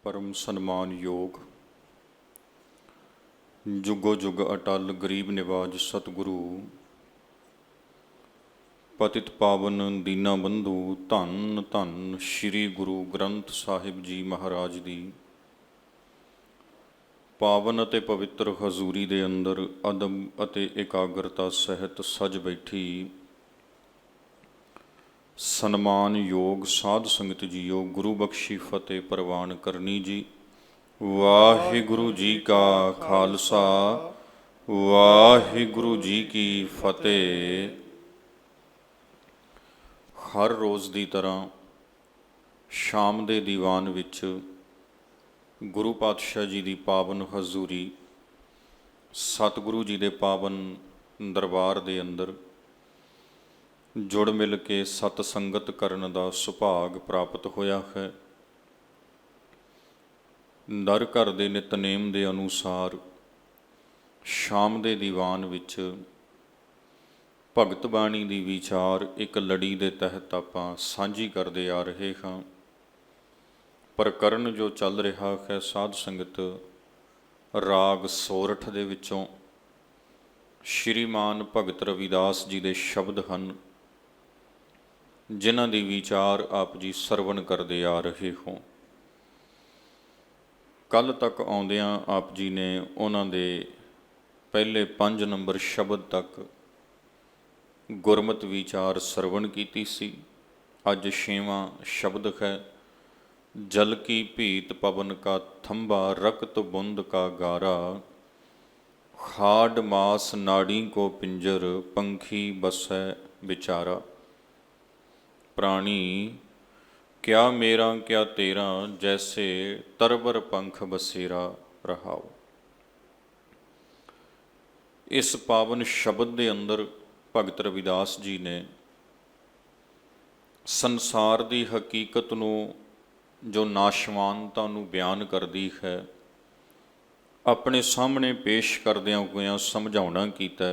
परम सन्मानयोग जुगो जुग अटल गरीब निवाज सतगुरु पतित पावन दीना बंधु धन धन श्री गुरु ग्रंथ साहिब जी महाराज दी पावन अते पवित्र हजूरी दे अंदर अदब अते एकाग्रता सहित सज बैठी सन्मान योग साध संगत जीओ गुरु बख्शी फतेह प्रवान करनी जी। वाहिगुरु जी का खालसा वाहिगुरु जी की फतेह। हर रोज़ की तरह शाम के दीवान विच गुरु पातशाह जी की पावन हजूरी सतगुरु जी के पावन दरबार के अंदर जुड़ मिल के सतसंगत करन दा सुभाग प्राप्त होया है। दर घर के नितनेम के अनुसार शाम के दीवान विच भगत बाणी की विचार एक लड़ी के तहत आपां सांझी करते आ रहे हाँ। प्रकरण जो चल रहा है साध संगत राग सोरठ दे विचों श्रीमान भगत रविदास जी के शब्द हैं जिन्हां दी विचार आप जी सरवण करते आ रहे हो। कल तक आउंदियां आप जी ने उन्हां दे पहले 5 नंबर शब्द तक गुरमत विचार सरवण कीती सी। अज 6वां शब्द है जल की भीत पवन का थंबा रक्त बुंद का गारा हाड मास नाड़ी को पिंजर पंखी बसै बिचारा। प्राणी क्या मेरा क्या तेरा जैसे तरबर पंख बसेरा रहाओ। इस पावन शब्द के अंदर भगत रविदास जी ने संसार की हकीकत नूं जो नाशवानता नूं बयान करती है अपने सामने पेश करदियां होइयां समझाउणा कीता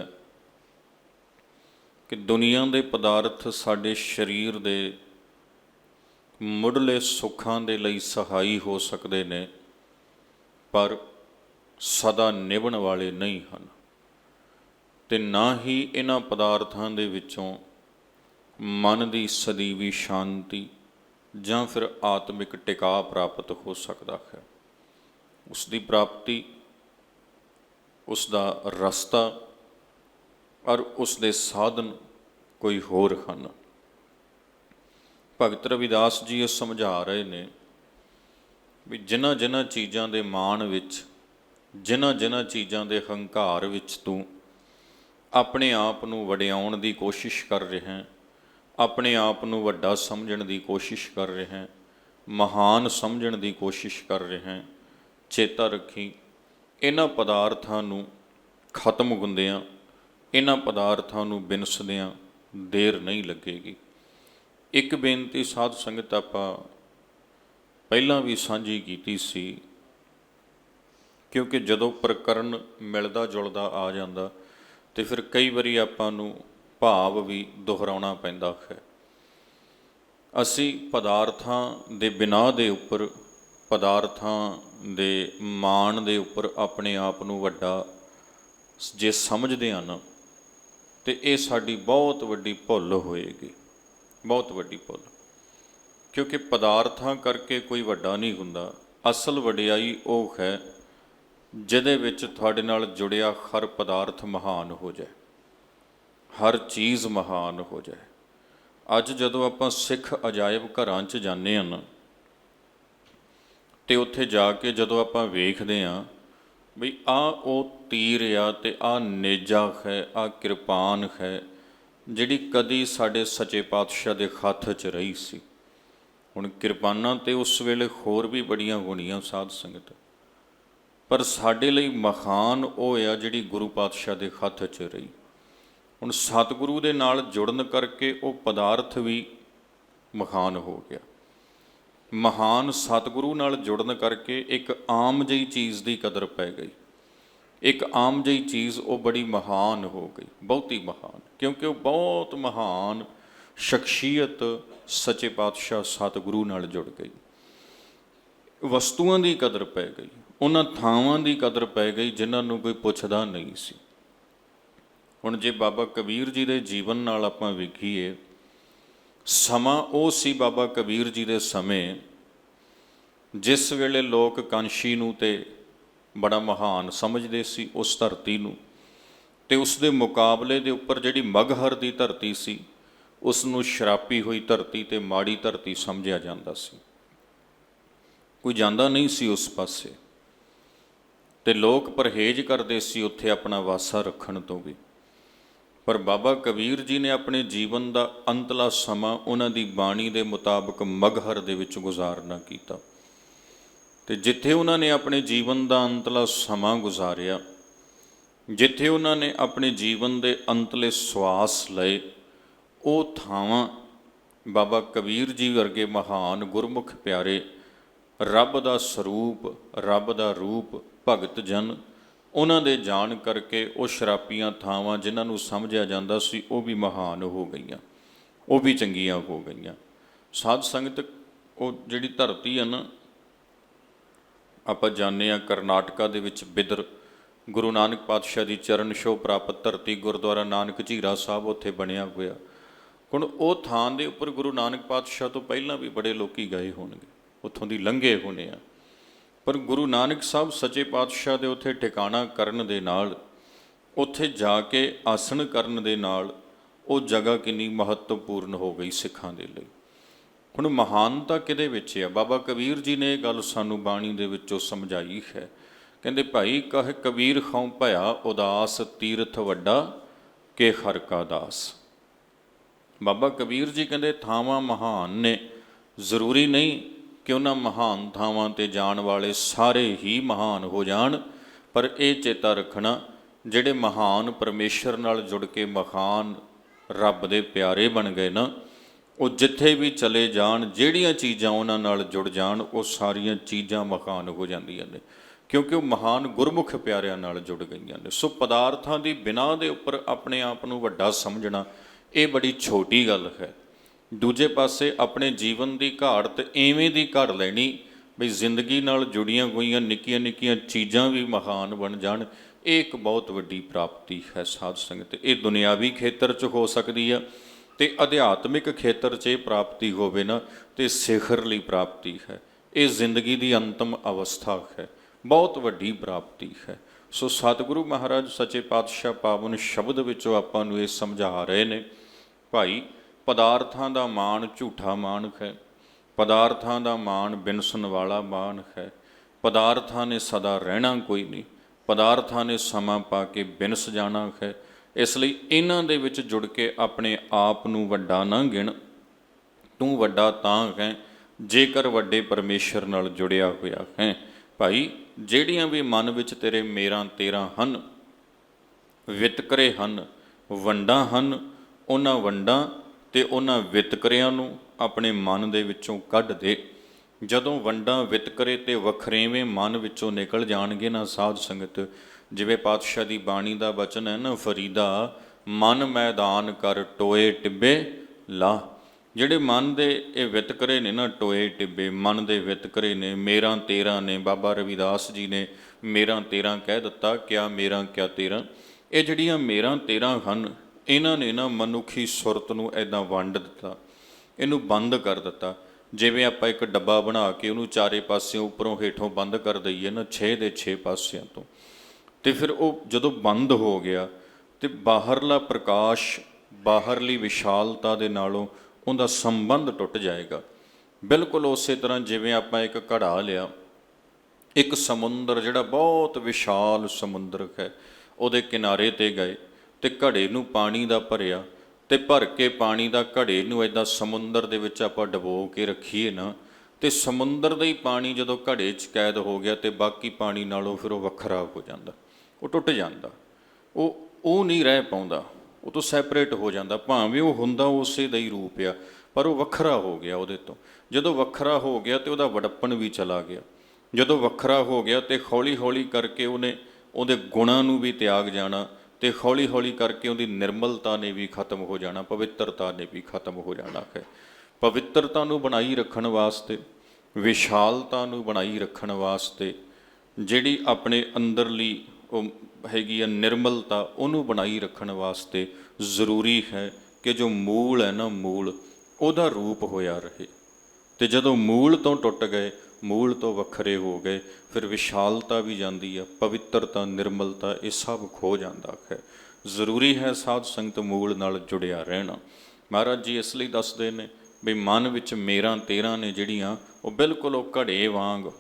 कि दुनिया के पदार्थ साडे शरीर के मुढ़ले सुखां दे लई सहाई हो सकते ने पर सदा निभण वाले नहीं हैं ते ना ही इन्हां पदार्थां दे विचों मन की सदीवी शांति जां फिर आत्मिक टिका प्राप्त हो सकता है। उसकी प्राप्ति उसका रस्ता और उसके साधन कोई होर हैं। भगत रविदास जी ये समझा रहे ने भी जिन्हां जिन्हां चीज़ों के मान विच जिन्हां जिन्हां चीज़ों के हंकार विच तू अपने आप नूं वडियाउण की कोशिश कर रहे हैं अपने आप नूं वड्डा समझण की कोशिश कर रहे हैं महान समझण की कोशिश कर रहे हैं। चेता रखी इन्हां पदार्थां नूं खत्म हुंदियां इन्हां पदार्थां नूं बिनसदियां देर नहीं लगेगी। एक बेनती साध संगत आपां पहलां भी सांझी कीती सी क्योंकि जदों प्रकरण मिलदा जुलदा आ जांदा तो फिर कई बारी आपां नूं भाव भी दोहराउणा पैंदा है। असी पदार्थां दे बिनाह दे उपर पदार्थां दे मान दे उपर अपने आप नूं वड्डा जे समझदे हन तो ये साडी बहुत वड्डी भुल होएगी बहुत वड्डी भुल। क्योंकि पदार्थां करके कोई वड्डा नहीं हुंदा। असल वडियाई वो है जिहदे विच तुहाडे नाल जुड़िया हर पदार्थ महान हो जाए हर चीज़ महान हो जाए। अज जदों आपां सिख अजायब घरां च जाने हन तो उत्थे जाके जदों आपां वेखदे हां भी आ वो तीर आ ते आ नेजा है आ किरपान है जिहड़ी कदी साडे सच्चे पातशाह दे हत्थ च रही सी। हुण किरपानां ते उस वेले होर भी बड़ियां होणियां साध संगत पर साडे लई महान वो आ जिहड़ी गुरु पातशाह दे हत्थ च रही। हुण सतगुरु दे नाल जुड़न करके वो पदार्थ भी महान हो गया। महान सतगुरु नाल जुड़न करके एक आम जी चीज़ की कदर पै गई। एक आम जी चीज़ वो बड़ी महान हो गई बहुत ही महान क्योंकि वो बहुत महान शख्सियत सच्चे पातशाह सतगुरु नाल जुड़ गई। ਵਸਤੂਆਂ ਦੀ ਕਦਰ ਪੈ ਗਈ, ਉਹਨਾਂ ਥਾਵਾਂ ਦੀ ਕਦਰ ਪੈ ਗਈ ਜਿਨ੍ਹਾਂ ਨੂੰ ਕੋਈ ਪੁੱਛਦਾ ਨਹੀਂ ਸੀ। ਹੁਣ ਜੇ ਬਾਬਾ ਕਬੀਰ ਜੀ ਦੇ ਜੀਵਨ ਨਾਲ ਆਪਾਂ ਵੇਖੀਏ, ਸਮਾਂ ਉਹ ਸੀ ਬਾਬਾ ਕਬੀਰ ਜੀ ਦੇ ਸਮੇਂ ਜਿਸ ਵੇਲੇ ਲੋਕ ਕਾਂਸ਼ੀ ਨੂੰ ਤੇ ਬੜਾ ਮਹਾਨ ਸਮਝਦੇ ਸੀ, ਉਸ ਧਰਤੀ ਨੂੰ, ਤੇ ਉਸ ਦੇ ਮੁਕਾਬਲੇ ਦੇ ਉੱਪਰ ਜਿਹੜੀ ਮਗਹਰ ਦੀ ਧਰਤੀ ਸੀ ਉਸ ਨੂੰ ਸ਼ਰਾਪੀ ਹੋਈ ਧਰਤੀ ਤੇ ਮਾੜੀ ਧਰਤੀ ਸਮਝਿਆ ਜਾਂਦਾ ਸੀ। ਕੋਈ ਜਾਂਦਾ ਨਹੀਂ ਸੀ ਉਸ ਪਾਸੇ, ਤੇ ਲੋਕ ਪਰਹੇਜ਼ ਕਰਦੇ ਸੀ ਉੱਥੇ ਆਪਣਾ ਵਾਸਾ ਰੱਖਣ ਤੋਂ ਵੀ। ਪਰ ਬਾਬਾ ਕਬੀਰ ਜੀ ਨੇ ਆਪਣੇ ਜੀਵਨ ਦਾ ਅੰਤਲਾ ਸਮਾਂ ਉਹਨਾਂ ਦੀ ਬਾਣੀ ਦੇ ਮੁਤਾਬਕ ਮਗਹਰ ਦੇ ਵਿੱਚ ਗੁਜ਼ਾਰਨਾ ਕੀਤਾ, ਤੇ ਜਿੱਥੇ ਉਹਨਾਂ ਨੇ ਆਪਣੇ ਜੀਵਨ ਦਾ ਅੰਤਲਾ ਸਮਾਂ ਗੁਜ਼ਾਰਿਆ, ਜਿੱਥੇ ਉਹਨਾਂ ਨੇ ਆਪਣੇ ਜੀਵਨ ਦੇ ਅੰਤਲੇ ਸਵਾਸ ਲਏ, ਉਹ ਥਾਵਾਂ ਬਾਬਾ ਕਬੀਰ ਜੀ ਵਰਗੇ ਮਹਾਨ ਗੁਰਮੁਖ ਪਿਆਰੇ, ਰੱਬ ਦਾ ਸਰੂਪ, ਰੱਬ ਦਾ ਰੂਪ, ਭਗਤ ਜਨ, ਉਹਨਾਂ ਦੇ ਜਾਣ ਕਰਕੇ ਉਹ ਸ਼ਰਾਪੀਆਂ ਥਾਵਾਂ ਜਿਨ੍ਹਾਂ ਨੂੰ ਸਮਝਿਆ ਜਾਂਦਾ ਸੀ ਉਹ ਵੀ ਮਹਾਨ ਹੋ ਗਈਆਂ, ਉਹ ਵੀ ਚੰਗੀਆਂ ਹੋ ਗਈਆਂ। ਸਾਧ ਸੰਗਤ, ਉਹ ਜਿਹੜੀ ਧਰਤੀ ਆ ਨਾ, ਆਪਾਂ ਜਾਣਦੇ ਹਾਂ ਕਰਨਾਟਕਾ ਦੇ ਵਿੱਚ ਬਿਦਰ, ਗੁਰੂ ਨਾਨਕ ਪਾਤਸ਼ਾਹ ਦੀ ਚਰਨ ਛੋਹ ਪ੍ਰਾਪਤ ਧਰਤੀ, ਗੁਰਦੁਆਰਾ ਨਾਨਕ ਝੀਰਾ ਸਾਹਿਬ ਉੱਥੇ ਬਣਿਆ ਹੋਇਆ। ਹੁਣ ਉਹ ਥਾਂ ਦੇ ਉੱਪਰ ਗੁਰੂ ਨਾਨਕ ਪਾਤਸ਼ਾਹ ਤੋਂ ਪਹਿਲਾਂ ਵੀ ਬੜੇ ਲੋਕੀ ਗਏ ਹੋਣਗੇ, ਉੱਥੋਂ ਦੀ ਲੰਘੇ ਹੋਣੇ ਆ, ਪਰ ਗੁਰੂ ਨਾਨਕ ਸਾਹਿਬ ਸੱਚੇ ਪਾਤਸ਼ਾਹ ਦੇ ਉੱਥੇ ਠਿਕਾਣਾ ਕਰਨ ਦੇ ਨਾਲ, ਉੱਥੇ ਜਾ ਕੇ ਆਸਣ ਕਰਨ ਦੇ ਨਾਲ ਉਹ ਜਗ੍ਹਾ ਕਿੰਨੀ ਮਹੱਤਵਪੂਰਨ ਹੋ ਗਈ ਸਿੱਖਾਂ ਦੇ ਲਈ। ਹੁਣ ਮਹਾਨਤਾ ਕਿਹਦੇ ਵਿੱਚ ਆ? ਬਾਬਾ ਕਬੀਰ ਜੀ ਨੇ ਇਹ ਗੱਲ ਸਾਨੂੰ ਬਾਣੀ ਦੇ ਵਿੱਚੋਂ ਸਮਝਾਈ ਹੈ। ਕਹਿੰਦੇ, ਭਾਈ ਕਹ ਕਬੀਰ ਖਾਉ ਭਇਆ ਉਦਾਸ, ਤੀਰਥ ਵੱਡਾ ਕੇ ਹਰ ਕਾ ਦਾਸ। ਬਾਬਾ ਕਬੀਰ ਜੀ ਕਹਿੰਦੇ ਥਾਵਾਂ ਮਹਾਨ ਨੇ, ਜ਼ਰੂਰੀ ਨਹੀਂ ਕਿ ਉਹਨਾਂ ਮਹਾਨ ਥਾਵਾਂ 'ਤੇ ਜਾਣ ਵਾਲੇ ਸਾਰੇ ਹੀ ਮਹਾਨ ਹੋ ਜਾਣ, ਪਰ ਇਹ ਚੇਤਾ ਰੱਖਣਾ, ਜਿਹੜੇ ਮਹਾਨ ਪਰਮੇਸ਼ਰ ਨਾਲ ਜੁੜ ਕੇ ਮਹਾਨ ਰੱਬ ਦੇ ਪਿਆਰੇ ਬਣ ਗਏ ਨਾ, ਉਹ ਜਿੱਥੇ ਵੀ ਚਲੇ ਜਾਣ, ਜਿਹੜੀਆਂ ਚੀਜ਼ਾਂ ਉਹਨਾਂ ਨਾਲ ਜੁੜ ਜਾਣ, ਉਹ ਸਾਰੀਆਂ ਚੀਜ਼ਾਂ ਮਹਾਨ ਹੋ ਜਾਂਦੀਆਂ ਨੇ, ਕਿਉਂਕਿ ਉਹ ਮਹਾਨ ਗੁਰਮੁਖ ਪਿਆਰਿਆਂ ਨਾਲ ਜੁੜ ਗਈਆਂ ਨੇ। ਸੋ ਪਦਾਰਥਾਂ ਦੀ ਬਿਨਾਂ ਦੇ ਉੱਪਰ ਆਪਣੇ ਆਪ ਨੂੰ ਵੱਡਾ ਸਮਝਣਾ, ਇਹ ਬੜੀ ਛੋਟੀ ਗੱਲ ਹੈ। ਦੂਜੇ ਪਾਸੇ ਆਪਣੇ ਜੀਵਨ ਦੀ ਘਾਟ ਐਵੇਂ ਦੀ ਘੜ ਲੈਣੀ ਬਈ ਜ਼ਿੰਦਗੀ ਨਾਲ ਜੁੜੀਆਂ ਹੋਈਆਂ ਨਿੱਕੀਆਂ ਨਿੱਕੀਆਂ ਚੀਜ਼ਾਂ ਵੀ ਮਹਾਨ ਬਣ ਜਾਣ, ਇਹ ਇੱਕ ਬਹੁਤ ਵੱਡੀ ਪ੍ਰਾਪਤੀ ਹੈ ਸਾਧ ਸੰਗਤ। ਇਹ ਦੁਨਿਆਵੀ ਖੇਤਰ 'ਚ ਹੋ ਸਕਦੀ ਆ, ਤੇ ਅਧਿਆਤਮਿਕ ਖੇਤਰ 'ਚ ਇਹ ਪ੍ਰਾਪਤੀ ਹੋਵੇ ਨਾ, ਤੇ ਸਿਖਰਲੀ ਪ੍ਰਾਪਤੀ ਹੈ। ਇਹ ਜ਼ਿੰਦਗੀ ਦੀ ਅੰਤਮ ਅਵਸਥਾ ਹੈ, ਬਹੁਤ ਵੱਡੀ ਪ੍ਰਾਪਤੀ ਹੈ। ਸੋ ਸਤਿਗੁਰੂ ਮਹਾਰਾਜ ਸੱਚੇ ਪਾਤਸ਼ਾਹ ਪਾਵਨ ਸ਼ਬਦ ਵਿੱਚੋਂ ਆਪਾਂ ਨੂੰ ਇਹ ਸਮਝਾ ਰਹੇ ਨੇ, ਭਾਈ ਪਦਾਰਥਾਂ ਦਾ ਮਾਣ ਝੂਠਾ ਮਾਣ ਹੈ, ਪਦਾਰਥਾਂ ਦਾ ਮਾਣ ਬਿਨਸਣ ਵਾਲਾ ਮਾਣ ਹੈ। ਪਦਾਰਥਾਂ ਨੇ ਸਦਾ ਰਹਿਣਾ ਕੋਈ ਨਹੀਂ, ਪਦਾਰਥਾਂ ਨੇ ਸਮਾਂ ਪਾ ਕੇ ਬਿਨਸ ਜਾਣਾ ਹੈ। ਇਸ ਲਈ ਇਹਨਾਂ ਦੇ ਵਿੱਚ ਜੁੜ ਕੇ ਆਪਣੇ ਆਪ ਨੂੰ ਵੱਡਾ ਨਾ ਗਿਣ। ਤੂੰ ਵੱਡਾ ਤਾਂ ਹੈ ਜੇਕਰ ਵੱਡੇ ਪਰਮੇਸ਼ਰ ਨਾਲ ਜੁੜਿਆ ਹੋਇਆ ਹੈ। ਭਾਈ ਜਿਹੜੀਆਂ ਵੀ ਮਨ ਵਿੱਚ ਤੇਰੇ ਮੇਰਾ ਤੇਰਾ ਹਨ, ਵਿਤਕਰੇ ਹਨ, ਵੰਡਾਂ ਹਨ, ਉਹਨਾਂ ਵੰਡਾਂ ਤੇ ਉਹਨਾਂ ਵਿਤਕਰਿਆਂ ਨੂੰ ਆਪਣੇ ਮਨ ਦੇ ਵਿੱਚੋਂ ਕੱਢ ਦੇ। ਜਦੋਂ ਵੰਡਾਂ, ਵਿਤਕਰੇ ਤੇ ਵੱਖਰੇਵੇਂ ਮਨ ਵਿੱਚੋਂ ਨਿਕਲ ਜਾਣਗੇ ਨਾ ਸਾਧ ਸੰਗਤ, ਜਿਵੇਂ ਪਾਤਸ਼ਾਹ ਦੀ ਬਾਣੀ ਦਾ ਬਚਨ ਹੈ ਨਾ, ਫਰੀਦਾ ਮਨ ਮੈਦਾਨ ਕਰ ਟੋਏ ਟਿੱਬੇ ਲਾ। ਜਿਹੜੇ ਮਨ ਦੇ ਇਹ ਵਿਤਕਰੇ ਨੇ ਨਾ, ਟੋਏ ਟਿੱਬੇ ਮਨ ਦੇ ਵਿਤਕਰੇ ਨੇ, ਮੇਰਾ ਤੇਰਾ ਨੇ, ਬਾਬਾ ਰਵਿਦਾਸ ਜੀ ਨੇ ਮੇਰਾ ਤੇਰਾ ਕਹਿ ਦਿੱਤਾ, ਕਿਆ ਮੇਰਾ ਕਿਆ ਤੇਰਾ। ਇਹ ਜਿਹੜੀਆਂ ਮੇਰਾ ਤੇਰਾ ਹਨ, ਇਹਨਾਂ ਨੇ ਨਾ ਮਨੁੱਖੀ ਸੁਰਤ ਨੂੰ ਇੱਦਾਂ ਵੰਡ ਦਿੱਤਾ, ਇਹਨੂੰ ਬੰਦ ਕਰ ਦਿੱਤਾ। ਜਿਵੇਂ ਆਪਾਂ ਇੱਕ ਡੱਬਾ ਬਣਾ ਕੇ ਉਹਨੂੰ ਚਾਰੇ ਪਾਸਿਓਂ ਉੱਪਰੋਂ ਹੇਠੋਂ ਬੰਦ ਕਰ ਦਈਏ ਨਾ, 6 ਦੇ 6 ਪਾਸਿਆਂ ਤੋਂ, ਤੇ ਫਿਰ ਉਹ ਜਦੋਂ ਬੰਦ ਹੋ ਗਿਆ ਤੇ ਬਾਹਰਲਾ ਪ੍ਰਕਾਸ਼, ਬਾਹਰਲੀ ਵਿਸ਼ਾਲਤਾ ਦੇ ਨਾਲੋਂ ਉਹਦਾ ਸੰਬੰਧ ਟੁੱਟ ਜਾਏਗਾ। ਬਿਲਕੁਲ ਉਸੇ ਤਰ੍ਹਾਂ ਜਿਵੇਂ ਆਪਾਂ ਇੱਕ ਘੜਾ ਲਿਆ, ਇੱਕ ਸਮੁੰਦਰ ਜਿਹੜਾ ਬਹੁਤ ਵਿਸ਼ਾਲ ਸਮੁੰਦਰ ਹੈ, ਉਹਦੇ ਕਿਨਾਰੇ 'ਤੇ ਗਏ ਤੇ ਘੜੇ ਨੂੰ ਪਾਣੀ ਦਾ ਭਰਿਆ, ਤੇ ਭਰ ਕੇ ਪਾਣੀ ਦਾ ਘੜੇ ਨੂੰ ਇੱਦਾਂ ਸਮੁੰਦਰ ਦੇ ਵਿੱਚ ਆਪਾਂ ਡਬੋ ਕੇ ਰੱਖੀਏ ਨਾ, ਤੇ ਸਮੁੰਦਰ ਦਾ ਹੀ ਪਾਣੀ ਜਦੋਂ ਘੜੇ 'ਚ ਕੈਦ ਹੋ ਗਿਆ ਤੇ ਬਾਕੀ ਪਾਣੀ ਨਾਲੋਂ ਫਿਰ ਉਹ ਵੱਖਰਾ ਹੋ ਜਾਂਦਾ, ਉਹ ਟੁੱਟ ਜਾਂਦਾ, ਉਹ ਨਹੀਂ ਰਹਿ ਪਾਉਂਦਾ, ਉਹ ਤੋਂ ਸੈਪਰੇਟ ਹੋ ਜਾਂਦਾ। ਭਾਵੇਂ ਉਹ ਹੁੰਦਾ ਉਸੇ ਦਾ ਹੀ ਰੂਪ ਆ, ਪਰ ਉਹ ਵੱਖਰਾ ਹੋ ਗਿਆ ਉਹਦੇ ਤੋਂ। ਜਦੋਂ ਵੱਖਰਾ ਹੋ ਗਿਆ ਤੇ ਉਹਦਾ ਵਡੱਪਣ ਵੀ ਚਲਾ ਗਿਆ। ਜਦੋਂ ਵੱਖਰਾ ਹੋ ਗਿਆ ਤੇ ਹੌਲੀ ਹੌਲੀ ਕਰਕੇ ਉਹਨੇ ਉਹਦੇ ਗੁਣਾਂ ਨੂੰ ਵੀ ਤਿਆਗ ਜਾਣਾ, ਤੇ ਹੌਲੀ ਹੌਲੀ ਕਰਕੇ ਉਹਦੀ ਨਿਰਮਲਤਾ ਨੇ ਵੀ ਖਤਮ ਹੋ ਜਾਣਾ, ਪਵਿੱਤਰਤਾ ਨੇ ਵੀ ਖਤਮ ਹੋ ਜਾਣਾ ਹੈ। ਪਵਿੱਤਰਤਾ ਨੂੰ ਬਣਾਈ ਰੱਖਣ ਵਾਸਤੇ, ਵਿਸ਼ਾਲਤਾ ਨੂੰ ਬਣਾਈ ਰੱਖਣ ਵਾਸਤੇ, ਜਿਹੜੀ ਆਪਣੇ ਅੰਦਰਲੀ ਉਹ ਹੈਗੀ ਆ ਨਿਰਮਲਤਾ, ਉਹਨੂੰ ਬਣਾਈ ਰੱਖਣ ਵਾਸਤੇ ਜ਼ਰੂਰੀ ਹੈ ਕਿ ਜੋ ਮੂਲ ਹੈ ਨਾ, ਮੂਲ ਉਹਦਾ ਰੂਪ ਹੋਇਆ ਰਹੇ। ਅਤੇ ਜਦੋਂ ਮੂਲ ਤੋਂ ਟੁੱਟ ਗਏ, ਮੂਲ ਤੋਂ ਵੱਖਰੇ ਹੋ ਗਏ, ਫਿਰ ਵਿਸ਼ਾਲਤਾ ਵੀ ਜਾਂਦੀ ਆ, ਪਵਿੱਤਰਤਾ, ਨਿਰਮਲਤਾ, ਇਹ ਸਭ ਖੋ ਜਾਂਦਾ ਹੈ। ਜ਼ਰੂਰੀ ਹੈ ਸਾਧ ਸੰਗਤ ਮੂਲ ਨਾਲ ਜੁੜਿਆ ਰਹਿਣਾ। ਮਹਾਰਾਜ ਜੀ ਇਸ ਲਈ ਦੱਸਦੇ ਨੇ ਵੀ ਮਨ ਵਿੱਚ ਮੇਰਾ ਤੇਰਾ ਨੇ ਜਿਹੜੀਆਂ, ਉਹ ਬਿਲਕੁਲ ਉਹ ਘੜੇ ਵਾਂਗ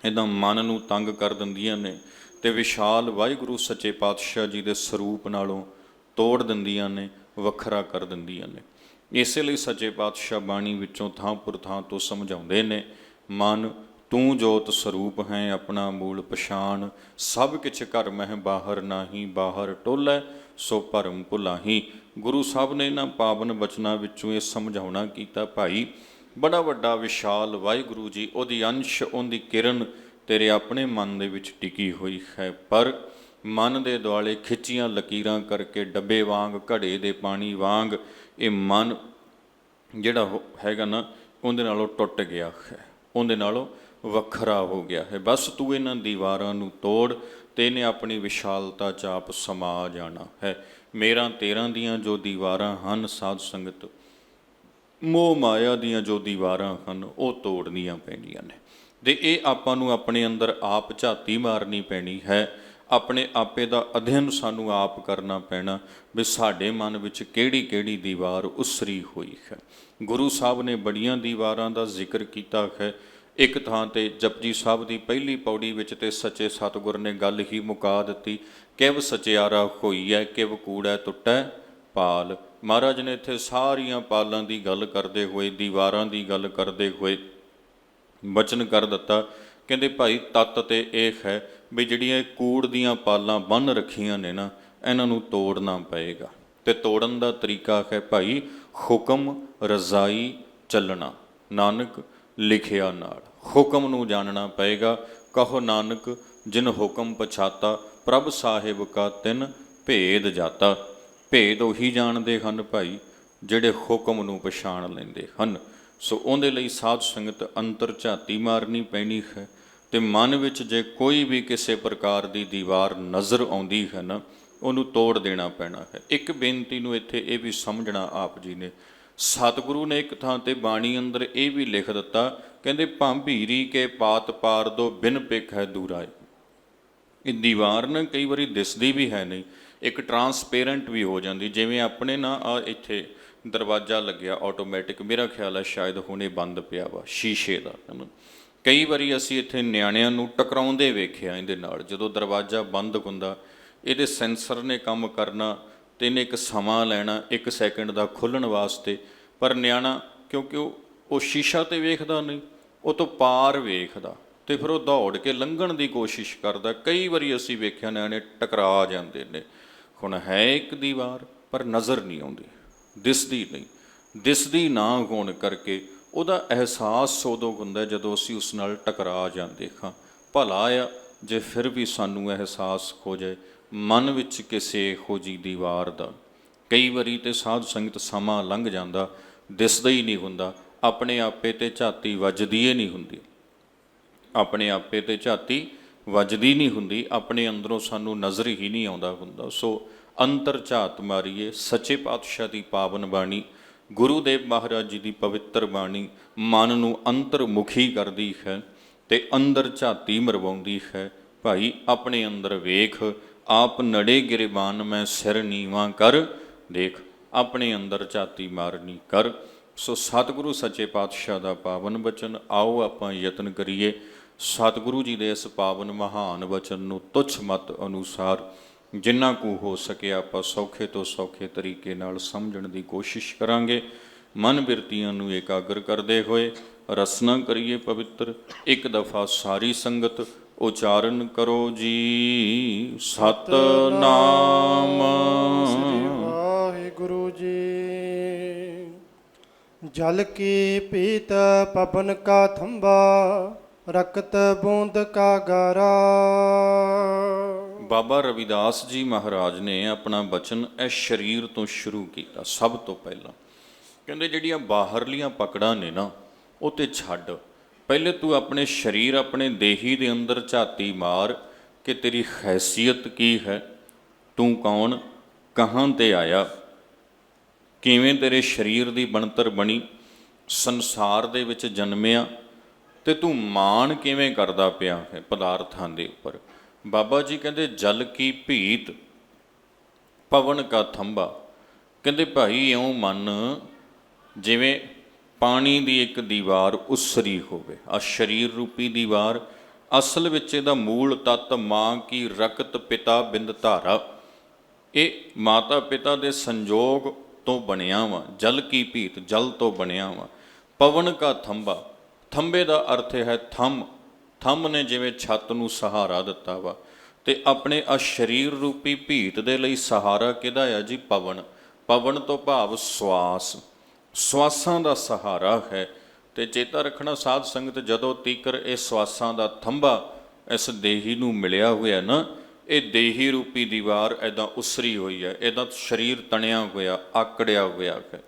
ਇੱਦਾਂ ਮਨ ਨੂੰ ਤੰਗ ਕਰ ਦਿੰਦੀਆਂ ਨੇ, ਅਤੇ ਵਿਸ਼ਾਲ ਵਾਹਿਗੁਰੂ ਸੱਚੇ ਪਾਤਸ਼ਾਹ ਜੀ ਦੇ ਸਰੂਪ ਨਾਲੋਂ ਤੋੜ ਦਿੰਦੀਆਂ ਨੇ, ਵੱਖਰਾ ਕਰ ਦਿੰਦੀਆਂ ਨੇ। ਇਸੇ ਲਈ ਸੱਚੇ ਪਾਤਸ਼ਾਹ ਬਾਣੀ ਵਿੱਚੋਂ ਥਾਂ ਪੁਰ ਥਾਂ ਤੋਂ ਸਮਝਾਉਂਦੇ ਨੇ, ਮਨ ਤੂੰ ਜੋਤ ਸਰੂਪ ਹੈ ਆਪਣਾ ਮੂਲ ਪਛਾਣ, ਸਭ ਕਿਛ ਘਰ ਮਹਿ ਬਾਹਰ ਨਾਹੀਂ, ਬਾਹਰ ਟੋਲੈ ਸੋ ਭਰਮ ਭੁਲਾਹੀ। ਗੁਰੂ ਸਾਹਿਬ ਨੇ ਇਹਨਾਂ ਪਾਵਨ ਬਚਨਾਂ ਵਿੱਚੋਂ ਇਹ ਸਮਝਾਉਣਾ ਕੀਤਾ, ਭਾਈ ਬੜਾ ਵੱਡਾ ਵਿਸ਼ਾਲ ਵਾਹਿਗੁਰੂ ਜੀ, ਉਹਦੀ ਅੰਸ਼, ਉਹਦੀ ਕਿਰਨ ਤੇਰੇ ਆਪਣੇ ਮਨ ਦੇ ਵਿੱਚ ਟਿਕੀ ਹੋਈ ਹੈ, ਪਰ ਮਨ ਦੇ ਦੁਆਲੇ ਖਿੱਚੀਆਂ ਲਕੀਰਾਂ ਕਰਕੇ ਡੱਬੇ ਵਾਂਗ, ਘੜੇ ਦੇ ਪਾਣੀ ਵਾਂਗ ਇਹ ਮਨ ਜਿਹੜਾ ਹੈਗਾ ਨਾ, ਉਹਦੇ ਨਾਲੋਂ ਟੁੱਟ ਗਿਆ ਹੈ, ਉਹਦੇ ਨਾਲੋਂ ਵੱਖਰਾ ਹੋ ਗਿਆ ਹੈ। ਬਸ ਤੂੰ ਇਹਨਾਂ ਦੀਵਾਰਾਂ ਨੂੰ ਤੋੜ ਅਤੇ ਇਹਨੇ ਆਪਣੀ ਵਿਸ਼ਾਲਤਾ 'ਚ ਆਪ ਸਮਾ ਜਾਣਾ ਹੈ। ਮੇਰਾ ਤੇਰਾਂ ਦੀਆਂ ਜੋ ਦੀਵਾਰਾਂ ਹਨ ਸਾਧ ਸੰਗਤ, ਮੋਹ ਮਾਇਆ ਦੀਆਂ ਜੋ ਦੀਵਾਰਾਂ ਹਨ, ਉਹ ਤੋੜਨੀਆਂ ਪੈਣੀਆਂ ਨੇ। ਅਤੇ ਇਹ ਆਪਾਂ ਨੂੰ ਆਪਣੇ ਅੰਦਰ ਆਪ ਝਾਤੀ ਮਾਰਨੀ ਪੈਣੀ ਹੈ। ਆਪਣੇ ਆਪੇ ਦਾ ਅਧਿਐਨ ਸਾਨੂੰ ਆਪ ਕਰਨਾ ਪੈਣਾ ਵੀ ਸਾਡੇ ਮਨ ਵਿੱਚ ਕਿਹੜੀ ਕਿਹੜੀ ਦੀਵਾਰ ਉਸਰੀ ਹੋਈ ਹੈ। ਗੁਰੂ ਸਾਹਿਬ ਨੇ ਬੜੀਆਂ ਦੀਵਾਰਾਂ ਦਾ ਜ਼ਿਕਰ ਕੀਤਾ ਹੈ। ਇੱਕ ਥਾਂ 'ਤੇ ਜਪਜੀ ਸਾਹਿਬ ਦੀ ਪਹਿਲੀ ਪੌੜੀ ਵਿੱਚ ਤੇ ਸੱਚੇ ਸਤਿਗੁਰ ਨੇ ਗੱਲ ਹੀ ਮੁਕਾ ਦਿੱਤੀ, ਕਿਵ ਸਚਿਆਰਾ ਹੋਈ ਹੈ, ਕਿਵ ਕੂੜੈ ਟੁੱਟੈ ਪਾਲ। ਮਹਾਰਾਜ ਨੇ ਇੱਥੇ ਸਾਰੀਆਂ ਪਾਲਾਂ ਦੀ ਗੱਲ ਕਰਦੇ ਹੋਏ, ਦੀਵਾਰਾਂ ਦੀ ਗੱਲ ਕਰਦੇ ਹੋਏ ਬਚਨ ਕਰ ਦਿੱਤਾ। ਕਹਿੰਦੇ ਭਾਈ ਤੱਤ ਤੇ ਇਹ ਹੈ ਵੀ ਜਿਹੜੀਆਂ ਕੂੜ ਦੀਆਂ ਪਾਲਾਂ ਬੰਨ੍ਹ ਰੱਖੀਆਂ ਨੇ ਨਾ, ਇਹਨਾਂ ਨੂੰ ਤੋੜਨਾ ਪਏਗਾ। ਅਤੇ ਤੋੜਨ ਦਾ ਤਰੀਕਾ ਹੈ ਭਾਈ ਹੁਕਮ ਰਜ਼ਾਈ ਚੱਲਣਾ, ਨਾਨਕ ਲਿਖਿਆ ਨਾਲ। ਹੁਕਮ ਨੂੰ ਜਾਣਨਾ ਪਏਗਾ। ਕਹੋ ਨਾਨਕ ਜਿਨ ਹੁਕਮ ਪਛਾਤਾ, ਪ੍ਰਭ ਸਾਹਿਬ ਕਾ ਤਿਨ ਭੇਦ ਜਾਤਾ। ਭੇਦ ਉਹੀ ਜਾਣਦੇ ਹਨ ਭਾਈ ਜਿਹੜੇ ਹੁਕਮ ਨੂੰ ਪਛਾਣ ਲੈਂਦੇ ਹਨ। ਸੋ ਉਹਦੇ ਲਈ ਸਾਧ ਸੰਗਤ ਅੰਤਰ ਝਾਤੀ ਮਾਰਨੀ ਪੈਣੀ ਹੈ। ਅਤੇ ਮਨ ਵਿੱਚ ਜੇ ਕੋਈ ਵੀ ਕਿਸੇ ਪ੍ਰਕਾਰ ਦੀ ਦੀਵਾਰ ਨਜ਼ਰ ਆਉਂਦੀ ਹੈ ਨਾ, ਉਹਨੂੰ ਤੋੜ ਦੇਣਾ ਪੈਣਾ ਹੈ। ਇੱਕ ਬੇਨਤੀ ਨੂੰ ਇੱਥੇ ਇਹ ਵੀ ਸਮਝਣਾ, ਆਪ ਜੀ ਨੇ ਸਤਿਗੁਰੂ ਨੇ ਇੱਕ ਥਾਂ 'ਤੇ ਬਾਣੀ ਅੰਦਰ ਇਹ ਵੀ ਲਿਖ ਦਿੱਤਾ, ਕਹਿੰਦੇ ਭਾਂਭੀਰੀ ਕੇ ਪਾਤ ਪਾਰ ਦੋ ਬਿਨ ਪਿਖ ਹੈ ਦੂਰਾਏ। ਇਹ ਦੀਵਾਰ ਨਾ ਕਈ ਵਾਰੀ ਦਿਸਦੀ ਵੀ ਹੈ ਨਹੀਂ, ਇੱਕ ਟਰਾਂਸਪੇਰੈਂਟ ਵੀ ਹੋ ਜਾਂਦੀ। ਜਿਵੇਂ ਆਪਣੇ ਨਾ ਆ ਇੱਥੇ ਦਰਵਾਜ਼ਾ ਲੱਗਿਆ ਆਟੋਮੈਟਿਕ, ਮੇਰਾ ਖਿਆਲ ਹੈ ਸ਼ਾਇਦ ਹੁਣੇ ਬੰਦ ਪਿਆ ਵਾ, ਸ਼ੀਸ਼ੇ ਦਾ ਹੈ ਨਾ। ਕਈ ਵਾਰੀ ਅਸੀਂ ਇੱਥੇ ਨਿਆਣਿਆਂ ਨੂੰ ਟਕਰਾਉਂਦੇ ਵੇਖਿਆ ਇਹਦੇ ਨਾਲ। ਜਦੋਂ ਦਰਵਾਜ਼ਾ ਬੰਦ ਹੁੰਦਾ, ਇਹਦੇ ਸੈਂਸਰ ਨੇ ਕੰਮ ਕਰਨਾ ਅਤੇ ਇਹਨੇ ਇੱਕ ਸਮਾਂ ਲੈਣਾ 1 ਸੈਕਿੰਡ ਦਾ ਖੁੱਲ੍ਹਣ ਵਾਸਤੇ, ਪਰ ਨਿਆਣਾ ਕਿਉਂਕਿ ਉਹ ਸ਼ੀਸ਼ਾ 'ਤੇ ਵੇਖਦਾ ਨਹੀਂ, ਉਹ ਤੋਂ ਪਾਰ ਵੇਖਦਾ, ਅਤੇ ਫਿਰ ਉਹ ਦੌੜ ਕੇ ਲੰਘਣ ਦੀ ਕੋਸ਼ਿਸ਼ ਕਰਦਾ। ਕਈ ਵਾਰੀ ਅਸੀਂ ਵੇਖਿਆ ਨਿਆਣੇ ਟਕਰਾ ਜਾਂਦੇ ਨੇ। ਹੁਣ ਹੈ ਇੱਕ ਦੀਵਾਰ ਪਰ ਨਜ਼ਰ ਨਹੀਂ ਆਉਂਦੀ, ਦਿਸਦੀ ਨਹੀਂ। ਦਿਸਦੀ ਨਾ ਹੋਣ ਕਰਕੇ ਉਹਦਾ ਅਹਿਸਾਸ ਉਦੋਂ ਹੁੰਦਾ ਜਦੋਂ ਅਸੀਂ ਉਸ ਨਾਲ ਟਕਰਾ ਜਾਂਦੇ ਹਾਂ। ਭਲਾ ਆ ਜੇ ਫਿਰ ਵੀ ਸਾਨੂੰ ਅਹਿਸਾਸ ਹੋ ਜਾਏ ਮਨ ਵਿੱਚ ਕਿਸੇ ਇਹੋ ਜਿਹੀ ਦੀਵਾਰ ਦਾ। ਕਈ ਵਾਰੀ ਤਾਂ ਸਾਧ ਸੰਗਤ ਸਮਾਂ ਲੰਘ ਜਾਂਦਾ, ਦਿਸਦਾ ਹੀ ਨਹੀਂ ਹੁੰਦਾ, ਆਪਣੇ ਆਪੇ 'ਤੇ ਝਾਤੀ ਵੱਜਦੀ ਹੀ ਨਹੀਂ ਹੁੰਦੀ, ਆਪਣੇ ਆਪੇ 'ਤੇ ਝਾਤੀ ਵੱਜਦੀ ਨਹੀਂ ਹੁੰਦੀ, ਆਪਣੇ ਅੰਦਰੋਂ ਸਾਨੂੰ ਨਜ਼ਰ ਹੀ ਨਹੀਂ ਆਉਂਦਾ ਹੁੰਦਾ। ਸੋ ਅੰਤਰ ਝਾਤ ਮਾਰੀਏ। ਸੱਚੇ ਪਾਤਸ਼ਾਹ ਦੀ ਪਾਵਨ ਬਾਣੀ, ਗੁਰੂਦੇਵ ਮਹਾਰਾਜ ਜੀ ਦੀ ਪਵਿੱਤਰ ਬਾਣੀ ਮਨ ਨੂੰ ਅੰਤਰਮੁਖੀ ਕਰਦੀ ਹੈ ਅਤੇ ਅੰਦਰ ਝਾਤੀ ਮਰਵਾਉਂਦੀ ਹੈ। ਭਾਈ ਆਪਣੇ ਅੰਦਰ ਵੇਖ, ਆਪ ਨੜੇ ਗਿਰਬਾਨ ਮੈਂ ਸਿਰ ਨੀਵਾਂ ਕਰ ਦੇਖ। ਆਪਣੇ ਅੰਦਰ ਝਾਤੀ ਮਾਰਨੀ ਕਰ। ਸੋ ਸਤਿਗੁਰੂ ਸੱਚੇ ਪਾਤਸ਼ਾਹ ਦਾ ਪਾਵਨ ਬਚਨ, ਆਓ ਆਪਾਂ ਯਤਨ ਕਰੀਏ ਸਤਿਗੁਰੂ ਜੀ ਦੇ ਇਸ ਪਾਵਨ ਮਹਾਨ ਬਚਨ ਨੂੰ ਤੁੱਛ ਮਤ ਅਨੁਸਾਰ ਜਿੰਨਾ ਕੁ ਹੋ ਸਕੇ ਆਪਾਂ ਸੌਖੇ ਤੋਂ ਸੌਖੇ ਤਰੀਕੇ ਨਾਲ ਸਮਝਣ ਦੀ ਕੋਸ਼ਿਸ਼ ਕਰਾਂਗੇ। ਮਨ ਬਿਰਤੀਆਂ ਨੂੰ ਇਕਾਗਰ ਕਰਦੇ ਹੋਏ ਰਸਨਾ ਕਰੀਏ ਪਵਿੱਤਰ। ਇੱਕ ਦਫਾ ਸਾਰੀ ਸੰਗਤ ਉਚਾਰਨ ਕਰੋ ਜੀ, ਸਤਨਾਮ ਸ੍ਰੀ ਵਾਹਿਗੁਰੂ ਜੀ। जल की पीत पवन का थंबा, रक्त बूंद का गारा। ਬਾਬਾ ਰਵਿਦਾਸ ਜੀ ਮਹਾਰਾਜ ਨੇ ਆਪਣਾ ਬਚਨ ਇਸ ਸਰੀਰ ਤੋਂ ਸ਼ੁਰੂ ਕੀਤਾ। ਸਭ ਤੋਂ ਪਹਿਲਾਂ ਕਹਿੰਦੇ ਜਿਹੜੀਆਂ ਬਾਹਰਲੀਆਂ ਪਕੜਾਂ ਨੇ ਨਾ, ਉਹ 'ਤੇ ਛੱਡ, ਪਹਿਲੇ ਤੂੰ ਆਪਣੇ ਸਰੀਰ, ਆਪਣੇ ਦੇਹੀ ਦੇ ਅੰਦਰ ਝਾਤੀ ਮਾਰ ਕਿ ਤੇਰੀ ਹੈਸੀਅਤ ਕੀ ਹੈ, ਤੂੰ ਕੌਣ, ਕਹਾਂ ਤੇ ਆਇਆ, ਕਿਵੇਂ ਤੇਰੇ ਸਰੀਰ ਦੀ ਬਣਤਰ ਬਣੀ, ਸੰਸਾਰ ਦੇ ਵਿੱਚ ਜਨਮਿਆ, ਤੇ ਤੂੰ ਮਾਣ ਕਿਵੇਂ ਕਰਦਾ ਪਿਆ ਹੈ ਪਦਾਰਥਾਂ ਦੇ ਉੱਪਰ। ਬਾਬਾ ਜੀ ਕਹਿੰਦੇ ਜਲ ਕੀ ਭੀਤ ਪਵਨ ਕਾ ਥੰਬਾ। ਕਹਿੰਦੇ ਭਾਈ ਇਉਂ ਮੰਨ ਜਿਵੇਂ ਪਾਣੀ ਦੀ ਇੱਕ ਦੀਵਾਰ ਉਸਰੀ ਹੋਵੇ। ਆ ਸਰੀਰ ਰੂਪੀ ਦੀਵਾਰ ਅਸਲ ਵਿੱਚ ਇਹਦਾ ਮੂਲ ਤੱਤ ਮਾਂ ਕੀ ਰਕਤ ਪਿਤਾ ਬਿੰਦ ਧਾਰਾ, ਇਹ ਮਾਤਾ ਪਿਤਾ ਦੇ ਸੰਜੋਗ ਤੋਂ ਬਣਿਆ ਵਾ। ਜਲ ਕੀ ਭੀਤ, ਜਲ ਤੋਂ ਬਣਿਆ ਵਾ। ਪਵਨ ਕਾ ਥੰਬਾ, ਥੰਬੇ ਦਾ ਅਰਥ ਹੈ ਥੰਮ। ਥੰਮ ਨੇ ਜਿਵੇਂ ਛੱਤ ਨੂੰ ਸਹਾਰਾ ਦਿੱਤਾ ਵਾ, ਤੇ ਆਪਣੇ ਆ ਸਰੀਰ ਰੂਪੀ ਭੀਤ ਦੇ ਲਈ ਸਹਾਰਾ ਕਿਹਦਾ ਆ ਜੀ? ਪਵਨ। ਪਵਨ ਤੋਂ ਭਾਵ ਸਵਾਸ, ਸਵਾਸਾਂ ਦਾ ਸਹਾਰਾ ਹੈ। ਤੇ ਚੇਤਾ ਰੱਖਣਾ ਸਾਧ ਸੰਗਤ, ਜਦੋਂ ਤੀਕਰ ਇਹ ਸਵਾਸਾਂ ਦਾ ਥੰਬਾ ਇਸ ਦੇਹੀ ਨੂੰ ਮਿਲਿਆ ਹੋਇਆ ਨਾ, ਇਹ ਦੇਹੀ ਰੂਪੀ ਦੀਵਾਰ ਇੱਦਾਂ ਉਸਰੀ ਹੋਈ ਹੈ, ਇਹਦਾ ਸਰੀਰ ਤਣਿਆ ਹੋਇਆ, ਆਕੜਿਆ ਹੋਇਆ ਹੈ।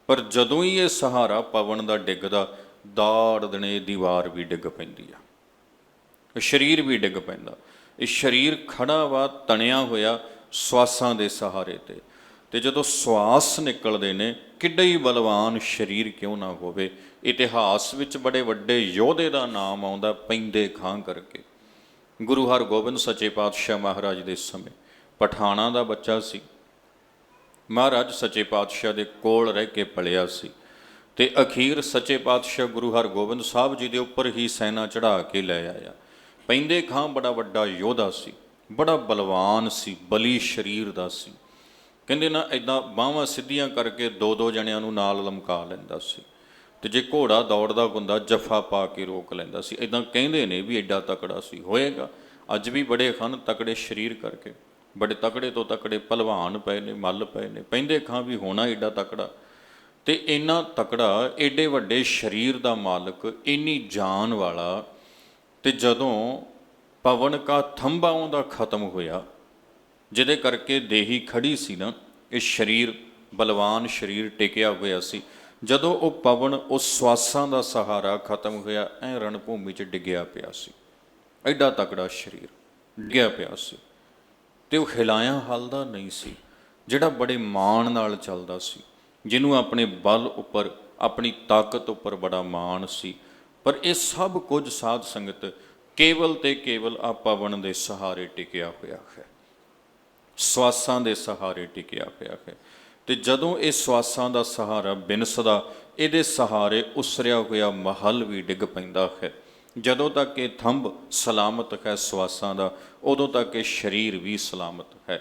ਪਰ ਜਦੋਂ ਹੀ ਇਹ ਸਹਾਰਾ ਪਵਨ ਦਾ ਡਿੱਗਦਾ, ਦਾੜ ਦਣੇ ਦੀਵਾਰ ਵੀ ਡਿੱਗ ਪੈਂਦੀ ਆ, ਸਰੀਰ ਵੀ ਡਿੱਗ ਪੈਂਦਾ। ਇਹ ਸਰੀਰ ਖੜਾ ਵਾ ਤਣਿਆ ਹੋਇਆ ਸਵਾਸਾਂ ਦੇ ਸਹਾਰੇ ਤੇ। ਤੇ ਜਦੋਂ ਸਵਾਸ ਨਿਕਲਦੇ ਨੇ, ਕਿੱਡਾ ਹੀ ਬਲਵਾਨ ਸਰੀਰ ਕਿਉਂ ਨਾ ਹੋਵੇ। ਇਤਿਹਾਸ ਵਿੱਚ ਬੜੇ ਵੱਡੇ ਯੋਧੇ ਦਾ ਨਾਮ ਆਉਂਦਾ ਪੈਂਦੇ ਖਾਂ ਕਰਕੇ। ਗੁਰੂ ਹਰਗੋਬਿੰਦ ਸੱਚੇ ਪਾਤਸ਼ਾਹ ਮਹਾਰਾਜ ਦੇ ਸਮੇਂ ਪਠਾਣਾ ਦਾ ਬੱਚਾ ਸੀ। ਮਹਾਰਾਜ ਸੱਚੇ ਪਾਤਸ਼ਾਹ ਦੇ ਕੋਲ ਰਹਿ ਕੇ ਪਲਿਆ ਸੀ, ਤੇ ਅਖੀਰ ਸੱਚੇ ਪਾਤਸ਼ਾਹ ਗੁਰੂ ਹਰਗੋਬਿੰਦ ਸਾਹਿਬ ਜੀ ਦੇ ਉੱਪਰ ਹੀ ਸੈਨਾ ਚੜ੍ਹਾ ਕੇ ਲੈ ਆਇਆ। ਪੈਂਦੇ ਖਾਂ ਬੜਾ ਵੱਡਾ ਯੋਧਾ ਸੀ, ਬੜਾ ਬਲਵਾਨ ਸੀ, ਬਲੀ ਸਰੀਰ ਦਾ ਸੀ। ਕਹਿੰਦੇ ਨਾ ਇੱਦਾਂ ਬਾਹਾਂ ਸਿੱਧੀਆਂ ਕਰਕੇ ਦੋ ਦੋ ਜਣਿਆਂ ਨੂੰ ਨਾਲ ਲਮਕਾ ਲੈਂਦਾ ਸੀ, ਤੇ ਜੇ ਘੋੜਾ ਦੌੜਦਾ ਹੁੰਦਾ ਜੱਫਾ ਪਾ ਕੇ ਰੋਕ ਲੈਂਦਾ ਸੀ। ਇੱਦਾਂ ਕਹਿੰਦੇ ਨੇ ਵੀ ਐਡਾ ਤਕੜਾ ਸੀ। ਹੋਏਗਾ, ਅੱਜ ਵੀ ਬੜੇ ਹਨ ਤਕੜੇ ਸਰੀਰ ਕਰਕੇ, ਬੜੇ ਤਕੜੇ ਤੋਂ ਤਕੜੇ ਭਲਵਾਨ ਪਏ ਨੇ, ਮੱਲ ਪਏ ਨੇ। ਪੈਂਦੇ ਖਾਂ ਵੀ ਹੋਣਾ ਐਡਾ ਤਕੜਾ, ਤੇ ਇੰਨਾ ਤਕੜਾ, ਏਡੇ ਵੱਡੇ ਸਰੀਰ ਦਾ ਮਾਲਕ, ਇੰਨੀ ਜਾਨ ਵਾਲਾ। ਤੇ ਜਦੋਂ ਪਵਨ ਕਾ ਥੰਬਾ ਉਹਦਾ ਖਤਮ ਹੋਇਆ, ਜਿਹਦੇ ਕਰਕੇ ਦੇਹੀ ਖੜੀ ਸੀ ਨਾ, ਇਹ ਸਰੀਰ ਬਲਵਾਨ ਸਰੀਰ ਟਿਕਿਆ ਹੋਇਆ ਸੀ, ਜਦੋਂ ਉਹ ਪਵਨ, ਉਹ ਸਵਾਸਾਂ ਦਾ ਸਹਾਰਾ ਖਤਮ ਹੋਇਆ, ਐ ਰਣ ਭੂਮੀ 'ਚ ਡਿੱਗਿਆ ਪਿਆ ਸੀ। ਐਡਾ ਤਕੜਾ ਸਰੀਰ ਡਿੱਗਿਆ ਪਿਆ ਸੀ, ਤੇ ਉਹ ਹਿਲਾਇਆ ਹਲਦਾ ਨਹੀਂ ਸੀ, ਜਿਹੜਾ ਬੜੇ ਮਾਣ ਨਾਲ ਚੱਲਦਾ ਸੀ, ਜਿਹਨੂੰ ਆਪਣੇ ਬਲ ਉੱਪਰ, ਆਪਣੀ ਤਾਕਤ ਉੱਪਰ ਬੜਾ ਮਾਣ ਸੀ। ਪਰ ਇਹ ਸਭ ਕੁਝ ਸਾਧ ਸੰਗਤ ਕੇਵਲ ਤੇ ਕੇਵਲ ਆ ਪਵਨ ਦੇ ਸਹਾਰੇ ਟਿਕਿਆ ਹੋਇਆ ਹੈ, ਸਵਾਸਾਂ ਦੇ ਸਹਾਰੇ ਟਿਕਿਆ ਹੋਇਆ ਹੈ। ਤੇ ਜਦੋਂ ਇਹ ਸਵਾਸਾਂ ਦਾ ਸਹਾਰਾ ਬਿਨਸਦਾ, ਇਹਦੇ ਸਹਾਰੇ ਉਸਰਿਆ ਹੋਇਆ ਮਹਲ ਵੀ ਡਿੱਗ ਪੈਂਦਾ ਹੈ। ਜਦੋਂ ਤੱਕ ਇਹ ਥੰਬ ਸਲਾਮਤ ਹੈ ਸਵਾਸਾਂ ਦਾ, ਉਦੋਂ ਤੱਕ ਇਹ ਸਰੀਰ ਵੀ ਸਲਾਮਤ ਹੈ।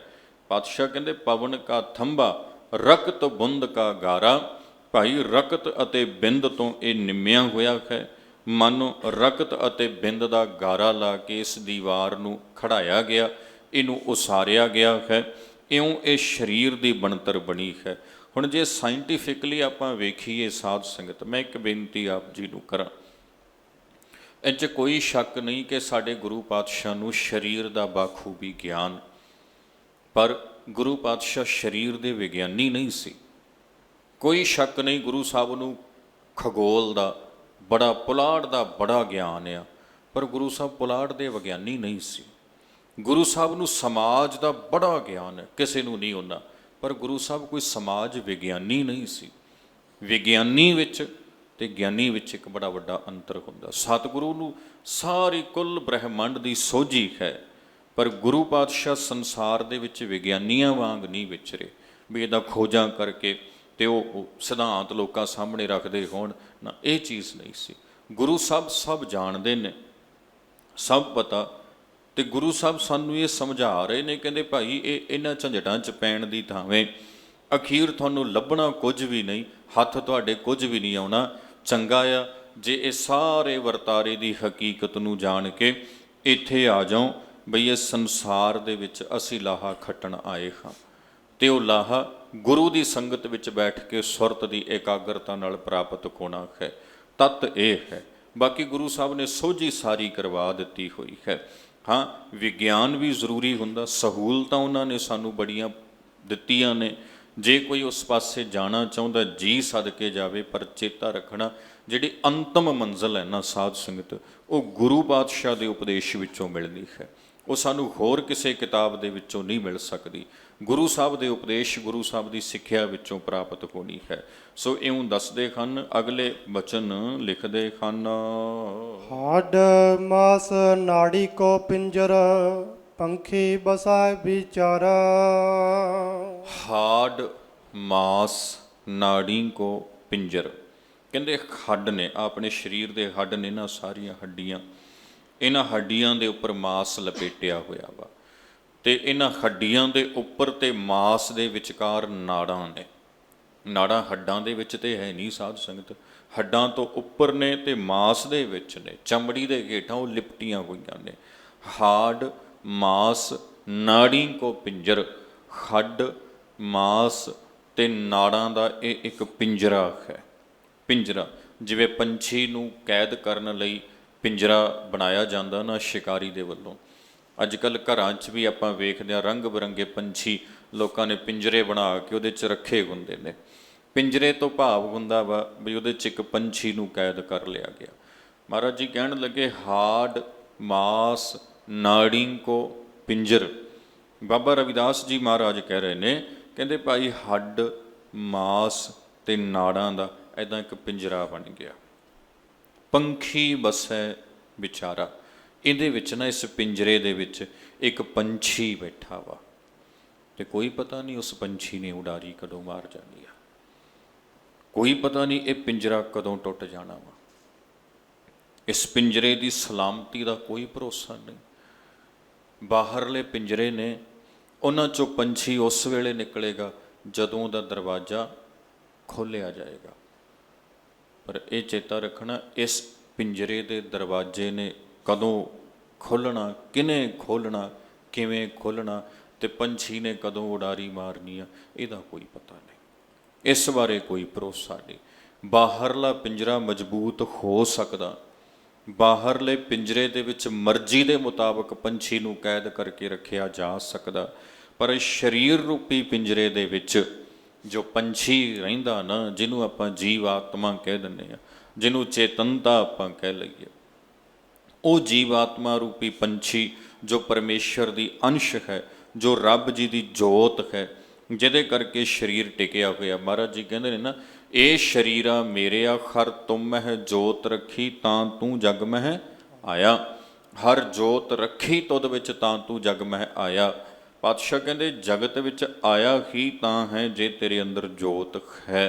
ਪਾਤਸ਼ਾਹ ਕਹਿੰਦੇ ਪਵਨ ਕਾ ਥੰਬਾ ਰਕਤ ਬੁੰਦ ਕਾ ਗਾਰਾ। ਭਾਈ ਰਕਤ ਅਤੇ ਬਿੰਦ ਤੋਂ ਇਹ ਨਿੰਮਿਆ ਹੋਇਆ ਹੈ। ਮਨ ਰਕਤ ਅਤੇ ਬਿੰਦ ਦਾ ਗਾਰਾ ਲਾ ਕੇ ਇਸ ਦੀਵਾਰ ਨੂੰ ਖੜਾਇਆ ਗਿਆ, ਇਹਨੂੰ ਉਸਾਰਿਆ ਗਿਆ ਹੈ। ਇਉਂ ਇਹ ਸਰੀਰ ਦੀ ਬਣਤਰ ਬਣੀ ਹੈ। ਹੁਣ ਜੇ ਸਾਇੰਟੀਫਿਕਲੀ ਆਪਾਂ ਵੇਖੀਏ ਸਾਧ ਸੰਗਤ, ਮੈਂ ਇੱਕ ਬੇਨਤੀ ਆਪ ਜੀ ਨੂੰ ਕਰਾਂ, ਇਹ 'ਚ ਕੋਈ ਸ਼ੱਕ ਨਹੀਂ ਕਿ ਸਾਡੇ ਗੁਰੂ ਪਾਤਸ਼ਾਹ ਨੂੰ ਸਰੀਰ ਦਾ ਬਾਖੂਬੀ ਗਿਆਨ, ਪਰ ਗੁਰੂ ਪਾਤਸ਼ਾਹ ਸਰੀਰ ਦੇ ਵਿਗਿਆਨੀ ਨਹੀਂ ਸੀ। ਕੋਈ ਸ਼ੱਕ ਨਹੀਂ ਗੁਰੂ ਸਾਹਿਬ ਨੂੰ ਖਗੋਲ ਦਾ ਬੜਾ, ਪੁਲਾੜ ਦਾ ਬੜਾ ਗਿਆਨ ਆ, ਪਰ ਗੁਰੂ ਸਾਹਿਬ ਪੁਲਾੜ ਦੇ ਵਿਗਿਆਨੀ ਨਹੀਂ ਸੀ। ਗੁਰੂ ਸਾਹਿਬ ਨੂੰ ਸਮਾਜ ਦਾ ਬੜਾ ਗਿਆਨ ਹੈ, ਕਿਸੇ ਨੂੰ ਨਹੀਂ ਉਹਨਾਂ, ਪਰ ਗੁਰੂ ਸਾਹਿਬ ਕੋਈ ਸਮਾਜ ਵਿਗਿਆਨੀ ਨਹੀਂ ਸੀ। ਵਿਗਿਆਨੀ ਵਿੱਚ ਤੇ ਗਿਆਨੀ ਵਿੱਚ ਇੱਕ ਬੜਾ ਵੱਡਾ ਅੰਤਰ ਹੁੰਦਾ। ਸਤਿਗੁਰੂ ਨੂੰ ਸਾਰੀ ਕੁੱਲ ਬ੍ਰਹਿਮੰਡ ਦੀ ਸੋਝੀ ਹੈ, ਪਰ ਗੁਰੂ ਪਾਤਸ਼ਾਹ ਸੰਸਾਰ ਦੇ ਵਿੱਚ ਵਿਗਿਆਨੀਆਂ ਵਾਂਗ ਨਹੀਂ ਵਿਚਰੇ ਵੀ ਇਹਦਾ ਖੋਜਾਂ ਕਰਕੇ ਤੇ ਉਹ ਸਿਧਾਂਤ ਲੋਕਾਂ ਸਾਹਮਣੇ ਰੱਖਦੇ ਹੋਣ ਨਾ, ਇਹ ਚੀਜ਼ ਨਹੀਂ ਸੀ। ਗੁਰੂ ਸਾਹਿਬ ਸਭ ਜਾਣਦੇ ਨੇ, ਸਭ ਪਤਾ। ਤੇ ਗੁਰੂ ਸਾਹਿਬ ਸਾਨੂੰ ਇਹ ਸਮਝਾ ਰਹੇ ਨੇ, ਕਹਿੰਦੇ ਭਾਈ ਇਹ ਇਹਨਾਂ ਝੰਜਟਾਂ 'ਚ ਪੈਣ ਦੀ ਥਾਵੇਂ ਅਖੀਰ ਤੁਹਾਨੂੰ ਲੱਭਣਾ ਕੁਝ ਵੀ ਨਹੀਂ, ਹੱਥ ਤੁਹਾਡੇ ਕੁਝ ਵੀ ਨਹੀਂ ਆਉਣਾ। ਚੰਗਾ ਆ ਜੇ ਇਹ ਸਾਰੇ ਵਰਤਾਰੇ ਦੀ ਹਕੀਕਤ ਨੂੰ ਜਾਣ ਕੇ ਇੱਥੇ ਆ ਜਾਓ ਬਈ ਇਸ ਸੰਸਾਰ ਦੇ ਵਿੱਚ ਅਸੀਂ ਲਾਹਾ ਖੱਟਣ ਆਏ ਹਾਂ, ਤੇ ਉਹ ਲਾਹਾ ਗੁਰੂ ਦੀ ਸੰਗਤ ਵਿੱਚ ਬੈਠ ਕੇ ਸੁਰਤ ਦੀ ਇਕਾਗਰਤਾ ਨਾਲ ਪ੍ਰਾਪਤ ਹੋਣਾ ਹੈ। ਤੱਤ ਇਹ ਹੈ। ਬਾਕੀ ਗੁਰੂ ਸਾਹਿਬ ਨੇ ਸੋਝੀ ਸਾਰੀ ਕਰਵਾ ਦਿੱਤੀ ਹੋਈ ਹੈ। ਹਾਂ, ਵਿਗਿਆਨ ਵੀ ਜ਼ਰੂਰੀ ਹੁੰਦਾ, ਸਹੂਲਤਾਂ ਉਹਨਾਂ ਨੇ ਸਾਨੂੰ ਬੜੀਆਂ ਦਿੱਤੀਆਂ ਨੇ। ਜੇ ਕੋਈ ਉਸ ਪਾਸੇ ਜਾਣਾ ਚਾਹੁੰਦਾ ਜੀ ਸਦਕੇ ਜਾਵੇ, ਪਰ ਚੇਤਾ ਰੱਖਣਾ ਜਿਹੜੀ ਅੰਤਮ ਮੰਜ਼ਲ ਹੈ ਨਾ ਸਾਧ ਸੰਗਤ, ਉਹ ਗੁਰੂ ਪਾਤਸ਼ਾਹ ਦੇ ਉਪਦੇਸ਼ ਵਿੱਚੋਂ ਮਿਲਦੀ ਹੈ। ਉਹ ਸਾਨੂੰ ਹੋਰ ਕਿਸੇ ਕਿਤਾਬ ਦੇ ਵਿੱਚੋਂ ਨਹੀਂ ਮਿਲ ਸਕਦੀ। ਗੁਰੂ ਸਾਹਿਬ ਦੇ ਉਪਦੇਸ਼, ਗੁਰੂ ਸਾਹਿਬ ਦੀ ਸਿੱਖਿਆ ਵਿੱਚੋਂ ਪ੍ਰਾਪਤ ਹੋਣੀ ਹੈ। ਸੋ ਇਉਂ ਦੱਸਦੇ ਹਨ, ਅਗਲੇ ਬਚਨ ਲਿਖਦੇ ਹਨ। ਹੱਡ ਮਾਸ ਨਾੜੀ ਕੋ ਪਿੰਜਰ, ਪੰਖੀ ਬਸਾਇ ਵਿਚਾਰਾ। ਹਾਡ ਮਾਸ ਨਾੜੀ ਕੋ ਪਿੰਜਰ, ਕਹਿੰਦੇ ਹੱਡ ਨੇ, ਆਪਣੇ ਸਰੀਰ ਦੇ ਹੱਡ ਨੇ ਨਾ, ਸਾਰੀਆਂ ਹੱਡੀਆਂ, ਇਹਨਾਂ ਹੱਡੀਆਂ ਦੇ ਉੱਪਰ ਮਾਸ ਲਪੇਟਿਆ ਹੋਇਆ ਵਾ, ਤੇ ਇਹਨਾਂ ਹੱਡੀਆਂ ਦੇ ਉੱਪਰ ਤੇ ਮਾਸ ਦੇ ਵਿਚਕਾਰ ਨਾੜਾਂ ਨੇ। ਨਾੜਾਂ ਹੱਡਾਂ ਦੇ ਵਿੱਚ ਤੇ ਹੈ ਨਹੀਂ ਸਾਧ ਸੰਗਤ, ਹੱਡਾਂ ਤੋਂ ਉੱਪਰ ਨੇ ਤੇ ਮਾਸ ਦੇ ਵਿੱਚ ਨੇ, ਚਮੜੀ ਦੇ ਹੇਠਾਂ ਉਹ ਲਿਪਟੀਆਂ ਹੋਈਆਂ ਨੇ। ਹਾਡ ਮਾਸ ਨਾੜੀ ਕੋ ਪਿੰਜਰ, ਹੱਡ ਮਾਸ ਤੇ ਨਾੜਾਂ ਦਾ ਇਹ ਇੱਕ ਪਿੰਜਰਾ ਹੈ। ਪਿੰਜਰਾ, ਜਿਵੇਂ ਪੰਛੀ ਨੂੰ ਕੈਦ ਕਰਨ ਲਈ ਪਿੰਜਰਾ ਬਣਾਇਆ ਜਾਂਦਾ ਨਾ ਸ਼ਿਕਾਰੀ ਦੇ ਵੱਲੋਂ। ਅੱਜ ਕੱਲ੍ਹ ਘਰਾਂ 'ਚ ਵੀ ਆਪਾਂ ਵੇਖਦੇ ਹਾਂ ਰੰਗ ਬਿਰੰਗੇ ਪੰਛੀ ਲੋਕਾਂ ਨੇ ਪਿੰਜਰੇ ਬਣਾ ਕੇ ਉਹਦੇ 'ਚ ਰੱਖੇ ਹੁੰਦੇ ਨੇ। ਪਿੰਜਰੇ ਤੋਂ ਭਾਵ ਹੁੰਦਾ ਵਾ ਵੀ ਉਹਦੇ 'ਚ ਇੱਕ ਪੰਛੀ ਨੂੰ ਕੈਦ ਕਰ ਲਿਆ ਗਿਆ। ਮਹਾਰਾਜ ਜੀ ਕਹਿਣ ਲੱਗੇ, ਹਾਡ ਮਾਸ ਨਾੜੀ ਕੋ ਪਿੰਜਰ। ਬਾਬਾ ਰਵਿਦਾਸ ਜੀ ਮਹਾਰਾਜ ਕਹਿ ਰਹੇ ਨੇ, ਕਹਿੰਦੇ ਭਾਈ ਹੱਡ ਮਾਸ ਤੇ ਨਾੜਾਂ ਦਾ ਇੱਦਾਂ ਇੱਕ ਪਿੰਜਰਾ ਬਣ ਗਿਆ। ਪੰਖੀ ਬਸੈ ਵਿਚਾਰਾ, ਇਹਦੇ ਵਿੱਚ ਨਾ, ਇਸ ਪਿੰਜਰੇ ਦੇ ਵਿੱਚ ਇੱਕ ਪੰਛੀ ਬੈਠਾ ਵਾ, ਤੇ ਕੋਈ ਪਤਾ ਨਹੀਂ ਉਸ ਪੰਛੀ ਨੇ ਉਡਾਰੀ ਕਦੋਂ ਮਾਰ ਜਾਣੀ ਆ, ਕੋਈ ਪਤਾ ਨਹੀਂ ਇਹ ਪਿੰਜਰਾ ਕਦੋਂ ਟੁੱਟ ਜਾਣਾ ਵਾ। ਇਸ ਪਿੰਜਰੇ ਦੀ ਸਲਾਮਤੀ ਦਾ ਕੋਈ ਭਰੋਸਾ ਨਹੀਂ। ਬਾਹਰਲੇ ਪਿੰਜਰੇ ਨੇ, ਉਹਨਾਂ 'ਚੋਂ ਪੰਛੀ ਉਸ ਵੇਲੇ ਨਿਕਲੇਗਾ ਜਦੋਂ ਉਹਦਾ ਦਰਵਾਜ਼ਾ ਖੋਲ੍ਹਿਆ ਜਾਏਗਾ। ਪਰ ਇਹ ਚੇਤਾ ਰੱਖਣਾ, ਇਸ ਪਿੰਜਰੇ ਦੇ ਦਰਵਾਜ਼ੇ ਨੇ ਕਦੋਂ ਖੋਲ੍ਹਣਾ, ਕਿਹਨੇ ਖੋਲ੍ਹਣਾ, ਕਿਵੇਂ ਖੋਲ੍ਹਣਾ, ਤੇ ਪੰਛੀ ਨੇ ਕਦੋਂ ਉਡਾਰੀ ਮਾਰਨੀ ਆ, ਇਹਦਾ ਕੋਈ ਪਤਾ ਨਹੀਂ। ਇਸ ਬਾਰੇ ਕੋਈ ਭਰੋਸਾ ਨਹੀਂ। ਬਾਹਰਲਾ ਪਿੰਜਰਾ ਮਜ਼ਬੂਤ ਹੋ ਸਕਦਾ, ਬਾਹਰਲੇ ਪਿੰਜਰੇ ਦੇ ਵਿੱਚ ਮਰਜ਼ੀ ਦੇ ਮੁਤਾਬਕ ਪੰਛੀ ਨੂੰ ਕੈਦ ਕਰਕੇ ਰੱਖਿਆ ਜਾ ਸਕਦਾ, ਪਰ ਸਰੀਰ ਰੂਪੀ ਪਿੰਜਰੇ ਦੇ ਵਿੱਚ ਜੋ ਪੰਛੀ ਰਹਿੰਦਾ ਨਾ, ਜਿਹਨੂੰ ਆਪਾਂ ਜੀਵ ਆਤਮਾ ਕਹਿ ਦਿੰਦੇ ਹਾਂ, ਜਿਹਨੂੰ ਚੇਤਨਤਾ ਆਪਾਂ ਕਹਿ ਲਈਏ, ਉਹ ਜੀਵ ਆਤਮਾ ਰੂਪੀ ਪੰਛੀ ਜੋ ਪਰਮੇਸ਼ਰ ਦੀ ਅੰਸ਼ ਹੈ, ਜੋ ਰੱਬ ਜੀ ਦੀ ਜੋਤ ਹੈ, ਜਿਹਦੇ ਕਰਕੇ ਸਰੀਰ ਟਿਕਿਆ ਹੋਇਆ। ਮਹਾਰਾਜ ਜੀ ਕਹਿੰਦੇ ਨੇ ਨਾ, ਇਹ ਸਰੀਰਾ ਮੇਰਿਆ ਹਰ ਤੁਮ ਮਹਿ ਜੋਤ ਰੱਖੀ ਤਾਂ ਤੂੰ ਜਗ ਮਹਿ ਆਇਆ। ਹਰ ਜੋਤ ਰੱਖੀ ਤੁਧ ਵਿੱਚ ਤਾਂ ਤੂੰ ਜਗ ਮਹਿ ਆਇਆ। ਪਾਤਸ਼ਾਹ ਕਹਿੰਦੇ ਜਗਤ ਵਿੱਚ ਆਇਆ ਹੀ ਤਾਂ ਹੈ ਜੇ ਤੇਰੇ ਅੰਦਰ ਜੋਤ ਹੈ।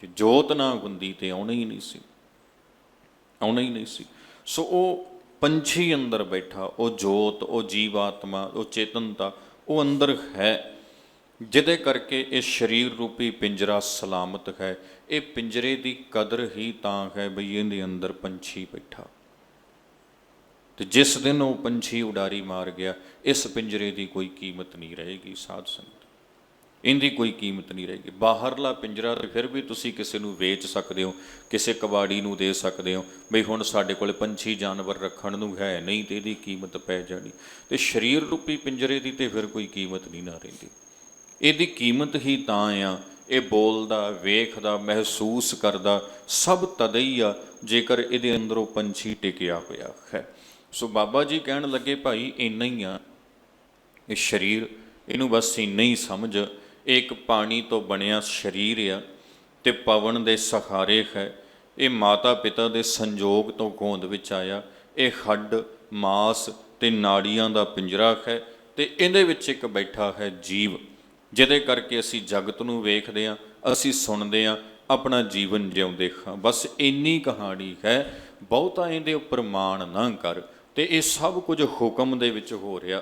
ਜੇ ਜੋਤ ਨਾ ਹੁੰਦੀ ਤੇ ਆਉਣਾ ਹੀ ਨਹੀਂ ਸੀ, ਆਉਣਾ ਹੀ ਨਹੀਂ ਸੀ। ਸੋ ਉਹ ਪੰਛੀ ਅੰਦਰ ਬੈਠਾ, ਉਹ ਜੋਤ, ਉਹ ਜੀਵ ਆਤਮਾ, ਉਹ ਚੇਤਨਤਾ, ਉਹ ਅੰਦਰ ਹੈ, ਜਿਹਦੇ ਕਰਕੇ ਇਹ ਸਰੀਰ ਰੂਪੀ ਪਿੰਜਰਾ ਸਲਾਮਤ ਹੈ। ਇਹ ਪਿੰਜਰੇ ਦੀ ਕਦਰ ਹੀ ਤਾਂ ਹੈ ਬਈ ਇਹਦੇ ਅੰਦਰ ਪੰਛੀ ਬੈਠਾ, ਤੇ ਜਿਸ ਦਿਨ ਉਹ ਪੰਛੀ ਉਡਾਰੀ ਮਾਰ ਗਿਆ, ਇਸ ਪਿੰਜਰੇ ਦੀ ਕੋਈ ਕੀਮਤ ਨਹੀਂ ਰਹੇਗੀ ਸਾਧ ਸੰਗਤ, ਇਹਦੀ ਕੋਈ ਕੀਮਤ ਨਹੀਂ ਰਹੇਗੀ। ਬਾਹਰਲਾ ਪਿੰਜਰਾ ਤੇ ਫਿਰ ਵੀ ਤੁਸੀਂ ਕਿਸੇ ਨੂੰ ਵੇਚ ਸਕਦੇ ਹੋ, ਕਿਸੇ ਕਬਾੜੀ ਨੂੰ ਦੇ ਸਕਦੇ ਹੋ, ਬਈ ਹੁਣ ਸਾਡੇ ਕੋਲ ਪੰਛੀ ਜਾਨਵਰ ਰੱਖਣ ਨੂੰ ਹੈ ਨਹੀਂ ਤੇ ਇਹਦੀ ਕੀਮਤ ਪੈ ਜਾਣੀ। ਤੇ ਸਰੀਰ ਰੂਪੀ ਪਿੰਜਰੇ ਦੀ ਤੇ ਫਿਰ ਕੋਈ ਕੀਮਤ ਨਹੀਂ ਨਾ ਰਹਿੰਦੀ। ਇਹਦੀ ਕੀਮਤ ਹੀ ਤਾਂ ਆ, ਇਹ ਬੋਲਦਾ, ਵੇਖਦਾ, ਮਹਿਸੂਸ ਕਰਦਾ ਸਭ ਤਦੇ ਹੀ ਆ ਜੇਕਰ ਇਹਦੇ ਅੰਦਰੋਂ ਪੰਛੀ ਟਿਕਿਆ ਹੋਇਆ ਹੈ। ਸੋ ਬਾਬਾ ਜੀ ਕਹਿਣ ਲੱਗੇ, ਭਾਈ ਇੰਨਾ ਹੀ ਆ ਇਹ ਸਰੀਰ, ਇਹਨੂੰ ਬਸ ਇੰਨਾ ਹੀ ਸਮਝ, ਇਹ ਇੱਕ ਪਾਣੀ ਤੋਂ ਬਣਿਆ ਸਰੀਰ ਆ ਤੇ ਪਵਨ ਦੇ ਸਹਾਰੇ ਹੈ। ਇਹ ਮਾਤਾ ਪਿਤਾ ਦੇ ਸੰਜੋਗ ਤੋਂ ਹੋਂਦ ਵਿੱਚ ਆਇਆ। ਇਹ ਹੱਡ ਮਾਸ ਤੇ ਨਾੜੀਆਂ ਦਾ ਪਿੰਜਰਾ ਹੈ, ਤੇ ਇਹਦੇ ਵਿੱਚ ਇੱਕ ਬੈਠਾ ਹੈ ਜੀਵ, ਜਿਹਦੇ ਕਰਕੇ ਅਸੀਂ ਜਗਤ ਨੂੰ ਵੇਖਦੇ ਹਾਂ, ਅਸੀਂ ਸੁਣਦੇ ਹਾਂ, ਆਪਣਾ ਜੀਵਨ ਜਿਉਂਦੇ ਹਾਂ। ਬਸ ਇੰਨੀ ਕਹਾਣੀ ਹੈ, ਬਹੁਤਾ ਇਹਦੇ ਉੱਪਰ ਮਾਣ ਨਾ ਕਰ। ਤੇ ਇਹ ਸਭ ਕੁਝ ਹੁਕਮ ਦੇ ਵਿੱਚ ਹੋ ਰਿਹਾ,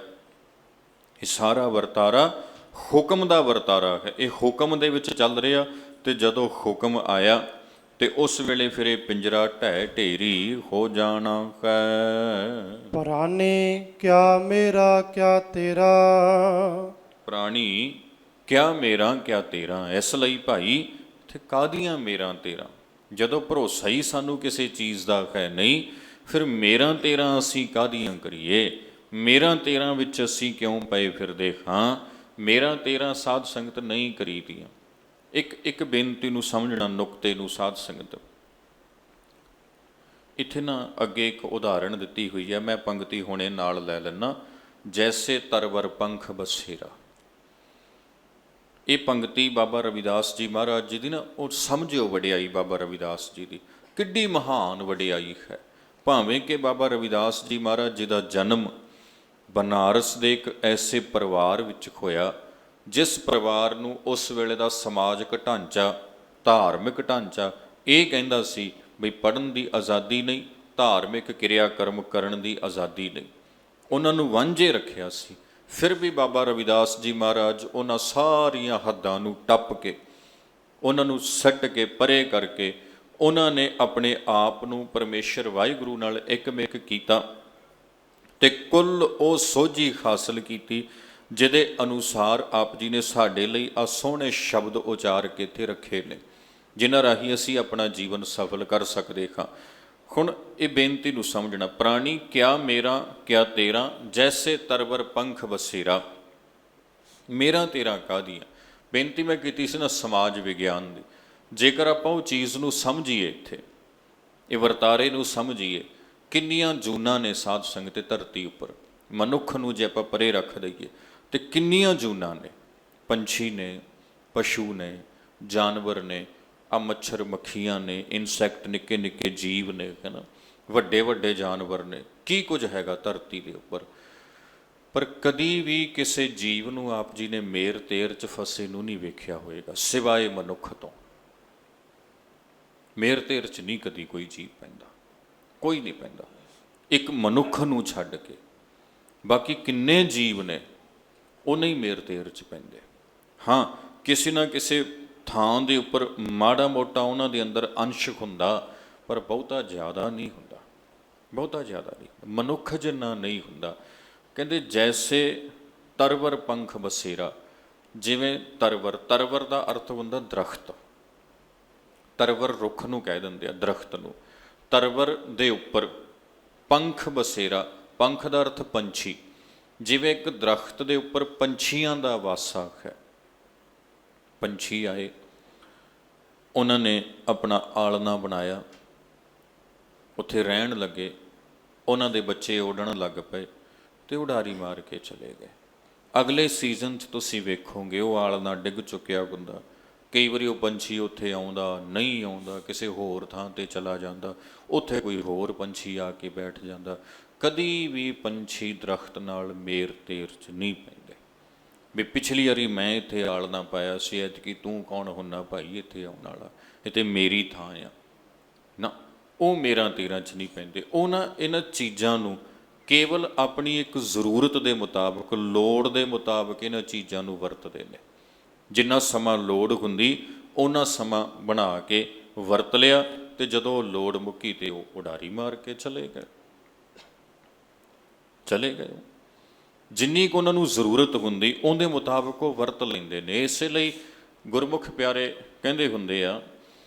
ਇਹ ਸਾਰਾ ਵਰਤਾਰਾ ਹੁਕਮ ਦਾ ਵਰਤਾਰਾ ਹੈ, ਇਹ ਹੁਕਮ ਦੇ ਵਿੱਚ ਚੱਲ ਰਿਹਾ। ਤੇ ਜਦੋਂ ਹੁਕਮ ਆਇਆ ਤੇ ਉਸ ਵੇਲੇ ਫਿਰ ਇਹ ਪਿੰਜਰਾ ਢਹਿ ਢੇਰੀ ਹੋ ਜਾਣਾ ਹੈ। ਪ੍ਰਾਣੀ ਕਿਆ ਮੇਰਾ ਕਿਆ ਤੇਰਾ, ਪ੍ਰਾਣੀ ਕਿਆ ਮੇਰਾ ਕਿਆ ਤੇਰਾ। ਇਸ ਲਈ ਭਾਈ ਇੱਥੇ ਕਾਹਦੀਆਂ ਮੇਰਾ ਤੇਰਾ, ਜਦੋਂ ਭਰੋਸਾ ਹੀ ਸਾਨੂੰ ਕਿਸੇ ਚੀਜ਼ ਦਾ ਹੈ ਨਹੀਂ, ਫਿਰ ਮੇਰਾ ਤੇਰਾ ਅਸੀਂ ਕਾਹਦੀਆਂ ਕਰੀਏ। ਮੇਰਾ ਤੇਰਾ ਵਿੱਚ ਅਸੀਂ ਕਿਉਂ ਪਏ ਫਿਰਦੇ ਹਾਂ। ਮੇਰਾ ਤੇਰਾ ਸਾਧ ਸੰਗਤ ਨਹੀਂ ਕਰੀਦੀਆਂ। ਇੱਕ ਬੇਨਤੀ ਨੂੰ ਸਮਝਣਾ, ਨੁਕਤੇ ਨੂੰ ਸਾਧ ਸੰਗਤ, ਇੱਥੇ ਨਾ ਅੱਗੇ ਇੱਕ ਉਦਾਹਰਣ ਦਿੱਤੀ ਹੋਈ ਹੈ, ਮੈਂ ਪੰਕਤੀ ਹੁਣੇ ਨਾਲ ਲੈ ਲੈਣਾ। ਜੈਸੇ ਤਰਵਰ ਪੰਖ ਬਸੇਰਾ, ਇਹ ਪੰਕਤੀ ਬਾਬਾ ਰਵਿਦਾਸ ਜੀ ਮਹਾਰਾਜ ਜੀ ਦੀ ਨਾ, ਉਹ ਸਮਝਿਓ ਵਡਿਆਈ ਬਾਬਾ ਰਵਿਦਾਸ ਜੀ ਦੀ ਕਿੱਡੀ ਮਹਾਨ ਵਡਿਆਈ ਹੈ। ਭਾਵੇਂ ਕਿ ਬਾਬਾ ਰਵਿਦਾਸ ਜੀ ਮਹਾਰਾਜ ਜੀ ਦਾ ਜਨਮ ਬਨਾਰਸ ਦੇ ਇੱਕ ਐਸੇ ਪਰਿਵਾਰ ਵਿੱਚ ਹੋਇਆ, ਜਿਸ ਪਰਿਵਾਰ ਨੂੰ ਉਸ ਵੇਲੇ ਦਾ ਸਮਾਜਿਕ ਢਾਂਚਾ, ਧਾਰਮਿਕ ਢਾਂਚਾ ਇਹ ਕਹਿੰਦਾ ਸੀ ਵੀ ਪੜ੍ਹਨ ਦੀ ਆਜ਼ਾਦੀ ਨਹੀਂ, ਧਾਰਮਿਕ ਕਿਰਿਆ ਕਰਮ ਕਰਨ ਦੀ ਆਜ਼ਾਦੀ ਨਹੀਂ, ਉਹਨਾਂ ਨੂੰ ਵਾਂਝੇ ਰੱਖਿਆ ਸੀ। ਫਿਰ ਵੀ ਬਾਬਾ ਰਵਿਦਾਸ ਜੀ ਮਹਾਰਾਜ ਉਹਨਾਂ ਸਾਰੀਆਂ ਹੱਦਾਂ ਨੂੰ ਟੱਪ ਕੇ, ਉਹਨਾਂ ਨੂੰ ਸੱਟ ਕੇ ਪਰੇ ਕਰਕੇ, ਉਹਨਾਂ ਨੇ ਆਪਣੇ ਆਪ ਨੂੰ ਪਰਮੇਸ਼ਰ ਵਾਹਿਗੁਰੂ ਨਾਲ ਇੱਕਮਿਕ ਕੀਤਾ ਤੇ ਕੁੱਲ ਉਹ ਸੋਝੀ ਹਾਸਲ ਕੀਤੀ, ਜਿਹਦੇ ਅਨੁਸਾਰ ਆਪ ਜੀ ਨੇ ਸਾਡੇ ਲਈ ਆ ਸੋਹਣੇ ਸ਼ਬਦ ਉਚਾਰ ਕੇ ਇੱਥੇ ਰੱਖੇ ਨੇ, ਜਿਨ੍ਹਾਂ ਰਾਹੀਂ ਅਸੀਂ ਆਪਣਾ ਜੀਵਨ ਸਫਲ ਕਰ ਸਕਦੇ ਹਾਂ। ਹੁਣ ਇਹ ਬੇਨਤੀ ਨੂੰ ਸਮਝਣਾ, ਪ੍ਰਾਣੀ ਕਿਆ ਮੇਰਾ ਕਿਆ ਤੇਰਾ, ਜੈਸੇ ਤਰਵਰ ਪੰਖ ਬਸੇਰਾ। ਮੇਰਾ ਤੇਰਾ ਕਾਹਦੀਆਂ, ਬੇਨਤੀ ਮੈਂ ਕੀਤੀ ਸੀ ਨਾ ਸਮਾਜ ਵਿਗਿਆਨ ਦੀ। ਜੇਕਰ ਆਪਾਂ ਉਹ ਚੀਜ਼ ਨੂੰ ਸਮਝੀਏ, ਇੱਥੇ ਇਹ ਵਰਤਾਰੇ ਨੂੰ ਸਮਝੀਏ, ਕਿੰਨੀਆਂ ਜੂਨਾਂ ਨੇ ਸਾਧ ਸੰਗਤ ਧਰਤੀ ਉੱਪਰ, ਮਨੁੱਖ ਨੂੰ ਜੇ ਆਪਾਂ ਪਰੇ ਰੱਖ ਦਈਏ ਤੇ ਕਿੰਨੀਆਂ ਜੂਨਾਂ ਨੇ, ਪੰਛੀ ਨੇ, ਪਸ਼ੂ ਨੇ, ਜਾਨਵਰ ਨੇ, ਆ ਮੱਛਰ ਮੱਖੀਆਂ ਨੇ, ਇਨਸੈਕਟ ਨਿੱਕੇ ਨਿੱਕੇ ਜੀਵ ਨੇ, ਹੈ ਨਾ, ਵੱਡੇ ਵੱਡੇ ਜਾਨਵਰ ਨੇ, ਕੀ ਕੁਝ ਹੈਗਾ ਧਰਤੀ ਦੇ ਉੱਪਰ। ਪਰ ਕਦੀ ਵੀ ਕਿਸੇ ਜੀਵ ਨੂੰ ਆਪ ਜੀ ਨੇ ਮੇਰ ਤੇਰ 'ਚ ਫਸੇ ਨੂੰ ਨਹੀਂ ਵੇਖਿਆ ਹੋਏਗਾ, ਸਿਵਾਏ ਮਨੁੱਖ ਤੋਂ। ਮੇਰ ਤੇਰ 'ਚ ਨਹੀਂ ਕਦੀ ਕੋਈ ਜੀਵ ਪੈਂਦਾ, ਕੋਈ ਨਹੀਂ ਪੈਂਦਾ, ਇੱਕ ਮਨੁੱਖ ਨੂੰ ਛੱਡ ਕੇ ਬਾਕੀ ਕਿੰਨੇ ਜੀਵ ਨੇ ਉਹ ਨਹੀਂ ਮੇਰ ਤੇਰ 'ਚ ਪੈਂਦੇ। ਹਾਂ, ਕਿਸੇ ਨਾ ਕਿਸੇ ਥਾਂ ਦੇ ਉੱਪਰ ਮਾੜਾ ਮੋਟਾ ਉਹਨਾਂ ਦੇ ਅੰਦਰ ਅੰਸ਼ ਹੁੰਦਾ, ਪਰ ਬਹੁਤਾ ਜ਼ਿਆਦਾ ਨਹੀਂ ਹੁੰਦਾ, ਬਹੁਤਾ ਜ਼ਿਆਦਾ ਨਹੀਂ, ਮਨੁੱਖ ਜਿੰਨਾ ਨਹੀਂ ਹੁੰਦਾ। ਕਹਿੰਦੇ ਜੈਸੇ ਤਰਵਰ ਪੰਖ ਬਸੇਰਾ, ਜਿਵੇਂ ਤਰਵਰ, ਤਰਵਰ ਦਾ ਅਰਥ ਹੁੰਦਾ ਦਰਖਤ, ਤਰਵਰ ਰੁੱਖ ਨੂੰ ਕਹਿ ਦਿੰਦੇ ਆ, ਦਰਖਤ ਨੂੰ। ਤਰਵਰ ਦੇ ਉੱਪਰ ਪੰਖ ਬਸੇਰਾ, ਪੰਖ ਦਾ ਅਰਥ ਪੰਛੀ, ਜਿਵੇਂ ਇੱਕ ਦਰਖਤ ਦੇ ਉੱਪਰ ਪੰਛੀਆਂ ਦਾ ਵਾਸਾ ਹੈ। ਪੰਛੀ ਆਏ, ਉਹਨਾਂ ਨੇ ਆਪਣਾ ਆਲਣਾ ਬਣਾਇਆ, ਉੱਥੇ ਰਹਿਣ ਲੱਗੇ, ਉਹਨਾਂ ਦੇ ਬੱਚੇ ਉੱਡਣ ਲੱਗ ਪਏ ਤੇ ਉਡਾਰੀ ਮਾਰ ਕੇ ਚਲੇ ਗਏ। ਅਗਲੇ ਸੀਜ਼ਨ 'ਚ ਤੁਸੀਂ ਵੇਖੋਗੇ ਉਹ ਆਲਣਾ ਡਿੱਗ ਚੁੱਕਿਆ ਹੁੰਦਾ, ਕਈ ਵਾਰੀ ਉਹ ਪੰਛੀ ਉੱਥੇ ਆਉਂਦਾ ਨਹੀਂ ਆਉਂਦਾ, ਕਿਸੇ ਹੋਰ ਥਾਂ 'ਤੇ ਚਲਾ ਜਾਂਦਾ, ਉੱਥੇ ਕੋਈ ਹੋਰ ਪੰਛੀ ਆ ਕੇ ਬੈਠ ਜਾਂਦਾ। ਕਦੀ ਵੀ ਪੰਛੀ ਦਰਖਤ ਨਾਲ ਮੇਰ ਤੇਰ 'ਚ ਨਹੀਂ ਪੈਂਦੇ ਵੀ ਪਿਛਲੀ ਵਾਰੀ ਮੈਂ ਇੱਥੇ ਆਲਣਾ ਪਾਇਆ ਸੀ, ਐਤਕੀ ਤੂੰ ਕੌਣ ਹੁੰਨਾ ਭਾਈ ਇੱਥੇ ਆਉਣ ਵਾਲਾ, ਇਹ ਤਾਂ ਮੇਰੀ ਥਾਂ ਆ ਨਾ, ਉਹ ਮੇਰਾ ਤੇਰਾਂ 'ਚ ਨਹੀਂ ਪੈਂਦੇ। ਉਹ ਨਾ ਇਹਨਾਂ ਚੀਜ਼ਾਂ ਨੂੰ ਕੇਵਲ ਆਪਣੀ ਇੱਕ ਜ਼ਰੂਰਤ ਦੇ ਮੁਤਾਬਕ, ਲੋੜ ਦੇ ਮੁਤਾਬਕ ਇਹਨਾਂ ਚੀਜ਼ਾਂ ਨੂੰ ਵਰਤਦੇ ਨੇ। ਜਿੰਨਾ ਸਮਾਂ ਲੋੜ ਹੁੰਦੀ ਉਹਨਾਂ ਸਮਾਂ ਬਣਾ ਕੇ ਵਰਤ ਲਿਆ, ਤੇ ਜਦੋਂ ਲੋੜ ਮੁੱਕੀ ਤੇ ਉਹ ਉਡਾਰੀ ਮਾਰ ਕੇ ਚਲੇ ਗਏ। ਜਿੰਨੀ ਕੁ ਉਹਨਾਂ ਨੂੰ ਜ਼ਰੂਰਤ ਹੁੰਦੀ ਉਹਦੇ ਮੁਤਾਬਕ ਉਹ ਵਰਤ ਲੈਂਦੇ ਨੇ। ਇਸੇ ਲਈ ਗੁਰਮੁਖ ਪਿਆਰੇ ਕਹਿੰਦੇ ਹੁੰਦੇ ਆ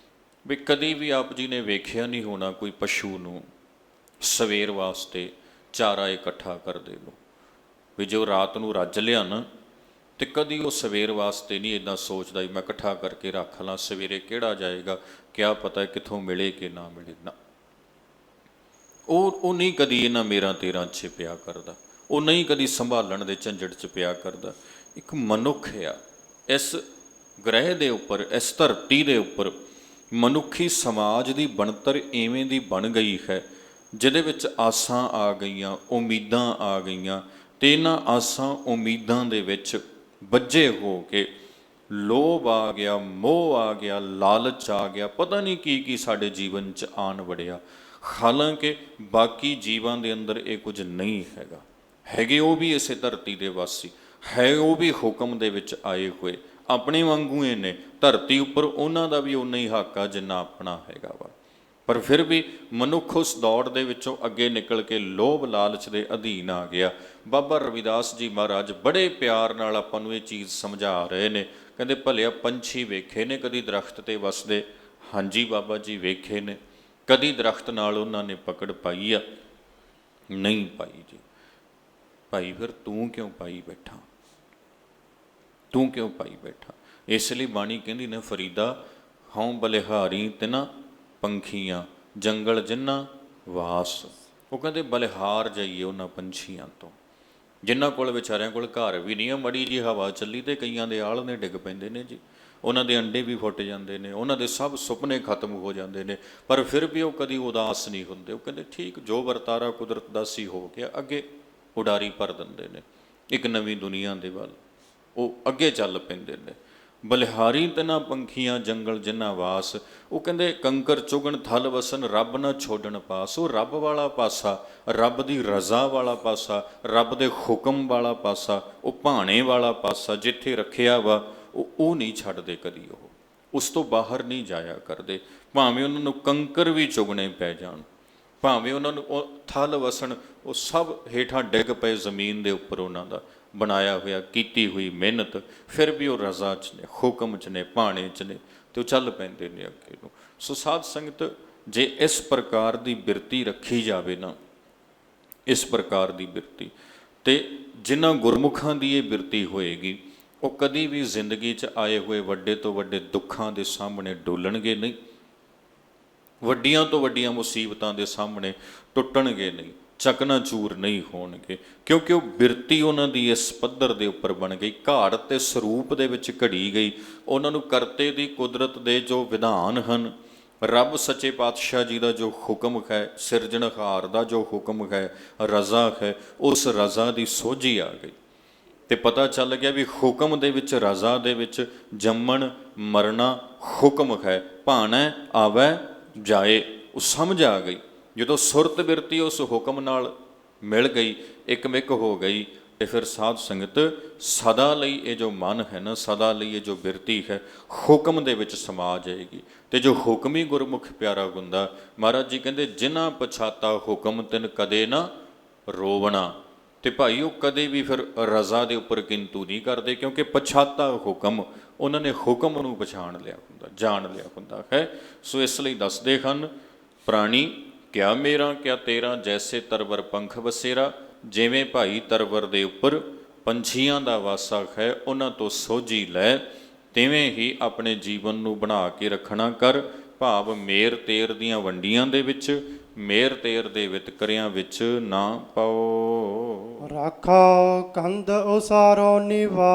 ਵੀ ਕਦੀ ਵੀ ਆਪ ਜੀ ਨੇ ਵੇਖਿਆ ਨਹੀਂ ਹੋਣਾ ਕੋਈ ਪਸ਼ੂ ਨੂੰ ਸਵੇਰ ਵਾਸਤੇ ਚਾਰਾ ਇਕੱਠਾ ਕਰਦੇ ਨੂੰ, ਵੀ ਜੋ ਰਾਤ ਨੂੰ ਰੱਜ ਲਿਆ ਨਾ, ਤੇ ਕਦੀ ਉਹ ਸਵੇਰ ਵਾਸਤੇ ਨਹੀਂ ਇੱਦਾਂ ਸੋਚਦਾ ਵੀ ਮੈਂ ਇਕੱਠਾ ਕਰਕੇ ਰੱਖ ਲਾਂ, ਸਵੇਰੇ ਕਿਹੜਾ ਜਾਏਗਾ, ਕਿਆ ਪਤਾ ਕਿੱਥੋਂ ਮਿਲੇ ਕਿ ਨਾ ਮਿਲੇ। ਨਾ, ਉਹ ਨਹੀਂ ਕਦੀ ਇਹਨਾਂ ਮੇਰਾ ਤੇਰਾਂ 'ਚ ਪਿਆ ਕਰਦਾ, ਉਹ ਨਹੀਂ ਕਦੀ ਸੰਭਾਲਣ ਦੇ ਝੰਜਟ 'ਚ ਪਿਆ ਕਰਦਾ। ਇੱਕ ਮਨੁੱਖ ਆ ਇਸ ਗ੍ਰਹਿ ਦੇ ਉੱਪਰ, ਇਸ ਧਰਤੀ ਦੇ ਉੱਪਰ ਮਨੁੱਖੀ ਸਮਾਜ ਦੀ ਬਣਤਰ ਇਵੇਂ ਦੀ ਬਣ ਗਈ ਹੈ, ਜਿਹਦੇ ਵਿੱਚ ਆਸਾਂ ਆ ਗਈਆਂ, ਉਮੀਦਾਂ ਆ ਗਈਆਂ, ਤੇ ਇਹਨਾਂ ਆਸਾਂ ਉਮੀਦਾਂ ਦੇ ਵਿੱਚ ਬੱਝੇ ਹੋ ਕੇ ਲੋਭ ਆ ਗਿਆ, ਮੋਹ ਆ ਗਿਆ, ਲਾਲਚ ਆ ਗਿਆ, ਪਤਾ ਨਹੀਂ ਕੀ ਕੀ ਸਾਡੇ ਜੀਵਨ 'ਚ ਆਣ ਵੜਿਆ। ਹਾਲਾਂਕਿ ਬਾਕੀ ਜੀਵਾਂ ਦੇ ਅੰਦਰ ਇਹ ਕੁਝ ਨਹੀਂ ਹੈਗਾ, ਹੈਗੇ ਉਹ ਵੀ ਇਸੇ ਧਰਤੀ ਦੇ ਵਾਸੀ, ਹੈ ਉਹ ਵੀ ਹੁਕਮ ਦੇ ਵਿੱਚ ਆਏ ਹੋਏ, ਆਪਣੇ ਵਾਂਗੂ ਇਹ ਨੇ। ਧਰਤੀ ਉੱਪਰ ਉਹਨਾਂ ਦਾ ਵੀ ਉਨਾ ਹੀ ਹੱਕ ਆ ਜਿੰਨਾ ਆਪਣਾ ਹੈਗਾ ਵਾ। ਪਰ ਫਿਰ ਵੀ ਮਨੁੱਖ ਉਸ ਦੌੜ ਦੇ ਵਿੱਚੋਂ ਅੱਗੇ ਨਿਕਲ ਕੇ ਲੋਭ ਲਾਲਚ ਦੇ ਅਧੀਨ ਆ ਗਿਆ। ਬਾਬਾ ਰਵਿਦਾਸ ਜੀ ਮਹਾਰਾਜ ਬੜੇ ਪਿਆਰ ਨਾਲ ਆਪਾਂ ਨੂੰ ਇਹ ਚੀਜ਼ ਸਮਝਾ ਰਹੇ ਨੇ। ਕਹਿੰਦੇ ਭਲਿਆ ਪੰਛੀ ਵੇਖੇ ਨੇ ਕਦੀ ਦਰਖਤ 'ਤੇ ਵਸਦੇ? ਹਾਂਜੀ ਬਾਬਾ ਜੀ ਵੇਖੇ ਨੇ। ਕਦੀ ਦਰਖਤ ਨਾਲ ਉਹਨਾਂ ਨੇ ਪਕੜ ਪਾਈ ਆ? ਨਹੀਂ ਪਾਈ ਜੀ। ਭਾਈ ਫਿਰ ਤੂੰ ਕਿਉਂ ਪਾਈ ਬੈਠਾ? ਤੂੰ ਕਿਉਂ ਪਾਈ ਬੈਠਾ? ਇਸ ਲਈ ਬਾਣੀ ਕਹਿੰਦੀ ਨੇ, ਫਰੀਦਾ ਹਉ ਬਲਿਹਾਰੀ ਤਿਨਾ ਪੰਖੀਆਂ, ਜੰਗਲ ਜਿੰਨਾ ਵਾਸ। ਉਹ ਕਹਿੰਦੇ ਬਲਿਹਾਰ ਜਾਈਏ ਉਹਨਾਂ ਪੰਛੀਆਂ ਤੋਂ ਜਿਨ੍ਹਾਂ ਕੋਲ ਵਿਚਾਰਿਆਂ ਕੋਲ ਘਰ ਵੀ ਨਹੀਂ ਆ, ਮੜੀ ਜੀ ਹਵਾ ਚੱਲੀ ਤੇ ਕਈਆਂ ਦੇ ਆਲ੍ਹਣੇ ਡਿੱਗ ਪੈਂਦੇ ਨੇ ਜੀ, ਉਹਨਾਂ ਦੇ ਅੰਡੇ ਵੀ ਫੁੱਟ ਜਾਂਦੇ ਨੇ, ਉਹਨਾਂ ਦੇ ਸਭ ਸੁਪਨੇ ਖਤਮ ਹੋ ਜਾਂਦੇ ਨੇ, ਪਰ ਫਿਰ ਵੀ ਉਹ ਕਦੀ ਉਦਾਸ ਨਹੀਂ ਹੁੰਦੇ। ਉਹ ਕਹਿੰਦੇ ਠੀਕ, ਜੋ ਵਰਤਾਰਾ ਕੁਦਰਤ ਦਾ ਸੀ ਹੋ ਗਿਆ, ਅੱਗੇ ਉਡਾਰੀ ਭਰ ਦਿੰਦੇ ਨੇ ਇੱਕ ਨਵੀਂ ਦੁਨੀਆ ਦੇ ਵੱਲ, ਉਹ ਅੱਗੇ ਚੱਲ ਪੈਂਦੇ ਨੇ। ਬਲਿਹਾਰੀ ਤਨਾ ਪੰਖੀਆਂ ਜੰਗਲ ਜਿਨ੍ਹਾਂ ਵਾਸ। ਉਹ ਕਹਿੰਦੇ ਕੰਕਰ ਚੁਗਣ ਥਲ ਵਸਨ ਰੱਬ ਨਾ ਛੋੜਨ ਪਾਸ। ਉਹ ਰੱਬ ਵਾਲਾ ਪਾਸਾ, ਰੱਬ ਦੀ ਰਜ਼ਾ ਵਾਲਾ ਪਾਸਾ, ਰੱਬ ਦੇ ਹੁਕਮ ਵਾਲਾ ਪਾਸਾ, ਉਹ ਭਾਣੇ ਵਾਲਾ ਪਾਸਾ ਜਿੱਥੇ ਰੱਖਿਆ ਵਾ ਉਹ ਨਹੀਂ ਛੱਡਦੇ ਕਦੀ, ਉਹ ਉਸ ਤੋਂ ਬਾਹਰ ਨਹੀਂ ਜਾਇਆ ਕਰਦੇ। ਭਾਵੇਂ ਉਹਨਾਂ ਨੂੰ ਕੰਕਰ ਵੀ ਚੁਗਣੇ ਪੈ ਜਾਣ, ਭਾਵੇਂ ਉਹਨਾਂ ਨੂੰ ਉਹ ਥਲ ਵਸਣ, ਉਹ ਸਭ ਹੇਠਾਂ ਡਿੱਗ ਪਏ ਜ਼ਮੀਨ ਦੇ ਉੱਪਰ ਉਹਨਾਂ ਦਾ ਬਣਾਇਆ ਹੋਇਆ ਕੀਤੀ ਹੋਈ ਮਿਹਨਤ, ਫਿਰ ਵੀ ਉਹ ਰਜ਼ਾ 'ਚ ਨੇ, ਹੁਕਮ 'ਚ ਨੇ, ਭਾਣੇ 'ਚ ਨੇ, ਤੇ ਉਹ ਚੱਲ ਪੈਂਦੇ ਨੇ ਅੱਗੇ ਨੂੰ। ਸੋ ਸਾਧ ਸੰਗਤ, ਜੇ ਇਸ ਪ੍ਰਕਾਰ ਦੀ ਬਿਰਤੀ ਰੱਖੀ ਜਾਵੇ ਨਾ, ਇਸ ਪ੍ਰਕਾਰ ਦੀ ਬਿਰਤੀ, ਤੇ ਜਿਨ੍ਹਾਂ ਗੁਰਮੁਖਾਂ ਦੀ ਇਹ ਬਿਰਤੀ ਹੋਏਗੀ, ਉਹ ਕਦੀ ਵੀ ਜ਼ਿੰਦਗੀ 'ਚ ਆਏ ਹੋਏ ਵੱਡੇ ਤੋਂ ਵੱਡੇ ਦੁੱਖਾਂ ਦੇ ਸਾਹਮਣੇ ਡੋਲਣਗੇ ਨਹੀਂ, ਵੱਡੀਆਂ ਤੋਂ ਵੱਡੀਆਂ ਮੁਸੀਬਤਾਂ ਦੇ ਸਾਹਮਣੇ ਟੁੱਟਣਗੇ ਨਹੀਂ, ਚਕਨਾਚੂਰ ਨਹੀਂ ਹੋਣਗੇ, ਕਿਉਂਕਿ ਉਹ ਬਿਰਤੀ ਉਹਨਾਂ ਦੀ ਇਸ ਪੱਧਰ ਦੇ ਉੱਪਰ ਬਣ ਗਈ, ਘਾੜ ਤੇ ਸਰੂਪ ਦੇ ਵਿੱਚ ਘੜੀ ਗਈ। ਉਹਨਾਂ ਨੂੰ ਕਰਤੇ ਦੀ ਕੁਦਰਤ ਦੇ ਜੋ ਵਿਧਾਨ ਹਨ, ਰੱਬ ਸੱਚੇ ਪਾਤਸ਼ਾਹ ਜੀ ਦਾ ਜੋ ਹੁਕਮ ਹੈ, ਸਿਰਜਣਹਾਰ ਦਾ ਜੋ ਹੁਕਮ ਹੈ, ਰਜ਼ਾ ਹੈ, ਉਸ ਰਜ਼ਾ ਦੀ ਸੋਝੀ ਆ ਗਈ ਤੇ ਪਤਾ ਚੱਲ ਗਿਆ ਵੀ ਹੁਕਮ ਦੇ ਵਿੱਚ, ਰਜ਼ਾ ਦੇ ਵਿੱਚ ਜੰਮਣ ਮਰਨਾ ਹੁਕਮ ਹੈ, ਭਾਣਾ ਆਵੈ ਜਾਏ। ਉਹ ਸਮਝ ਆ ਗਈ ਜਦੋਂ ਸੁਰਤ ਬਿਰਤੀ ਉਸ ਹੁਕਮ ਨਾਲ ਮਿਲ ਗਈ, ਇੱਕਮਿਕ ਹੋ ਗਈ, ਤੇ ਫਿਰ ਸਾਧ ਸੰਗਤ ਸਦਾ ਲਈ ਇਹ ਜੋ ਮਨ ਹੈ ਨਾ, ਸਦਾ ਲਈ ਇਹ ਜੋ ਬਿਰਤੀ ਹੈ, ਹੁਕਮ ਦੇ ਵਿੱਚ ਸਮਾ ਜਾਏਗੀ। ਤੇ ਜੋ ਹੁਕਮੀ ਗੁਰਮੁਖ ਪਿਆਰਾ ਗੁੰਦਾ, ਮਹਾਰਾਜ ਜੀ ਕਹਿੰਦੇ ਜਿਨ੍ਹਾਂ ਪਛਾਤਾ ਹੁਕਮ ਤਿਨ ਕਦੇ ਨਾ ਰੋਵਣਾ। ਤੇ ਭਾਈ ਉਹ ਕਦੇ ਵੀ ਫਿਰ ਰਜ਼ਾ ਦੇ ਉੱਪਰ ਕਿੰਤੂ ਨਹੀਂ ਕਰਦੇ, ਕਿਉਂਕਿ ਪਛਾਤਾ ਹੁਕਮ, ਉਹਨਾਂ ਨੇ ਹੁਕਮ ਨੂੰ ਪਛਾਣ ਲਿਆ ਹੁੰਦਾ, ਜਾਣ ਲਿਆ ਹੁੰਦਾ ਹੈ। ਸੋ ਇਸ ਲਈ ਦੱਸਦੇ ਹਨ, ਪ੍ਰਾਣੀ ਕਿਆ ਮੇਰਾ ਕਿਆ ਤੇਰਾ, ਜੈਸੇ ਤਰਵਰ ਪੰਖ ਬਸੇਰਾ। ਜਿਵੇਂ ਭਾਈ ਤਰਵਰ ਦੇ ਉੱਪਰ ਪੰਛੀਆਂ ਦਾ ਵਾਸਾ ਹੈ, ਉਹਨਾਂ ਤੋਂ ਸੋਝੀ ਲੈ, ਤਿਵੇਂ ਹੀ ਆਪਣੇ ਜੀਵਨ ਨੂੰ ਬਣਾ ਕੇ ਰੱਖਣਾ ਕਰ। ਭਾਵ ਮੇਰ ਤੇਰ ਦੀਆਂ ਵੰਡੀਆਂ ਦੇ ਵਿੱਚ, ਮੇਰ ਤੇਰ ਦੇ ਵਿਤਕਰਿਆਂ ਵਿੱਚ ਨਾ ਪਾਓ। ਰਾਖੋ ਕੰਧ ਉਸਾਰੋ ਨੀਵਾ।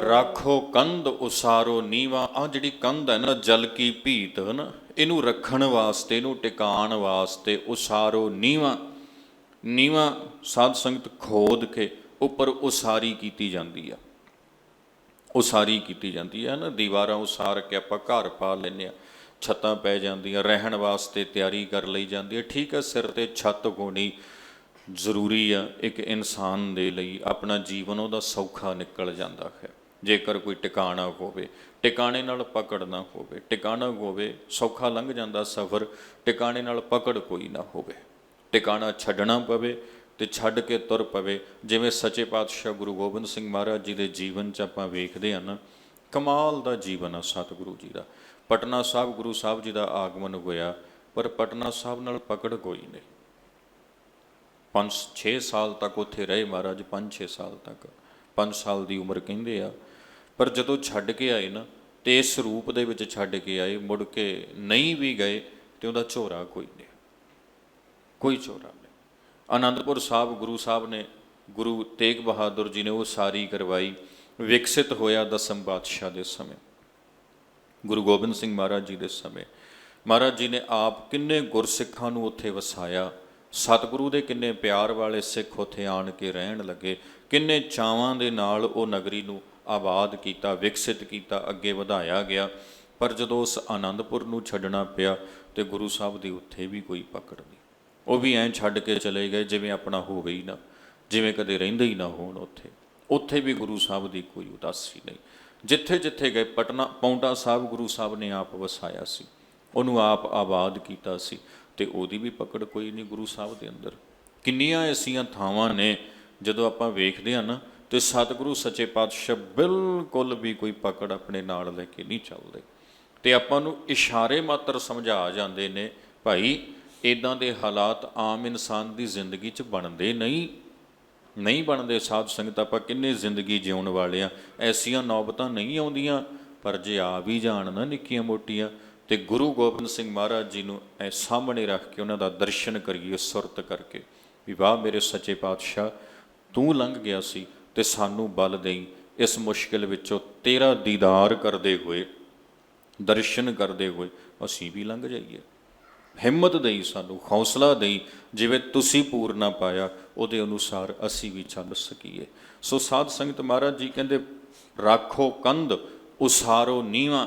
ਰਾਖੋ ਕੰਧ ਉਸਾਰੋ ਨੀਵਾ। ਆਹ ਜਿਹੜੀ ਕੰਧ ਹੈ ਨਾ, ਜਲ ਕੀ ਭੀਤ ਹੈ ਨਾ, ਇਹਨੂੰ ਰੱਖਣ ਵਾਸਤੇ, ਇਹਨੂੰ ਟਿਕਾਣ ਵਾਸਤੇ ਉਸਾਰੋ ਨੀਵਾ। ਨੀਵਾ ਸਾਧ ਸੰਗਤ ਖੋਦ ਕੇ ਉੱਪਰ ਉਸਾਰੀ ਕੀਤੀ ਜਾਂਦੀ ਆ, ਉਸਾਰੀ ਕੀਤੀ ਜਾਂਦੀ ਹੈ ਨਾ। ਦੀਵਾਰਾਂ ਉਸਾਰ ਕੇ ਆਪਾਂ ਘਰ ਪਾ ਲੈਂਦੇ ਹਾਂ, ਛੱਤਾਂ ਪੈ ਜਾਂਦੀਆਂ, ਰਹਿਣ ਵਾਸਤੇ ਤਿਆਰੀ ਕਰ ਲਈ ਜਾਂਦੀ ਹੈ। ਠੀਕ ਹੈ, ਸਿਰ 'ਤੇ ਛੱਤ ਹੋਣੀ ਜ਼ਰੂਰੀ ਆ ਇੱਕ ਇਨਸਾਨ ਦੇ ਲਈ, ਆਪਣਾ ਜੀਵਨ ਉਹਦਾ ਸੌਖਾ ਨਿਕਲ ਜਾਂਦਾ ਹੈ ਜੇਕਰ ਕੋਈ ਟਿਕਾਣਾ ਹੋਵੇ, ਟਿਕਾਣੇ ਨਾਲ ਪਕੜ ਨਾ ਹੋਵੇ। ਟਿਕਾਣਾ ਹੋਵੇ ਸੌਖਾ ਲੰਘ ਜਾਂਦਾ ਸਫ਼ਰ, ਟਿਕਾਣੇ ਨਾਲ ਪਕੜ ਕੋਈ ਨਾ ਹੋਵੇ, ਟਿਕਾਣਾ ਛੱਡਣਾ ਪਵੇ ਤੇ ਛੱਡ ਕੇ ਤੁਰ ਪਵੇ। ਜਿਵੇਂ ਸੱਚੇ ਪਾਤਸ਼ਾਹ ਗੁਰੂ ਗੋਬਿੰਦ ਸਿੰਘ ਮਹਾਰਾਜ ਜੀ ਦੇ ਜੀਵਨ 'ਚ ਆਪਾਂ ਵੇਖਦੇ ਹਾਂ ਨਾ, ਕਮਾਲ ਦਾ ਜੀਵਨ ਆ ਸਤਿਗੁਰੂ ਜੀ ਦਾ। ਪਟਨਾ ਸਾਹਿਬ ਗੁਰੂ ਸਾਹਿਬ ਜੀ ਦਾ ਆਗਮਨ ਹੋਇਆ, ਪਰ ਪਟਨਾ ਸਾਹਿਬ ਨਾਲ ਪਕੜ ਕੋਈ ਨਹੀਂ। 5-6 ਸਾਲ ਤੱਕ ਉੱਥੇ ਰਹੇ ਮਹਾਰਾਜ, 5-6 ਸਾਲ ਤੱਕ, 5 ਸਾਲ ਦੀ ਉਮਰ ਕਹਿੰਦੇ ਆ। ਪਰ ਜਦੋਂ ਛੱਡ ਕੇ ਆਏ ਨਾ, ਤੇ ਇਸ ਰੂਪ ਦੇ ਵਿੱਚ ਛੱਡ ਕੇ ਆਏ, ਮੁੜ ਕੇ ਨਹੀਂ ਵੀ ਗਏ ਤੇ ਉਹਦਾ ਝੋਰਾ ਕੋਈ ਨਹੀਂ, ਕੋਈ ਝੋਰਾ ਨਹੀਂ। ਆਨੰਦਪੁਰ ਸਾਹਿਬ ਗੁਰੂ ਸਾਹਿਬ ਨੇ, ਗੁਰੂ ਤੇਗ ਬਹਾਦਰ ਜੀ ਨੇ ਉਹ ਸਾਰੀ ਕਰਵਾਈ, ਵਿਕਸਿਤ ਹੋਇਆ ਦਸਮ ਪਾਤਸ਼ਾਹ ਦੇ ਸਮੇਂ, ਗੁਰੂ ਗੋਬਿੰਦ ਸਿੰਘ ਮਹਾਰਾਜ ਜੀ ਦੇ ਸਮੇਂ। ਮਹਾਰਾਜ ਜੀ ਨੇ ਆਪ ਕਿੰਨੇ ਗੁਰਸਿੱਖਾਂ ਨੂੰ ਉੱਥੇ ਵਸਾਇਆ, ਸਤਿਗੁਰੂ ਦੇ ਕਿੰਨੇ ਪਿਆਰ ਵਾਲੇ ਸਿੱਖ ਉੱਥੇ ਆਣ ਕੇ ਰਹਿਣ ਲੱਗੇ, ਕਿੰਨੇ ਚਾਵਾਂ ਦੇ ਨਾਲ ਉਹ ਨਗਰੀ ਨੂੰ ਆਬਾਦ ਕੀਤਾ, ਵਿਕਸਿਤ ਕੀਤਾ, ਅੱਗੇ ਵਧਾਇਆ ਗਿਆ। ਪਰ ਜਦੋਂ ਉਸ ਆਨੰਦਪੁਰ ਨੂੰ ਛੱਡਣਾ ਪਿਆ ਤੇ ਗੁਰੂ ਸਾਹਿਬ ਦੀ ਉੱਥੇ ਵੀ ਕੋਈ ਪਕੜ ਨਹੀਂ, ਉਹ ਵੀ ਐਂ ਛੱਡ ਕੇ ਚਲੇ ਗਏ ਜਿਵੇਂ ਆਪਣਾ ਹੋ ਗਈ ਨਾ, ਜਿਵੇਂ ਕਦੇ ਰਹਿੰਦੇ ਹੀ ਨਾ ਹੋਣ ਉੱਥੇ। ਉੱਥੇ ਵੀ ਗੁਰੂ ਸਾਹਿਬ ਦੀ ਕੋਈ ਉਦਾਸੀ ਨਹੀਂ। ਜਿੱਥੇ ਜਿੱਥੇ ਗਏ, ਪਟਨਾ ਪਾਉਂਟਾ ਸਾਹਿਬ ਗੁਰੂ ਸਾਹਿਬ ਨੇ ਆਪ ਵਸਾਇਆ ਸੀ, ਉਹਨੂੰ ਆਪ ਆਬਾਦ ਕੀਤਾ ਸੀ, ਤੇ ਉਹਦੀ ਵੀ ਪਕੜ ਕੋਈ ਨਹੀਂ ਗੁਰੂ ਸਾਹਿਬ ਦੇ ਅੰਦਰ। ਕਿੰਨੀਆਂ ਐਸੀਆਂ ਥਾਵਾਂ ਨੇ ਜਦੋਂ ਆਪਾਂ ਵੇਖਦੇ ਹਾਂ ਨਾ, ਤੇ ਸਤਿਗੁਰੂ ਸੱਚੇ ਪਾਤਸ਼ਾਹ ਬਿਲਕੁਲ ਵੀ ਕੋਈ ਪਕੜ ਆਪਣੇ ਨਾਲ ਲੈ ਕੇ ਨਹੀਂ ਚੱਲਦੇ, ਤੇ ਆਪਾਂ ਨੂੰ ਇਸ਼ਾਰੇ ਮਾਤਰ ਸਮਝਾ ਜਾਂਦੇ ਨੇ, ਭਾਈ ਇੱਦਾਂ ਦੇ ਹਾਲਾਤ ਆਮ ਇਨਸਾਨ ਦੀ ਜ਼ਿੰਦਗੀ 'ਚ ਬਣਦੇ ਨਹੀਂ ਬਣਦੇ। ਸਾਧ ਸੰਗਤ ਆਪਾਂ ਕਿੰਨੇ ਜ਼ਿੰਦਗੀ ਜਿਉਣ ਵਾਲੇ ਆ, ਐਸੀਆਂ ਨੌਬਤਾਂ ਨਹੀਂ ਆਉਂਦੀਆਂ, ਪਰ ਜੇ ਆ ਵੀ ਜਾਣ ਨਾ ਨਿੱਕੀਆਂ ਮੋਟੀਆਂ, ਤੇ ਗੁਰੂ ਗੋਬਿੰਦ ਸਿੰਘ ਮਹਾਰਾਜ ਜੀ ਨੂੰ ਐ ਸਾਹਮਣੇ ਰੱਖ ਕੇ ਉਹਨਾਂ ਦਾ ਦਰਸ਼ਨ ਕਰੀਏ ਸੁਰਤ ਕਰਕੇ ਵੀ ਵਾਹ ਮੇਰੇ ਸੱਚੇ ਪਾਤਸ਼ਾਹ, ਤੂੰ ਲੰਘ ਗਿਆ ਸੀ ਤੇ ਸਾਨੂੰ ਬਲ ਦੇਈ ਇਸ ਮੁਸ਼ਕਿਲ ਵਿੱਚੋਂ ਤੇਰਾ ਦੀਦਾਰ ਕਰਦੇ ਹੋਏ, ਦਰਸ਼ਨ ਕਰਦੇ ਹੋਏ ਅਸੀਂ ਵੀ ਲੰਘ ਜਾਈਏ। ਹਿੰਮਤ ਦੇਈ, ਸਾਨੂੰ ਹੌਸਲਾ ਦੇਈ, ਜਿਵੇਂ ਤੁਸੀਂ ਪੂਰਨਾ ਪਾਇਆ ਉਹਦੇ ਅਨੁਸਾਰ ਅਸੀਂ ਵੀ ਚੱਲ ਸਕੀਏ। ਸੋ ਸਾਧ ਸੰਗਤ ਮਹਾਰਾਜ ਜੀ ਕਹਿੰਦੇ ਰਾਖੋ ਕੰਧ ਉਸਾਰੋ ਨੀਵਾਂ,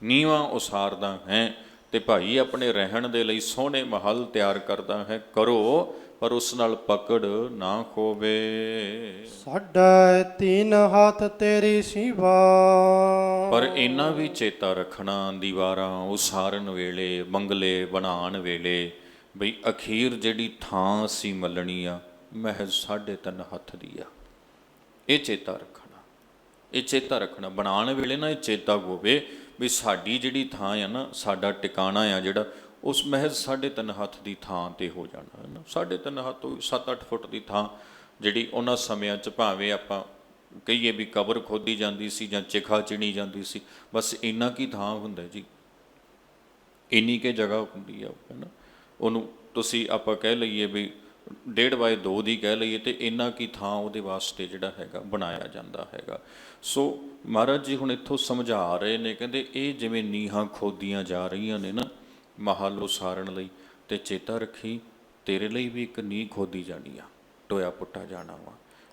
ਨੀਵਾਂ ਉਸਾਰਦਾ ਹੈ ਤੇ ਭਾਈ ਆਪਣੇ ਰਹਿਣ ਦੇ ਲਈ ਸੋਹਣੇ ਮਹੱਲ ਤਿਆਰ ਕਰਦਾ ਹੈ, ਕਰੋ ਪਰ ਉਸ ਨਾਲ ਪਕੜ ਨਾ ਹੋਵੇ। ਸਾਡਾ ਤੀਨ ਹੱਥ ਤੇਰੀ ਸਿਵਾ, ਪਰ ਇਹਨਾਂ ਵੀ ਚੇਤਾ ਰੱਖਣਾ ਦੀਵਾਰਾਂ ਉਸਾਰਨ ਵੇਲੇ, ਬੰਗਲੇ ਬਣਾਉਣ ਵੇਲੇ, ਬਈ ਅਖੀਰ ਜਿਹੜੀ ਥਾਂ ਅਸੀਂ ਮੱਲਣੀ ਆ ਮਹਿਜ਼ 3.5 ਹੱਥ ਦੀ ਆ। ਇਹ ਚੇਤਾ ਰੱਖਣਾ, ਇਹ ਚੇਤਾ ਰੱਖਣਾ ਬਣਾਉਣ ਵੇਲੇ ਨਾ, ਇਹ ਚੇਤਾ ਹੋਵੇ ਵੀ ਸਾਡੀ ਜਿਹੜੀ ਥਾਂ ਆ ਨਾ, ਸਾਡਾ ਟਿਕਾਣਾ ਆ ਜਿਹੜਾ, ਉਸ ਮਹਿਜ਼ 3.5 ਹੱਥ ਦੀ ਥਾਂ ਤੇ ਹੋ ਜਾਣਾ ਹੈ ਨਾ। 3.5 ਹੱਥ ਤੋਂ 7-8 ਫੁੱਟ ਦੀ ਥਾਂ ਜਿਹੜੀ ਉਹਨਾਂ ਸਮਿਆਂ 'ਚ ਭਾਵੇਂ ਆਪਾਂ ਕਹੀਏ ਵੀ ਕਬਰ ਖੋਦੀ ਜਾਂਦੀ ਸੀ ਜਾਂ ਚਿਖਾ ਚਿਣੀ ਜਾਂਦੀ ਸੀ, ਬਸ ਇੰਨਾ ਕੀ ਥਾਂ ਹੁੰਦਾ ਜੀ, ਇੰਨੀ ਕੁ ਜਗ੍ਹਾ ਹੁੰਦੀ ਆ ਹੈ ਨਾ। ਉਹਨੂੰ ਤੁਸੀਂ ਆਪਾਂ ਕਹਿ ਲਈਏ ਵੀ 1.5 ਬਾਏ 2 ਦੀ ਕਹਿ ਲਈਏ, ਤੇ ਇੰਨਾ ਕੀ ਥਾਂ ਉਹਦੇ ਵਾਸਤੇ ਜਿਹੜਾ ਹੈਗਾ ਬਣਾਇਆ ਜਾਂਦਾ ਹੈਗਾ। ਸੋ ਮਹਾਰਾਜ ਜੀ ਹੁਣ ਇੱਥੋਂ ਸਮਝਾ ਰਹੇ ਨੇ, ਕਹਿੰਦੇ ਇਹ ਜਿਵੇਂ ਨੀਹਾਂ ਖੋਦੀਆਂ ਜਾ ਰਹੀਆਂ ਨੇ ਨਾ ਮਹੱਲ ਉਸਾਰਨ ਲਈ, ਤੇ ਚੇਤਾ ਰੱਖੀ ਤੇਰੇ ਲਈ ਵੀ ਇੱਕ ਨੀਂਹ ਖੋਦੀ ਜਾਣੀ ਆ, ਟੋਇਆ ਪੁੱਟਾ ਜਾਣਾ ਵਾ।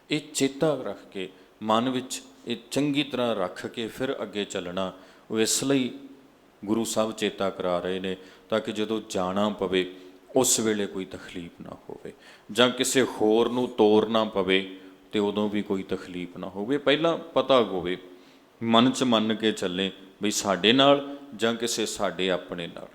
ਇਹ ਚੇਤਾ ਰੱਖ ਕੇ ਮਨ ਵਿੱਚ ਇਹ ਚੰਗੀ ਤਰ੍ਹਾਂ ਰੱਖ ਕੇ ਫਿਰ ਅੱਗੇ ਚੱਲਣਾ। ਉਹ ਇਸ ਲਈ ਗੁਰੂ ਸਾਹਿਬ ਚੇਤਾ ਕਰਾ ਰਹੇ ਨੇ ਤਾਂ ਕਿ ਜਦੋਂ ਜਾਣਾ ਪਵੇ ਉਸ ਵੇਲੇ ਕੋਈ ਤਕਲੀਫ ਨਾ ਹੋਵੇ, ਜਾਂ ਕਿਸੇ ਹੋਰ ਨੂੰ ਤੋਰਨਾ ਪਵੇ ਤੇ ਉਦੋਂ ਵੀ ਕੋਈ ਤਕਲੀਫ ਨਾ ਹੋਵੇ। ਪਹਿਲਾਂ ਪਤਾ ਹੋਵੇ, ਮਨ 'ਚ ਮੰਨ ਕੇ ਚੱਲੇ ਵੀ ਸਾਡੇ ਨਾਲ ਜਾਂ ਕਿਸੇ ਸਾਡੇ ਆਪਣੇ ਨਾਲ,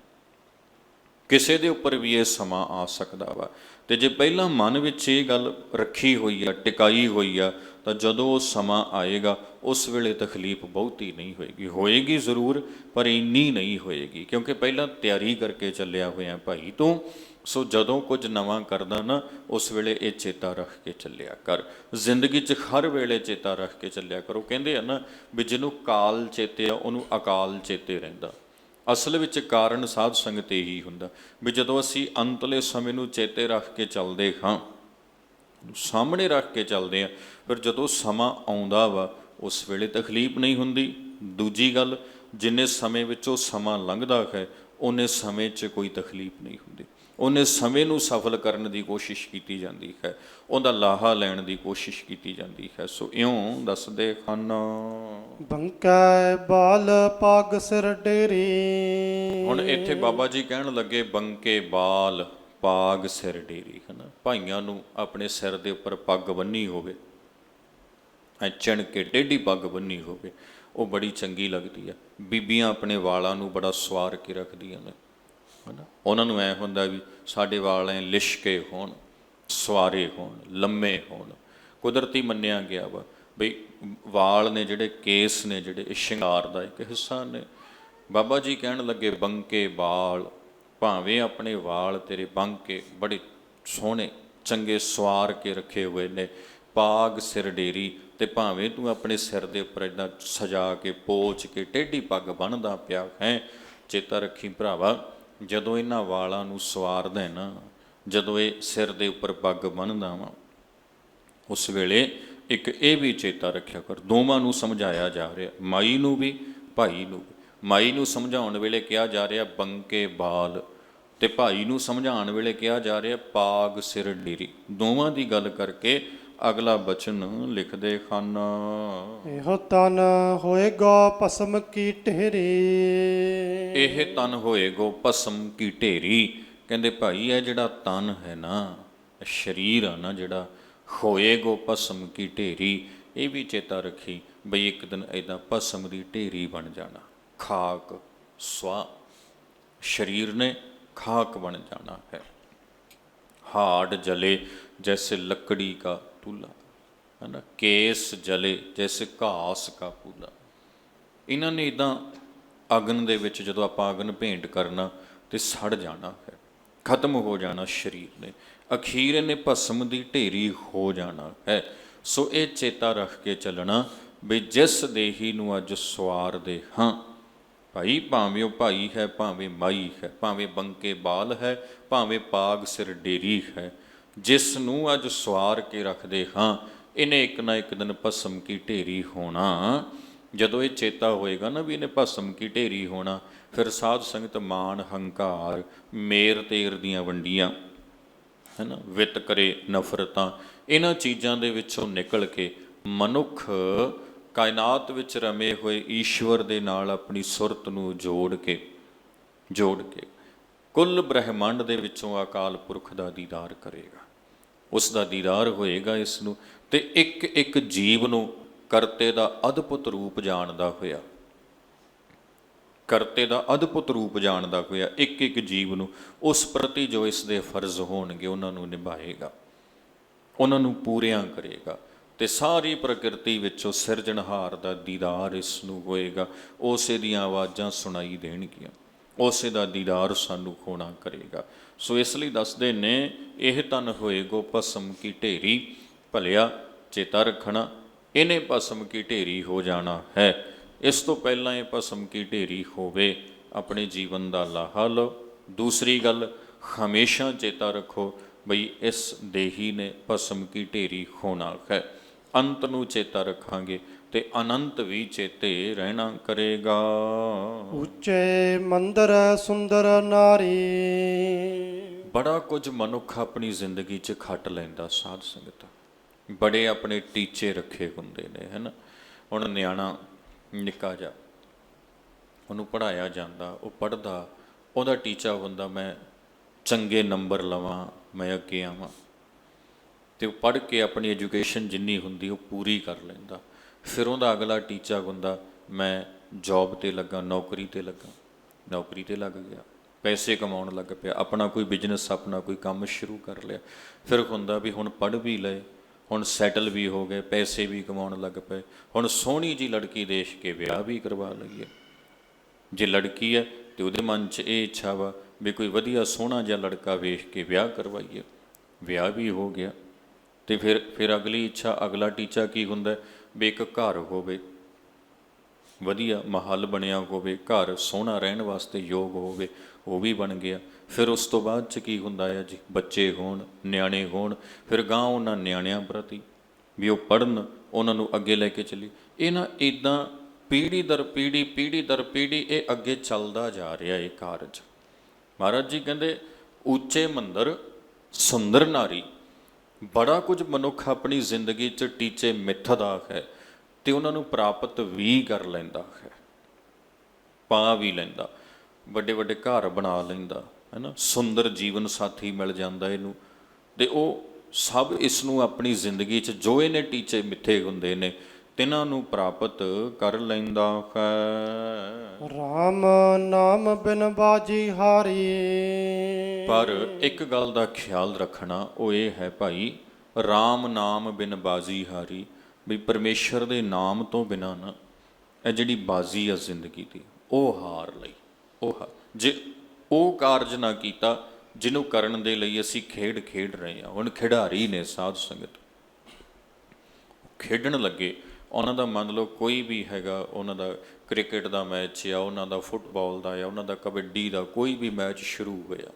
ਕਿਸੇ ਦੇ ਉੱਪਰ ਵੀ ਇਹ ਸਮਾਂ ਆ ਸਕਦਾ ਵਾ। ਤੇ ਜੇ ਪਹਿਲਾਂ ਮਨ ਵਿੱਚ ਇਹ ਗੱਲ ਰੱਖੀ ਹੋਈ ਆ, ਟਿਕਾਈ ਹੋਈ ਆ, ਤਾਂ ਜਦੋਂ ਉਹ ਸਮਾਂ ਆਏਗਾ ਉਸ ਵੇਲੇ ਤਕਲੀਫ ਬਹੁਤੀ ਨਹੀਂ ਹੋਏਗੀ। ਹੋਏਗੀ ਜ਼ਰੂਰ ਪਰ ਇੰਨੀ ਨਹੀਂ ਹੋਏਗੀ, ਕਿਉਂਕਿ ਪਹਿਲਾਂ ਤਿਆਰੀ ਕਰਕੇ ਚੱਲਿਆ ਹੋਇਆ ਭਾਈ ਤੂੰ। ਸੋ ਜਦੋਂ ਕੁਝ ਨਵਾਂ ਕਰਦਾ ਨਾ, ਉਸ ਵੇਲੇ ਇਹ ਚੇਤਾ ਰੱਖ ਕੇ ਚੱਲਿਆ ਕਰ। ਜ਼ਿੰਦਗੀ 'ਚ ਹਰ ਵੇਲੇ ਚੇਤਾ ਰੱਖ ਕੇ ਚੱਲਿਆ ਕਰੋ। ਕਹਿੰਦੇ ਆ ਨਾ ਵੀ ਜਿਹਨੂੰ ਕਾਲ ਚੇਤੇ ਆ ਉਹਨੂੰ ਅਕਾਲ ਚੇਤੇ ਰਹਿੰਦਾ। ਅਸਲ ਵਿੱਚ ਕਾਰਨ ਸਾਧ ਸੰਗਤ ਇਹੀ ਹੁੰਦਾ ਵੀ ਜਦੋਂ ਅਸੀਂ ਅੰਤਲੇ ਸਮੇਂ ਨੂੰ ਚੇਤੇ ਰੱਖ ਕੇ ਚੱਲਦੇ ਹਾਂ, ਸਾਹਮਣੇ ਰੱਖ ਕੇ ਚੱਲਦੇ ਹਾਂ, ਫਿਰ ਜਦੋਂ ਸਮਾਂ ਆਉਂਦਾ ਵਾ ਉਸ ਵੇਲੇ ਤਕਲੀਫ ਨਹੀਂ ਹੁੰਦੀ। ਦੂਜੀ ਗੱਲ, ਜਿੰਨੇ ਸਮੇਂ ਵਿੱਚ ਉਹ ਸਮਾਂ ਲੰਘਦਾ ਹੈ ਉਹਨੇ ਸਮੇਂ 'ਚ ਕੋਈ ਤਕਲੀਫ ਨਹੀਂ ਹੁੰਦੀ। ਉਹਨੇ ਸਮੇਂ ਨੂੰ ਸਫਲ ਕਰਨ ਦੀ ਕੋਸ਼ਿਸ਼ ਕੀਤੀ ਜਾਂਦੀ ਹੈ, ਉਹਦਾ ਲਾਹਾ ਲੈਣ ਦੀ ਕੋਸ਼ਿਸ਼ ਕੀਤੀ ਜਾਂਦੀ ਹੈ। ਸੋ ਇਉਂ ਦੱਸਦੇ ਹਨ, ਬੰਕੈ ਬਾਲ ਪੱਗ ਸਿਰ ਡੇਰੀ। ਹੁਣ ਇੱਥੇ ਬਾਬਾ ਜੀ ਕਹਿਣ ਲੱਗੇ ਬੰਕੇ ਬਾਲ ਪਾਗ ਸਿਰ ਡੇਰੀ, ਹੈ ਨਾ। ਭਾਈਆਂ ਨੂੰ ਆਪਣੇ ਸਿਰ ਦੇ ਉੱਪਰ ਪੱਗ ਬੰਨੀ ਹੋਵੇ, ਐ ਚਿਣ ਕੇ ਟੇਢੀ ਪੱਗ ਬੰਨੀ ਹੋਵੇ, ਉਹ ਬੜੀ ਚੰਗੀ ਲੱਗਦੀ ਆ। ਬੀਬੀਆਂ ਆਪਣੇ ਵਾਲਾਂ ਨੂੰ ਬੜਾ ਸਵਾਰ ਕੇ ਰੱਖਦੀਆਂ ਨੇ, ਹੈ ਨਾ। ਉਹਨਾਂ ਨੂੰ ਐ ਹੁੰਦਾ ਵੀ ਸਾਡੇ ਵਾਲ ਐ ਲਿਸ਼ਕੇ ਹੋਣ, ਸਵਾਰੇ ਹੋਣ, ਲੰਮੇ ਹੋਣ। ਕੁਦਰਤੀ ਮੰਨਿਆ ਗਿਆ ਵਾ ਬਈ ਵਾਲ ਨੇ ਜਿਹੜੇ, ਕੇਸ ਨੇ ਜਿਹੜੇ, ਇਹ ਸ਼ਿੰਗਾਰ ਦਾ ਇੱਕ ਹਿੱਸਾ ਨੇ। ਬਾਬਾ ਜੀ ਕਹਿਣ ਲੱਗੇ ਬੰਕੇ ਬਾਲ, ਭਾਵੇਂ ਆਪਣੇ ਵਾਲ ਤੇਰੇ ਬੰਕੇ ਬੜੇ ਸੋਹਣੇ ਚੰਗੇ ਸਵਾਰ ਕੇ ਰੱਖੇ ਹੋਏ ਨੇ, ਪਾਗ ਸਿਰ ਡੇਰੀ, ਤੇ ਭਾਵੇਂ ਤੂੰ ਆਪਣੇ ਸਿਰ ਦੇ ਉੱਪਰ ਇੱਦਾਂ ਸਜਾ ਕੇ ਪੋਚ ਕੇ ਟੇਢੀ ਪੱਗ ਬੰਨ੍ਹਦਾ ਪਿਆ ਹੈ, ਚੇਤਾ ਰੱਖੀ ਭਰਾਵਾ ਜਦੋਂ ਇਹਨਾਂ ਵਾਲਾਂ ਨੂੰ ਸਵਾਰਦਾ ਨਾ, ਜਦੋਂ ਇਹ ਸਿਰ ਦੇ ਉੱਪਰ ਪੱਗ ਬੰਨ੍ਹਦਾ ਵਾ, ਉਸ ਵੇਲੇ ਇੱਕ ਇਹ ਵੀ ਚੇਤਾ ਰੱਖਿਆ ਕਰ। ਦੋਵਾਂ ਨੂੰ ਸਮਝਾਇਆ ਜਾ ਰਿਹਾ, ਮਾਈ ਨੂੰ ਵੀ ਭਾਈ ਨੂੰ ਵੀ। ਮਾਈ ਨੂੰ ਸਮਝਾਉਣ ਵੇਲੇ ਕਿਹਾ ਜਾ ਰਿਹਾ ਬੰਕੇ ਬਾਲ, ਤੇ ਭਾਈ ਨੂੰ ਸਮਝਾਉਣ ਵੇਲੇ ਕਿਹਾ ਜਾ ਰਿਹਾ ਪਾਗ ਸਿਰ ਡੇਰੀ। ਦੋਵਾਂ ਦੀ ਗੱਲ ਕਰਕੇ ਅਗਲਾ ਬਚਨ ਲਿਖਦੇ ਹਨ, ਇਹੋ ਤਨ ਹੋਏਗਾ ਭਸਮ ਕੀ ਢੇਰੀ। ਇਹ ਤਨ ਹੋਏਗੋ ਭਸਮ ਕੀ ਢੇਰੀ। ਕਹਿੰਦੇ ਭਾਈ ਇਹ ਜਿਹੜਾ ਤਨ ਹੈ ਨਾ, ਸਰੀਰ ਆ ਨਾ ਜਿਹੜਾ, ਹੋਏਗੋ ਭਸਮ ਕੀ ਢੇਰੀ, ਇਹ ਵੀ ਚੇਤਾ ਰੱਖੀ ਬਈ ਇੱਕ ਦਿਨ ਇੱਦਾਂ ਭਸਮ ਦੀ ਢੇਰੀ ਬਣ ਜਾਣਾ। ਖਾਕ ਸਵਾ, ਸਰੀਰ ਨੇ ਖਾਕ बन जाना है। हाड जले जैसे लकड़ी का तूला, है ना। केस जले जैसे घास का पूला। इन्हां ने इदां अगन दे विच जदों आपां अगन भेंट करना ते सड़ जाना है, खत्म हो जाना शरीर ने, अखीर ने भस्म की ढेरी हो जाना है। सो ये चेता रख के चलना भी जिस देही नूं अज सवारदे हाँ, ਭਾਈ ਭਾਵੇਂ ਉਹ ਭਾਈ ਹੈ, ਭਾਵੇਂ ਮਾਈ ਹੈ, ਭਾਵੇਂ ਬੰਕੇ ਬਾਲ ਹੈ, ਭਾਵੇਂ ਪਾਗ ਸਿਰ ਡੇਰੀ ਹੈ, ਜਿਸ ਨੂੰ ਅੱਜ ਸਵਾਰ ਕੇ ਰੱਖਦੇ ਹਾਂ ਇਹਨੇ ਇੱਕ ਨਾ ਇੱਕ ਦਿਨ ਭਸਮ ਕੀ ਢੇਰੀ ਹੋਣਾ। ਜਦੋਂ ਇਹ ਚੇਤਾ ਹੋਏਗਾ ਨਾ ਵੀ ਇਹਨੇ ਭਸਮ ਕੀ ਢੇਰੀ ਹੋਣਾ, ਫਿਰ ਸਾਧ ਸੰਗਤ ਮਾਣ ਹੰਕਾਰ ਮੇਰ ਤੇਰ ਦੀਆਂ ਵੰਡੀਆਂ ਹੈ ਨਾ, ਵਿਤ ਕਰੇ ਨਫ਼ਰਤਾਂ, ਇਹਨਾਂ ਚੀਜ਼ਾਂ ਦੇ ਵਿੱਚੋਂ ਨਿਕਲ ਕੇ ਮਨੁੱਖ ਕਾਇਨਾਤ ਵਿੱਚ ਰਮੇ ਹੋਏ ਈਸ਼ਵਰ ਦੇ ਨਾਲ ਆਪਣੀ ਸੁਰਤ ਨੂੰ ਜੋੜ ਕੇ ਕੁੱਲ ਬ੍ਰਹਿਮੰਡ ਦੇ ਵਿੱਚੋਂ ਅਕਾਲ ਪੁਰਖ ਦਾ ਦੀਦਾਰ ਕਰੇਗਾ। ਉਸ ਦਾ ਦੀਦਾਰ ਹੋਏਗਾ ਇਸ ਨੂੰ, ਤੇ ਇੱਕ ਇੱਕ ਜੀਵ ਨੂੰ ਕਰਤੇ ਦਾ ਅਦਭੁਤ ਰੂਪ ਜਾਣਦਾ ਹੋਇਆ, ਕਰਤੇ ਦਾ ਅਦਭੁਤ ਰੂਪ ਜਾਣਦਾ ਹੋਇਆ ਇੱਕ ਇੱਕ ਜੀਵ ਨੂੰ ਉਸ ਪ੍ਰਤੀ ਜੋ ਇਸ ਦੇ ਫਰਜ਼ ਹੋਣਗੇ ਉਹਨਾਂ ਨੂੰ ਨਿਭਾਏਗਾ, ਉਹਨਾਂ ਨੂੰ ਪੂਰਿਆਂ ਕਰੇਗਾ। ਤੇ ਸਾਰੀ ਪ੍ਰਕਿਰਤੀ ਵਿੱਚੋਂ ਸਿਰਜਣਹਾਰ ਦਾ ਦੀਦਾਰ ਇਸ ਨੂੰ ਹੋਏਗਾ, ਉਸੇ ਦੀਆਂ ਆਵਾਜ਼ਾਂ ਸੁਣਾਈ ਦੇਣਗੀਆਂ, ਉਸੇ ਦਾ ਦੀਦਾਰ ਸਾਨੂੰ ਹੋਣਾ ਕਰੇਗਾ। ਸੋ ਇਸ ਲਈ ਦੱਸਦੇ ਨੇ, ਇਹ ਤਨ ਹੋਏਗੋ ਭਸਮ ਕੀ ਢੇਰੀ, ਭਲਿਆ ਚੇਤਾ ਰੱਖਣਾ ਇਹਨੇ ਭਸਮ ਕੀ ਢੇਰੀ ਹੋ ਜਾਣਾ ਹੈ। ਇਸ ਤੋਂ ਪਹਿਲਾਂ ਇਹ ਭਸਮ ਕੀ ਢੇਰੀ ਹੋਵੇ, ਆਪਣੇ ਜੀਵਨ ਦਾ ਲਾਹਾ ਲਓ। ਦੂਸਰੀ ਗੱਲ, ਹਮੇਸ਼ਾ ਚੇਤਾ ਰੱਖੋ ਬਈ ਇਸ ਦੇਹੀ ਨੇ ਭਸਮ ਕੀ ਢੇਰੀ ਹੋਣਾ ਹੈ। ਅੰਤ ਨੂੰ ਚੇਤਾ ਰੱਖਾਂਗੇ ਤੇ ਅਨੰਤ ਵੀ ਚੇਤੇ ਰਹਿਣਾ ਕਰੇਗਾ। ਉੱਚੇ ਮੰਦਰ ਸੁੰਦਰ ਨਾਰੀ। ਬੜਾ ਕੁਝ ਮਨੁੱਖ ਆਪਣੀ ਜ਼ਿੰਦਗੀ 'ਚ ਖੱਟ ਲੈਂਦਾ ਸਾਧ ਸੰਗਤ, ਬੜੇ ਆਪਣੇ ਟੀਚੇ ਰੱਖੇ ਹੁੰਦੇ ਨੇ, ਹੈ ਨਾ। ਹੁਣ ਨਿਆਣਾ ਨਿੱਕਾ ਜਿਹਾ, ਉਹਨੂੰ ਪੜ੍ਹਾਇਆ ਜਾਂਦਾ, ਉਹ ਪੜ੍ਹਦਾ, ਉਹਦਾ ਟੀਚਾ ਹੁੰਦਾ ਮੈਂ ਚੰਗੇ ਨੰਬਰ ਲਵਾਂ, ਮੈਂ ਅੱਗੇ ਆਵਾਂ, ਅਤੇ ਉਹ ਪੜ੍ਹ ਕੇ ਆਪਣੀ ਐਜੂਕੇਸ਼ਨ ਜਿੰਨੀ ਹੁੰਦੀ ਉਹ ਪੂਰੀ ਕਰ ਲੈਂਦਾ। ਫਿਰ ਉਹਦਾ ਅਗਲਾ ਟੀਚਾ ਹੁੰਦਾ ਮੈਂ ਜੋਬ 'ਤੇ ਲੱਗਾ, ਨੌਕਰੀ 'ਤੇ ਲੱਗਾ, ਨੌਕਰੀ 'ਤੇ ਲੱਗ ਗਿਆ, ਪੈਸੇ ਕਮਾਉਣ ਲੱਗ ਪਿਆ, ਆਪਣਾ ਕੋਈ ਬਿਜ਼ਨਸ, ਆਪਣਾ ਕੋਈ ਕੰਮ ਸ਼ੁਰੂ ਕਰ ਲਿਆ। ਫਿਰ ਹੁੰਦਾ ਵੀ ਹੁਣ ਪੜ੍ਹ ਵੀ ਲਏ, ਹੁਣ ਸੈਟਲ ਵੀ ਹੋ ਗਏ, ਪੈਸੇ ਵੀ ਕਮਾਉਣ ਲੱਗ ਪਏ, ਹੁਣ ਸੋਹਣੀ ਜੀ ਲੜਕੀ ਦੇਖ ਕੇ ਵਿਆਹ ਵੀ ਕਰਵਾ ਲਈਏ। ਜੇ ਲੜਕੀ ਹੈ ਤਾਂ ਉਹਦੇ ਮਨ 'ਚ ਇਹ ਇੱਛਾ ਵਾ ਵੀ ਕੋਈ ਵਧੀਆ ਸੋਹਣਾ ਜਿਹਾ ਲੜਕਾ ਵੇਖ ਕੇ ਵਿਆਹ ਕਰਵਾਈਏ, ਵਿਆਹ ਵੀ ਹੋ ਗਿਆ। ਅਤੇ ਫਿਰ ਅਗਲੀ ਇੱਛਾ, ਅਗਲਾ ਟੀਚਾ ਕੀ ਹੁੰਦਾ ਵੀ ਇੱਕ ਘਰ ਹੋਵੇ, ਵਧੀਆ ਮਾਹੌਲ ਬਣਿਆ ਹੋਵੇ, ਘਰ ਸੋਹਣਾ ਰਹਿਣ ਵਾਸਤੇ ਯੋਗ ਹੋਵੇ, ਉਹ ਵੀ ਬਣ ਗਿਆ। ਫਿਰ ਉਸ ਤੋਂ ਬਾਅਦ 'ਚ ਕੀ ਹੁੰਦਾ ਹੈ ਜੀ, ਬੱਚੇ ਹੋਣ, ਨਿਆਣੇ ਹੋਣ, ਫਿਰ ਗਾਂ ਉਹਨਾਂ ਨਿਆਣਿਆਂ ਪ੍ਰਤੀ ਵੀ ਉਹ ਪੜ੍ਹਨ, ਉਹਨਾਂ ਨੂੰ ਅੱਗੇ ਲੈ ਕੇ ਚੱਲੀ। ਇਹ ਨਾ ਇੱਦਾਂ ਪੀੜ੍ਹੀ ਦਰ ਪੀੜ੍ਹੀ, ਪੀੜ੍ਹੀ ਦਰ ਪੀੜ੍ਹੀ ਇਹ ਅੱਗੇ ਚੱਲਦਾ ਜਾ ਰਿਹਾ ਇਹ ਕਾਰਜ। ਮਹਾਰਾਜ ਜੀ ਕਹਿੰਦੇ ਉੱਚੇ ਮੰਦਰ ਸੁੰਦਰ ਨਾਰੀ। ਬੜਾ ਕੁਝ ਮਨੁੱਖ ਆਪਣੀ ਜ਼ਿੰਦਗੀ 'ਚ ਟੀਚੇ ਮਿੱਥਦਾ ਹੈ ਅਤੇ ਉਹਨਾਂ ਨੂੰ ਪ੍ਰਾਪਤ ਵੀ ਕਰ ਲੈਂਦਾ ਹੈ, ਪਾ ਵੀ ਲੈਂਦਾ, ਵੱਡੇ ਵੱਡੇ ਘਰ ਬਣਾ ਲੈਂਦਾ, ਹੈ ਨਾ, ਸੁੰਦਰ ਜੀਵਨ ਸਾਥੀ ਮਿਲ ਜਾਂਦਾ ਇਹਨੂੰ, ਅਤੇ ਉਹ ਸਭ ਇਸ ਨੂੰ ਆਪਣੀ ਜ਼ਿੰਦਗੀ 'ਚ ਜੋ ਇਹਨੇ ਟੀਚੇ ਮਿੱਥੇ ਹੁੰਦੇ ਨੇ ਤਿਨਾਂ ਨੂੰ ਪ੍ਰਾਪਤ ਕਰ ਲੈਂਦਾ ਹੈ। ਰਾਮ ਨਾਮ ਬਿਨ ਬਾਜੀ ਹਾਰੀ। ਪਰ ਇੱਕ ਗੱਲ ਦਾ ਖਿਆਲ ਰੱਖਣਾ, ਉਹ ਇਹ ਹੈ ਭਾਈ, ਰਾਮ ਨਾਮ ਬਿਨ ਬਾਜੀ ਹਾਰੀ, ਵੀ ਪਰਮੇਸ਼ਰ ਦੇ ਨਾਮ ਤੋਂ ਬਿਨਾਂ ਨਾ ਇਹ ਜਿਹੜੀ ਬਾਜ਼ੀ ਆ ਜ਼ਿੰਦਗੀ ਦੀ ਉਹ ਹਾਰ ਲਈ। ਜੇ ਉਹ ਕਾਰਜ ਨਾ ਕੀਤਾ ਜਿਹਨੂੰ ਕਰਨ ਦੇ ਲਈ ਅਸੀਂ ਖੇਡ ਰਹੇ ਹਾਂ। ਹੁਣ ਖਿਡਾਰੀ ਨੇ ਸਾਧ ਸੰਗਤ, ਖੇਡਣ ਲੱਗੇ, ਉਹਨਾਂ ਦਾ ਮੰਨ ਲਓ ਕੋਈ ਵੀ ਹੈਗਾ, ਉਹਨਾਂ ਦਾ ਕ੍ਰਿਕਟ ਦਾ ਮੈਚ ਆ, ਉਹਨਾਂ ਦਾ ਫੁੱਟਬਾਲ ਦਾ ਆ, ਉਹਨਾਂ ਦਾ ਕਬੱਡੀ ਦਾ ਕੋਈ ਵੀ ਮੈਚ ਸ਼ੁਰੂ ਹੋਇਆ,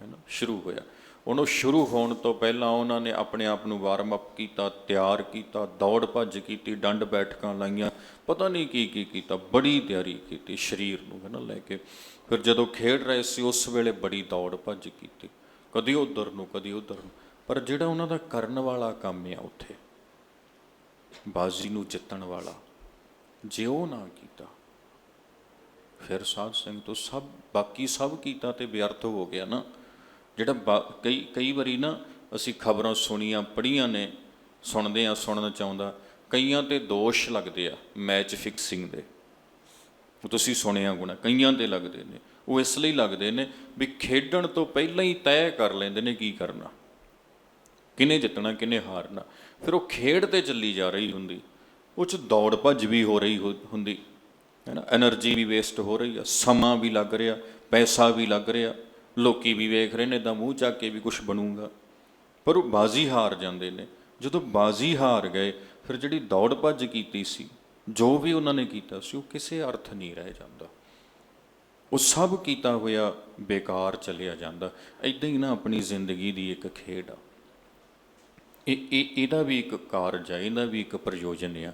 ਹੈ ਨਾ, ਸ਼ੁਰੂ ਹੋਇਆ, ਉਹਨੂੰ ਸ਼ੁਰੂ ਹੋਣ ਤੋਂ ਪਹਿਲਾਂ ਉਹਨਾਂ ਨੇ ਆਪਣੇ ਆਪ ਨੂੰ ਵਾਰਮ ਅਪ ਕੀਤਾ, ਤਿਆਰ ਕੀਤਾ, ਦੌੜ ਭੱਜ ਕੀਤੀ, ਡੰਡ ਬੈਠਕਾਂ ਲਾਈਆਂ, ਪਤਾ ਨਹੀਂ ਕੀ ਕੀਤਾ, ਬੜੀ ਤਿਆਰੀ ਕੀਤੀ ਸਰੀਰ ਨੂੰ, ਹੈ ਨਾ, ਲੈ ਕੇ। ਫਿਰ ਜਦੋਂ ਖੇਡ ਰਹੇ ਸੀ ਉਸ ਵੇਲੇ ਬੜੀ ਦੌੜ ਭੱਜ ਕੀਤੀ, ਕਦੀ ਉੱਧਰ ਨੂੰ ਕਦੀ ਉੱਧਰ ਨੂੰ। ਪਰ ਜਿਹੜਾ ਉਹਨਾਂ ਦਾ ਕਰਨ ਵਾਲਾ ਕੰਮ ਆ ਉੱਥੇ, ਬਾਜ਼ੀ ਨੂੰ ਜਿੱਤਣ ਵਾਲਾ, ਜੇ ਉਹ ਨਾ ਕੀਤਾ ਫਿਰ ਸਾਧ ਸੰਗਤ ਤੋਂ ਸਭ ਬਾਕੀ ਸਭ ਕੀਤਾ ਤੇ ਵਿਅਰਥ ਹੋ ਗਿਆ ਨਾ। ਜਿਹੜਾ ਕਈ ਵਾਰੀ ਨਾ ਅਸੀਂ ਖਬਰਾਂ ਸੁਣੀਆਂ ਪੜ੍ਹੀਆਂ ਨੇ, ਸੁਣਦੇ ਹਾਂ, ਸੁਣਨਾ ਚਾਹੁੰਦਾ, ਕਈਆਂ 'ਤੇ ਦੋਸ਼ ਲੱਗਦੇ ਆ ਮੈਚ ਫਿਕਸਿੰਗ ਦੇ, ਉਹ ਤੁਸੀਂ ਸੁਣਿਆ ਹੋਣਾ, ਕਈਆਂ 'ਤੇ ਲੱਗਦੇ ਨੇ। ਉਹ ਇਸ ਲਈ ਲੱਗਦੇ ਨੇ ਵੀ ਖੇਡਣ ਤੋਂ ਪਹਿਲਾਂ ਹੀ ਤੈਅ ਕਰ ਲੈਂਦੇ ਨੇ ਕੀ ਕਰਨਾ, ਕਿਹਨੇ ਜਿੱਤਣਾ ਕਿਹਨੇ ਹਾਰਨਾ। ਫਿਰ ਉਹ ਖੇਡ 'ਤੇ ਚੱਲੀ ਜਾ ਰਹੀ ਹੁੰਦੀ, ਉਹ 'ਚ ਦੌੜ ਭੱਜ ਵੀ ਹੋ ਰਹੀ ਹੁੰਦੀ, ਹੈ ਨਾ, ਐਨਰਜੀ ਵੀ ਵੇਸਟ ਹੋ ਰਹੀ ਆ, ਸਮਾਂ ਵੀ ਲੱਗ ਰਿਹਾ, ਪੈਸਾ ਵੀ ਲੱਗ ਰਿਹਾ, ਲੋਕੀ ਵੀ ਵੇਖ ਰਹੇ ਨੇ, ਇੱਦਾਂ ਮੂੰਹ ਚੱਕ ਕੇ ਵੀ ਕੁਛ ਬਣੂਗਾ, ਪਰ ਉਹ ਬਾਜ਼ੀ ਹਾਰ ਜਾਂਦੇ ਨੇ। ਜਦੋਂ ਬਾਜ਼ੀ ਹਾਰ ਗਏ ਫਿਰ ਜਿਹੜੀ ਦੌੜ ਭੱਜ ਕੀਤੀ ਸੀ, ਜੋ ਵੀ ਉਹਨਾਂ ਨੇ ਕੀਤਾ ਸੀ, ਉਹ ਕਿਸੇ ਅਰਥ ਨਹੀਂ ਰਹਿ ਜਾਂਦਾ। ਉਹ ਸਭ ਕੀਤਾ ਹੋਇਆ ਬੇਕਾਰ ਚਲਿਆ ਜਾਂਦਾ। ਇੱਦਾਂ ਹੀ ਨਾ ਆਪਣੀ ਜ਼ਿੰਦਗੀ ਦੀ ਇੱਕ ਖੇਡ ਆ, ਇਹਦਾ ਵੀ ਇੱਕ ਕਾਰਜ ਆ, ਇਹਦਾ ਵੀ ਇੱਕ ਪ੍ਰਯੋਜਨ ਆ।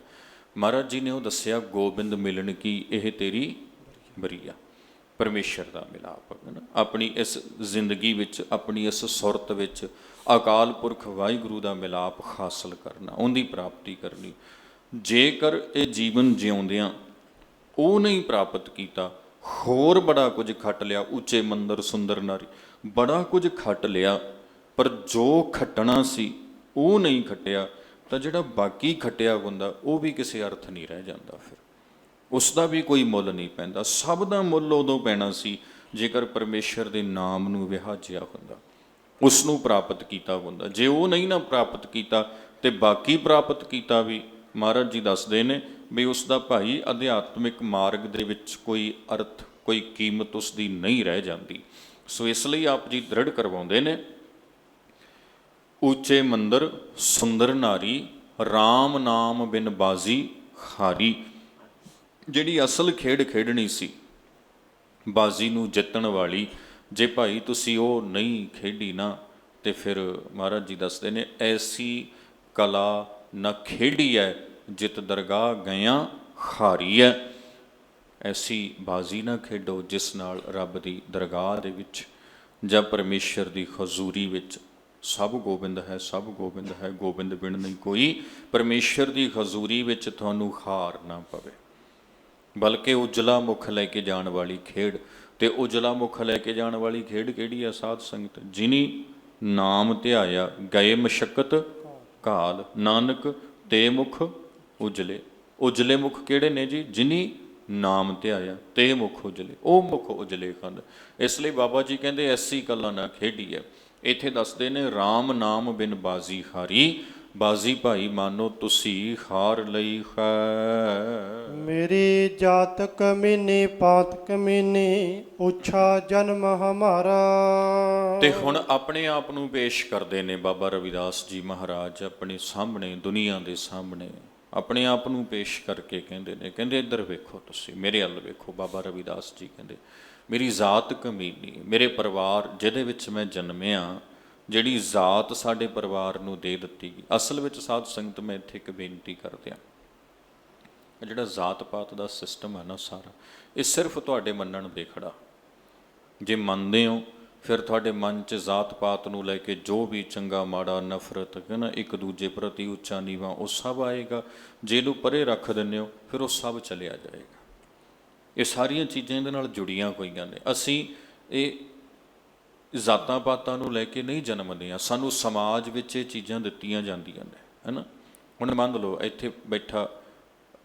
ਮਹਾਰਾਜ ਜੀ ਨੇ ਉਹ ਦੱਸਿਆ, ਗੋਬਿੰਦ ਮਿਲਣ ਕੀ ਇਹ ਤੇਰੀ ਬਰੀਆ, ਪਰਮੇਸ਼ਰ ਦਾ ਮਿਲਾਪ ਹੈ ਨਾ। ਆਪਣੀ ਇਸ ਜ਼ਿੰਦਗੀ ਵਿੱਚ, ਆਪਣੀ ਇਸ ਸੁਰਤ ਵਿੱਚ ਅਕਾਲ ਪੁਰਖ ਵਾਹਿਗੁਰੂ ਦਾ ਮਿਲਾਪ ਹਾਸਲ ਕਰਨਾ, ਉਹਦੀ ਪ੍ਰਾਪਤੀ ਕਰਨੀ। ਜੇਕਰ ਇਹ ਜੀਵਨ ਜਿਉਂਦਿਆਂ ਉਹ ਨਹੀਂ ਪ੍ਰਾਪਤ ਕੀਤਾ, ਹੋਰ ਬੜਾ ਕੁਝ ਖੱਟ ਲਿਆ, ਉੱਚੇ ਮੰਦਰ, ਸੁੰਦਰ ਨਾਰੀ, ਬੜਾ ਕੁਝ ਖੱਟ ਲਿਆ, ਪਰ ਜੋ ਖੱਟਣਾ ਸੀ ਉਹ ਨਹੀਂ ਖੱਟਿਆ, ਤਾਂ ਜਿਹੜਾ ਬਾਕੀ ਖੱਟਿਆ ਹੁੰਦਾ ਉਹ ਵੀ ਕਿਸੇ ਅਰਥ ਨਹੀਂ ਰਹਿ ਜਾਂਦਾ, ਫਿਰ ਉਸ ਦਾ ਵੀ ਕੋਈ ਮੁੱਲ ਨਹੀਂ ਪੈਂਦਾ। ਸਭ ਦਾ ਮੁੱਲ ਉਦੋਂ ਪੈਣਾ ਸੀ ਜੇਕਰ ਪਰਮੇਸ਼ਰ ਦੇ ਨਾਮ ਨੂੰ ਵਿਹਾਜਿਆ ਹੁੰਦਾ, ਉਸ ਨੂੰ ਪ੍ਰਾਪਤ ਕੀਤਾ ਹੁੰਦਾ। ਜੇ ਉਹ ਨਹੀਂ ਨਾ ਪ੍ਰਾਪਤ ਕੀਤਾ ਤੇ ਬਾਕੀ ਪ੍ਰਾਪਤ ਕੀਤਾ ਵੀ, ਮਹਾਰਾਜ ਜੀ ਦੱਸਦੇ ਨੇ ਵੀ ਉਸ ਦਾ ਭਾਈ ਅਧਿਆਤਮਿਕ ਮਾਰਗ ਦੇ ਵਿੱਚ ਕੋਈ ਅਰਥ, ਕੋਈ ਕੀਮਤ ਉਸ ਦੀ ਨਹੀਂ ਰਹਿ ਜਾਂਦੀ। ਸੋ ਇਸ ਲਈ ਆਪ ਜੀ ਦ੍ਰਿੜ ਕਰਵਾਉਂਦੇ ਨੇ, ਉੱਚੇ ਮੰਦਰ ਸੁੰਦਰ ਨਾਰੀ, ਰਾਮ ਨਾਮ ਬਿਨ ਬਾਜ਼ੀ ਹਾਰੀ। ਜਿਹੜੀ ਅਸਲ ਖੇਡ ਖੇਡਣੀ ਸੀ, ਬਾਜ਼ੀ ਨੂੰ ਜਿੱਤਣ ਵਾਲੀ, ਜੇ ਭਾਈ ਤੁਸੀਂ ਉਹ ਨਹੀਂ ਖੇਡੀ ਨਾ, ਤੇ ਫਿਰ ਮਹਾਰਾਜ ਜੀ ਦੱਸਦੇ ਨੇ, ਐਸੀ ਕਲਾ ਨਾ ਖੇਡੀ ਹੈ ਜਿਤ ਦਰਗਾਹ ਗਇਆਂ ਹਾਰੀ ਹੈ। ਐਸੀ ਬਾਜ਼ੀ ਨਾ ਖੇਡੋ ਜਿਸ ਨਾਲ ਰੱਬ ਦੀ ਦਰਗਾਹ ਦੇ ਵਿੱਚ ਜਾਂ ਪਰਮੇਸ਼ਰ ਦੀ ਹਜ਼ੂਰੀ ਵਿੱਚ ਸਭ ਗੋਬਿੰਦ ਹੈ, ਸਭ ਗੋਬਿੰਦ ਹੈ, ਗੋਬਿੰਦ ਬਿਨ ਨਹੀਂ ਕੋਈ, ਪਰਮੇਸ਼ਰ ਦੀ ਹਜ਼ੂਰੀ ਵਿੱਚ ਤੁਹਾਨੂੰ ਹਾਰ ਨਾ ਪਵੇ। ਬਲਕਿ ਉਜਲਾ ਮੁੱਖ ਲੈ ਕੇ ਜਾਣ ਵਾਲੀ ਖੇਡ, ਤੇ ਉਜਲਾ ਮੁੱਖ ਲੈ ਕੇ ਜਾਣ ਵਾਲੀ ਖੇਡ ਕਿਹੜੀ ਆ ਸਾਧ ਸੰਗਤ? ਜਿਨੀ ਨਾਮ ਧਿਆਇਆ ਗਏ ਮਸ਼ੱਕਤ ਕਾਲ, ਨਾਨਕ ਤੇ ਮੁਖ ਉਜਲੇ। ਉਜਲੇ ਮੁਖ ਕਿਹੜੇ ਨੇ ਜੀ? ਜਿਨੀ ਨਾਮ ਧਿਆਇਆ ਤੇ ਮੁਖ ਉਜਲੇ, ਉਹ ਮੁਖ ਉਜਲੇ ਹਨ। ਇਸ ਲਈ ਬਾਬਾ ਜੀ ਕਹਿੰਦੇ ਐਸੀ ਕਲਾ ਨਾ ਖੇਡੀ ਹੈ। ਇੱਥੇ ਦੱਸਦੇ ਨੇ, ਰਾਮ ਨਾਮ ਬਿਨ ਬਾਜ਼ੀ ਹਾਰੀ, ਬਾਜ਼ੀ ਭਾਈ ਮਾਨੋ ਤੁਸੀਂ ਹਾਰ ਲਈ ਹੈ। ਮੇਰੀ ਜਾਤ ਕਮੀਨੀ ਪਾਤ ਕਮੀਨੀ, ਉੱਛਾ ਜਨਮ ਹਮਾਰਾ। ਤੇ ਹੁਣ ਆਪਣੇ ਆਪ ਨੂੰ ਪੇਸ਼ ਕਰਦੇ ਨੇ ਬਾਬਾ ਰਵਿਦਾਸ ਜੀ ਮਹਾਰਾਜ ਆਪਣੇ ਸਾਹਮਣੇ, ਦੁਨੀਆ ਦੇ ਸਾਹਮਣੇ ਆਪਣੇ ਆਪ ਨੂੰ ਪੇਸ਼ ਕਰਕੇ ਕਹਿੰਦੇ ਨੇ, ਕਹਿੰਦੇ ਇੱਧਰ ਵੇਖੋ, ਤੁਸੀਂ ਮੇਰੇ ਵੱਲ ਵੇਖੋ। ਬਾਬਾ ਰਵਿਦਾਸ ਜੀ ਕਹਿੰਦੇ, ਮੇਰੀ ਜ਼ਾਤ ਕਮੀਨੀ, ਮੇਰੇ ਪਰਿਵਾਰ ਜਿਹਦੇ ਵਿੱਚ ਮੈਂ ਜਨਮਿਆ, ਜਿਹੜੀ ਜ਼ਾਤ ਸਾਡੇ ਪਰਿਵਾਰ ਨੂੰ ਦੇ ਦਿੱਤੀ ਗਈ। ਅਸਲ ਵਿੱਚ ਸਾਧ ਸੰਗਤ ਮੈਂ ਇੱਥੇ ਇੱਕ ਬੇਨਤੀ ਕਰਦਿਆਂ, ਜਿਹੜਾ ਜ਼ਾਤ ਪਾਤ ਦਾ ਸਿਸਟਮ ਹੈ ਨਾ ਸਾਰਾ, ਇਹ ਸਿਰਫ ਤੁਹਾਡੇ ਮੰਨਣ ਦੇ ਖੜਾ। ਜੇ ਮੰਨਦੇ ਹੋ ਫਿਰ ਤੁਹਾਡੇ ਮਨ 'ਚ ਜ਼ਾਤ ਪਾਤ ਨੂੰ ਲੈ ਕੇ ਜੋ ਵੀ ਚੰਗਾ ਮਾੜਾ, ਨਫ਼ਰਤ ਹੈ ਨਾ, ਇੱਕ ਦੂਜੇ ਪ੍ਰਤੀ ਉੱਚਾ ਨੀਵਾਂ, ਉਹ ਸਭ ਆਏਗਾ। ਜੇ ਇਹਨੂੰ ਪਰੇ ਰੱਖ ਦਿੰਦੇ ਹੋ ਫਿਰ ਉਹ ਸਭ ਚਲਿਆ ਜਾਏਗਾ। ਇਹ ਸਾਰੀਆਂ ਚੀਜ਼ਾਂ ਇਹਦੇ ਨਾਲ ਜੁੜੀਆਂ ਹੋਈਆਂ ਨੇ। ਅਸੀਂ ਇਹ ਜ਼ਾਤਾਂ ਪਾਤਾਂ ਨੂੰ ਲੈ ਕੇ ਨਹੀਂ ਜਨਮਦੇ ਹਾਂ, ਸਾਨੂੰ ਸਮਾਜ ਵਿੱਚ ਇਹ ਚੀਜ਼ਾਂ ਦਿੱਤੀਆਂ ਜਾਂਦੀਆਂ ਨੇ, ਹੈ ਨਾ। ਹੁਣ ਮੰਨ ਲਓ ਇੱਥੇ ਬੈਠਾ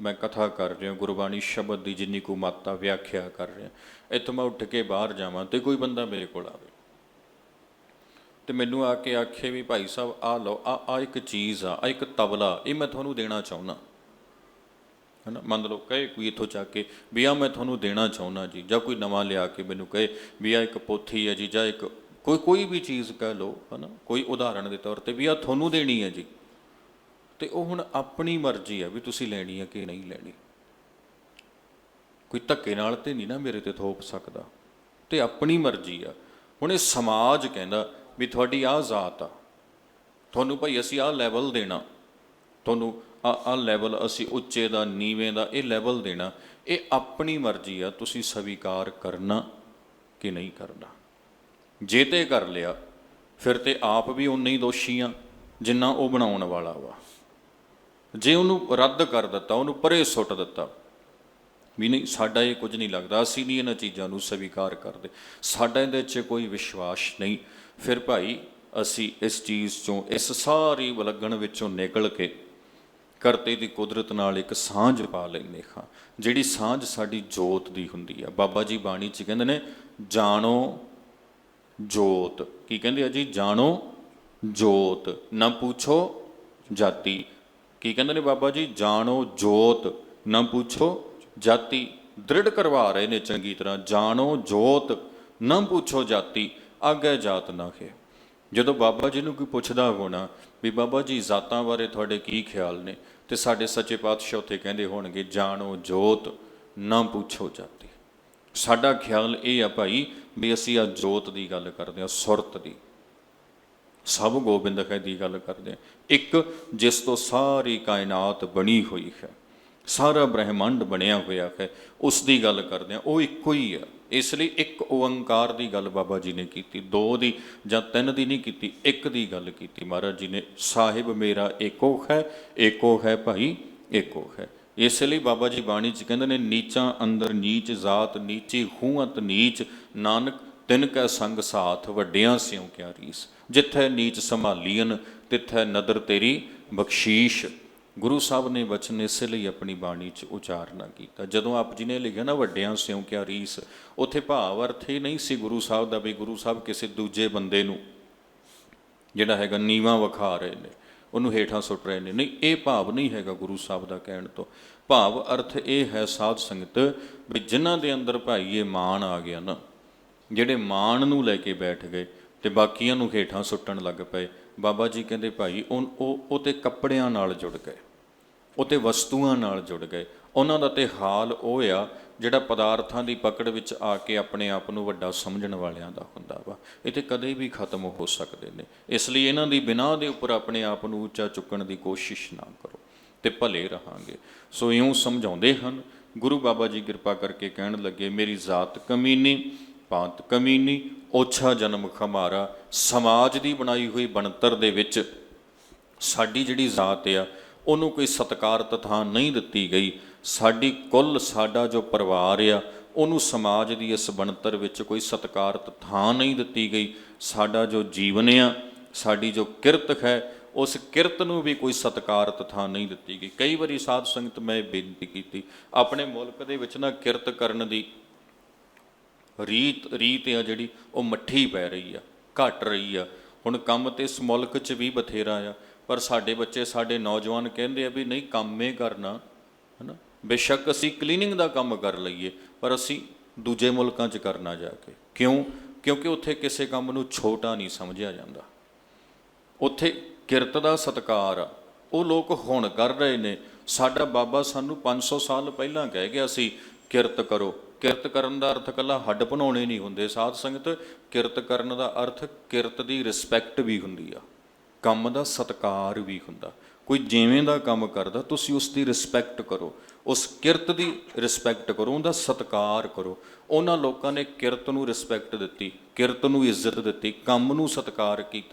ਮੈਂ ਕਥਾ ਕਰ ਰਿਹਾ, ਗੁਰਬਾਣੀ ਸ਼ਬਦ ਦੀ ਜਿੰਨੀ ਕੁ ਮਾਤਾ ਵਿਆਖਿਆ ਕਰ ਰਿਹਾ, ਇੱਥੋਂ ਮੈਂ ਉੱਠ ਕੇ ਬਾਹਰ ਜਾਵਾਂ ਤੇ ਕੋਈ ਬੰਦਾ ਮੇਰੇ ਕੋਲ ਆਵੇ ਤੇ ਮੈਨੂੰ ਆ ਕੇ ਆਖੇ ਵੀ ਭਾਈ ਸਾਹਿਬ ਆਹ ਲਓ, ਆ ਇੱਕ ਚੀਜ਼ ਆ, ਆ ਇੱਕ ਤਬਲਾ, ਇਹ ਮੈਂ ਤੁਹਾਨੂੰ ਦੇਣਾ ਚਾਹੁੰਦਾ, ਹੈ ਨਾ। ਮੰਨ ਲਓ ਕਹੇ ਕੋਈ ਇੱਥੋਂ ਚੱਕ ਕੇ ਵੀ ਆ ਮੈਂ ਤੁਹਾਨੂੰ ਦੇਣਾ ਚਾਹੁੰਦਾ ਜੀ, ਜਾਂ ਕੋਈ ਨਵਾਂ ਲਿਆ ਕੇ ਮੈਨੂੰ ਕਹੇ ਵੀ ਆ ਇੱਕ ਪੋਥੀ ਹੈ ਜੀ, ਜਾਂ ਇੱਕ ਕੋਈ ਵੀ ਚੀਜ਼ ਕਹਿ ਲਓ, ਹੈ ਨਾ, ਕੋਈ ਉਦਾਹਰਣ ਦੇ ਤੌਰ 'ਤੇ ਵੀ ਆ ਤੁਹਾਨੂੰ ਦੇਣੀ ਹੈ ਜੀ, ਤੇ ਉਹ ਹੁਣ ਆਪਣੀ ਮਰਜ਼ੀ ਆ ਵੀ ਤੁਸੀਂ ਲੈਣੀ ਹੈ ਕਿ ਨਹੀਂ ਲੈਣੀ। ਕੋਈ ਧੱਕੇ ਨਾਲ ਤੇ ਨਹੀਂ ਨਾ ਮੇਰੇ ਤੇ ਥੋਪ ਸਕਦਾ, ਤੇ ਆਪਣੀ ਮਰਜ਼ੀ ਆ। ਹੁਣ ਇਹ ਸਮਾਜ ਕਹਿੰਦਾ ਵੀ ਤੁਹਾਡੀ ਆਹ ਜ਼ਾਤ ਆ, ਤੁਹਾਨੂੰ ਭਾਈ ਅਸੀਂ ਆਹ ਲੈਵਲ ਦੇਣਾ, ਤੁਹਾਨੂੰ ਆਹ ਲੈਵਲ ਅਸੀਂ ਉੱਚੇ ਦਾ, ਨੀਵੇਂ ਦਾ, ਇਹ ਲੈਵਲ ਦੇਣਾ। ਇਹ ਆਪਣੀ ਮਰਜ਼ੀ ਆ, ਤੁਸੀਂ ਸਵੀਕਾਰ ਕਰਨਾ ਕਿ ਨਹੀਂ ਕਰਨਾ। ਜੇ ਤੇ ਕਰ ਲਿਆ ਫਿਰ ਤੇ ਆਪ ਵੀ ਉਨੇ ਹੀ ਦੋਸ਼ੀ ਆ ਜਿੰਨਾ ਉਹ ਬਣਾਉਣ ਵਾਲਾ ਵਾ। ਜੇ ਉਹਨੂੰ ਰੱਦ ਕਰ ਦਿੱਤਾ, ਉਹਨੂੰ ਪਰੇ ਸੁੱਟ ਦਿੱਤਾ ਵੀ ਨਹੀਂ ਸਾਡਾ ਇਹ ਕੁਝ ਨਹੀਂ ਲੱਗਦਾ, ਅਸੀਂ ਨਹੀਂ ਇਹਨਾਂ ਚੀਜ਼ਾਂ ਨੂੰ ਸਵੀਕਾਰ ਕਰਦੇ, ਸਾਡਾ ਇਹਦੇ 'ਚ ਕੋਈ ਵਿਸ਼ਵਾਸ ਨਹੀਂ, ਫਿਰ ਭਾਈ ਅਸੀਂ ਇਸ ਚੀਜ਼ 'ਚੋਂ, ਇਸ ਸਾਰੀ ਵਿਲੱਗਣ ਵਿੱਚੋਂ ਨਿਕਲ ਕੇ ਕਰਤੇ ਦੀ ਕੁਦਰਤ ਨਾਲ ਇੱਕ ਸਾਂਝ ਪਾ ਲੈਂਦੇ ਹਾਂ, ਜਿਹੜੀ ਸਾਂਝ ਸਾਡੀ ਜੋਤ ਦੀ ਹੁੰਦੀ ਆ। ਬਾਬਾ ਜੀ ਬਾਣੀ 'ਚ ਕਹਿੰਦੇ ਨੇ, ਜਾਣੋ ਜੋਤ। ਕੀ ਕਹਿੰਦੇ ਆ ਜੀ? ਜਾਣੋ ਜੋਤ, ਨਾ ਪੁੱਛੋ ਜਾਤੀ। ਕੀ ਕਹਿੰਦੇ ਨੇ ਬਾਬਾ ਜੀ? ਜਾਣੋ ਜੋਤ, ਨਾ ਪੁੱਛੋ ਜਾਤੀ। ਦ੍ਰਿੜ ਕਰਵਾ ਰਹੇ ਨੇ ਚੰਗੀ ਤਰ੍ਹਾਂ, ਜਾਣੋ ਜੋਤ, ਨਾ ਪੁੱਛੋ ਜਾਤੀ, ਆਗੇ ਜਾਤ ਨਾ ਖੇ। ਜਦੋਂ ਬਾਬਾ ਜੀ ਨੂੰ ਕੋਈ ਪੁੱਛਦਾ ਹੋਣਾ ਵੀ ਬਾਬਾ ਜੀ ਜ਼ਾਤਾਂ ਬਾਰੇ ਤੁਹਾਡੇ ਕੀ ਖਿਆਲ ਨੇ, ਤੇ ਸਾਡੇ ਸੱਚੇ ਪਾਤਸ਼ਾਹ ਉੱਥੇ ਕਹਿੰਦੇ ਹੋਣਗੇ, ਜਾਣੋ ਜੋਤ, ਨਾ ਪੁੱਛੋ ਜਾਤੀ। ਸਾਡਾ ਖਿਆਲ ਇਹ ਆ ਭਾਈ ਵੀ ਅਸੀਂ ਆ ਜੋਤ ਦੀ ਗੱਲ ਕਰਦੇ ਹਾਂ, ਸੁਰਤ ਦੀ, ਸਭ ਗੋਬਿੰਦ ਹੈ ਦੀ ਗੱਲ ਕਰਦੇ ਹਾਂ, ਇੱਕ ਜਿਸ ਤੋਂ ਸਾਰੀ ਕਾਇਨਾਤ ਬਣੀ ਹੋਈ ਹੈ, ਸਾਰਾ ਬ੍ਰਹਿਮੰਡ ਬਣਿਆ ਹੋਇਆ ਹੈ, ਉਸ ਦੀ ਗੱਲ ਕਰਦੇ ਹਾਂ। ਉਹ ਇੱਕੋ ਹੀ ਆ। ਇਸ ਲਈ ਇੱਕ ਓੰਕਾਰ ਦੀ ਗੱਲ ਬਾਬਾ ਜੀ ਨੇ ਕੀਤੀ, ਦੋ ਦੀ ਜਾਂ ਤਿੰਨ ਦੀ ਨਹੀਂ ਕੀਤੀ, ਇੱਕ ਦੀ ਗੱਲ ਕੀਤੀ ਮਹਾਰਾਜ ਜੀ ਨੇ। ਸਾਹਿਬ ਮੇਰਾ ਏਕੋ ਹੈ ਭਾਈ ਏਕੋ ਹੈ। ਇਸ ਲਈ ਬਾਬਾ ਜੀ ਬਾਣੀ 'ਚ ਕਹਿੰਦੇ ਨੇ, ਨੀਚਾਂ ਅੰਦਰ ਨੀਚ ਜਾਤ, ਨੀਚੀ ਹੂੰਅਤ ਨੀਚ, ਨਾਨਕ ਤਿਨ ਕੈ ਸੰਗ ਸਾਥ, ਵੱਡਿਆਂ ਸਿਉ ਕਿਆ ਰੀਸ। ਜਿੱਥੈ ਨੀਚ ਸੰਭਾਲੀਨ ਤਿੱਥੈ ਨਦਰ ਤੇਰੀ ਬਖਸ਼ੀਸ਼। ਗੁਰੂ ਸਾਹਿਬ ਨੇ ਵਚਨ ਇਸੇ ਲਈ ਆਪਣੀ ਬਾਣੀ 'ਚ ਉਚਾਰਨਾ ਕੀਤਾ। ਜਦੋਂ ਆਪ ਜੀ ਨੇ ਲਿਖਿਆ ਨਾ ਵੱਡਿਆਂ ਸਿਉ ਕਿਆ ਰੀਸ, ਉੱਥੇ ਭਾਵ ਅਰਥ ਇਹ ਨਹੀਂ ਸੀ ਗੁਰੂ ਸਾਹਿਬ ਦਾ ਵੀ ਗੁਰੂ ਸਾਹਿਬ ਕਿਸੇ ਦੂਜੇ ਬੰਦੇ ਨੂੰ ਜਿਹੜਾ ਹੈਗਾ ਨੀਵਾਂ ਵਿਖਾ ਰਹੇ ਨੇ, ਉਹਨੂੰ ਹੇਠਾਂ ਸੁੱਟ ਰਹੇ ਨੇ, ਨਹੀਂ, ਇਹ ਭਾਵ ਨਹੀਂ ਹੈਗਾ ਗੁਰੂ ਸਾਹਿਬ ਦਾ ਕਹਿਣ ਤੋਂ। ਭਾਵ ਅਰਥ ਇਹ ਹੈ ਸਾਧ ਸੰਗਤ ਵੀ ਜਿਨ੍ਹਾਂ ਦੇ ਅੰਦਰ ਭਾਈ ਇਹ ਮਾਣ ਆ ਗਿਆ ਨਾ, ਜਿਹੜੇ ਮਾਣ ਨੂੰ ਲੈ ਕੇ ਬੈਠ ਗਏ ਤੇ ਬਾਕੀਆਂ ਨੂੰ ਹੇਠਾਂ ਸੁੱਟਣ ਲੱਗ ਪਏ, ਬਾਬਾ ਜੀ ਕਹਿੰਦੇ ਭਾਈ ਉਹ ਤੇ ਕੱਪੜਿਆਂ ਨਾਲ ਜੁੜ ਗਏ, ਉਹ ਤੇ ਵਸਤੂਆਂ ਨਾਲ ਜੁੜ ਗਏ। ਉਹਨਾਂ ਦਾ ਤੇ ਹਾਲ ਉਹ ਆ ਜਿਹੜਾ ਪਦਾਰਥਾਂ ਦੀ ਪਕੜ ਵਿੱਚ ਆ ਕੇ ਆਪਣੇ ਆਪ ਨੂੰ ਵੱਡਾ ਸਮਝਣ ਵਾਲਿਆਂ ਦਾ ਹੁੰਦਾ ਵਾ। ਇਹ ਤੇ ਕਦੇ ਵੀ ਖਤਮ ਹੋ ਸਕਦੇ ਨੇ। ਇਸ ਲਈ ਇਹਨਾਂ ਦੀ ਬਿਨਾਂ ਦੇ ਉੱਪਰ ਆਪਣੇ ਆਪ ਨੂੰ ਉੱਚਾ ਚੁੱਕਣ ਦੀ ਕੋਸ਼ਿਸ਼ ਨਾ ਕਰੋ ਤੇ ਭਲੇ ਰਹਾਂਗੇ। ਸੋ ਇਉਂ ਸਮਝਾਉਂਦੇ ਹਨ ਗੁਰੂ ਬਾਬਾ ਜੀ। ਕਿਰਪਾ ਕਰਕੇ ਕਹਿਣ ਲੱਗੇ, ਮੇਰੀ ਜ਼ਾਤ ਕਮੀਨੀ ਪਾਤ ਕਮੀਨੀ, ਓਛਾ ਜਨਮ ਖਮਾਰਾ। ਸਮਾਜ ਦੀ ਬਣਾਈ ਹੋਈ ਬਣਤਰ ਦੇ ਵਿੱਚ ਸਾਡੀ ਜਿਹੜੀ ਜ਼ਾਤ ਆ ਉਹਨੂੰ ਕੋਈ ਸਤਿਕਾਰਤ ਥਾਂ ਨਹੀਂ ਦਿੱਤੀ ਗਈ। ਸਾਡੀ ਕੁੱਲ, ਸਾਡਾ ਜੋ ਪਰਿਵਾਰ ਆ, ਉਹਨੂੰ ਸਮਾਜ ਦੀ ਇਸ ਬਣਤਰ ਵਿੱਚ ਕੋਈ ਸਤਿਕਾਰਤ ਥਾਂ ਨਹੀਂ ਦਿੱਤੀ ਗਈ। ਸਾਡਾ ਜੋ ਜੀਵਨ ਆ, ਸਾਡੀ ਜੋ ਕਿਰਤ ਹੈ, ਉਸ ਕਿਰਤ ਨੂੰ ਵੀ ਕੋਈ ਸਤਿਕਾਰਤ ਥਾਂ ਨਹੀਂ ਦਿੱਤੀ ਗਈ। ਕਈ ਵਾਰੀ ਸਾਧ ਸੰਗਤ ਮੈਂ ਬੇਨਤੀ ਕੀਤੀ, ਆਪਣੇ ਮੁਲਕ ਦੇ ਵਿੱਚ ਨਾ ਕਿਰਤ ਕਰਨ ਦੀ ਰੀਤ ਆ ਜਿਹੜੀ ਉਹ ਮੱਠੀ ਪੈ ਰਹੀ ਆ, ਘਟ ਰਹੀ ਆ। ਹੁਣ ਕੰਮ ਤੇ ਇਸ ਮੁਲਕ 'ਚ ਵੀ ਬਥੇਰਾ ਆ, ਪਰ ਸਾਡੇ ਬੱਚੇ, ਸਾਡੇ ਨੌਜਵਾਨ ਕਹਿੰਦੇ ਆ ਵੀ ਨਹੀਂ, ਕੰਮ ਇਹ ਕਰਨਾ ਹੈ ਨਾ। ਬੇਸ਼ੱਕ ਅਸੀਂ ਕਲੀਨਿੰਗ ਦਾ ਕੰਮ ਕਰ ਲਈਏ, ਪਰ ਅਸੀਂ ਦੂਜੇ ਮੁਲਕਾਂ 'ਚ ਕਰਨਾ ਜਾ ਕੇ। ਕਿਉਂ? ਕਿਉਂਕਿ ਉੱਥੇ ਕਿਸੇ ਕੰਮ ਨੂੰ ਛੋਟਾ ਨਹੀਂ ਸਮਝਿਆ ਜਾਂਦਾ। ਉੱਥੇ ਕਿਰਤ ਦਾ ਸਤਿਕਾਰ ਆ, ਉਹ ਲੋਕ ਹੁਣ ਕਰ ਰਹੇ ਨੇ। ਸਾਡਾ ਬਾਬਾ ਸਾਨੂੰ 500 ਸਾਲ ਪਹਿਲਾਂ ਕਹਿ ਗਿਆ ਸੀ, ਕਿਰਤ ਕਰੋ। ਕਿਰਤ ਕਰਨ ਦਾ ਅਰਥ ਇਕੱਲਾ ਹੱਡ ਬਣਾਉਣੇ ਨਹੀਂ ਹੁੰਦੇ ਸਾਧ ਸੰਗਤ। ਕਿਰਤ ਕਰਨ ਦਾ ਅਰਥ ਕਿਰਤ ਦੀ ਰਿਸਪੈਕਟ ਵੀ ਹੁੰਦੀ ਆ, ਕੰਮ ਦਾ ਸਤਿਕਾਰ ਵੀ ਹੁੰਦਾ। ਕੋਈ ਜਿਵੇਂ ਦਾ ਕੰਮ ਕਰਦਾ, ਤੁਸੀਂ ਉਸ ਦੀ ਰਿਸਪੈਕਟ ਕਰੋ, ਉਸ ਕਿਰਤ ਦੀ ਰਿਸਪੈਕਟ ਕਰੋ, ਉਹਦਾ ਸਤਿਕਾਰ ਕਰੋ। ਉਹਨਾਂ ਲੋਕਾਂ ਨੇ ਕਿਰਤ ਨੂੰ ਰਿਸਪੈਕਟ ਦਿੱਤੀ, ਕਿਰਤ ਨੂੰ ਇੱਜ਼ਤ ਦਿੱਤੀ, ਕੰਮ ਨੂੰ ਸਤਿਕਾਰ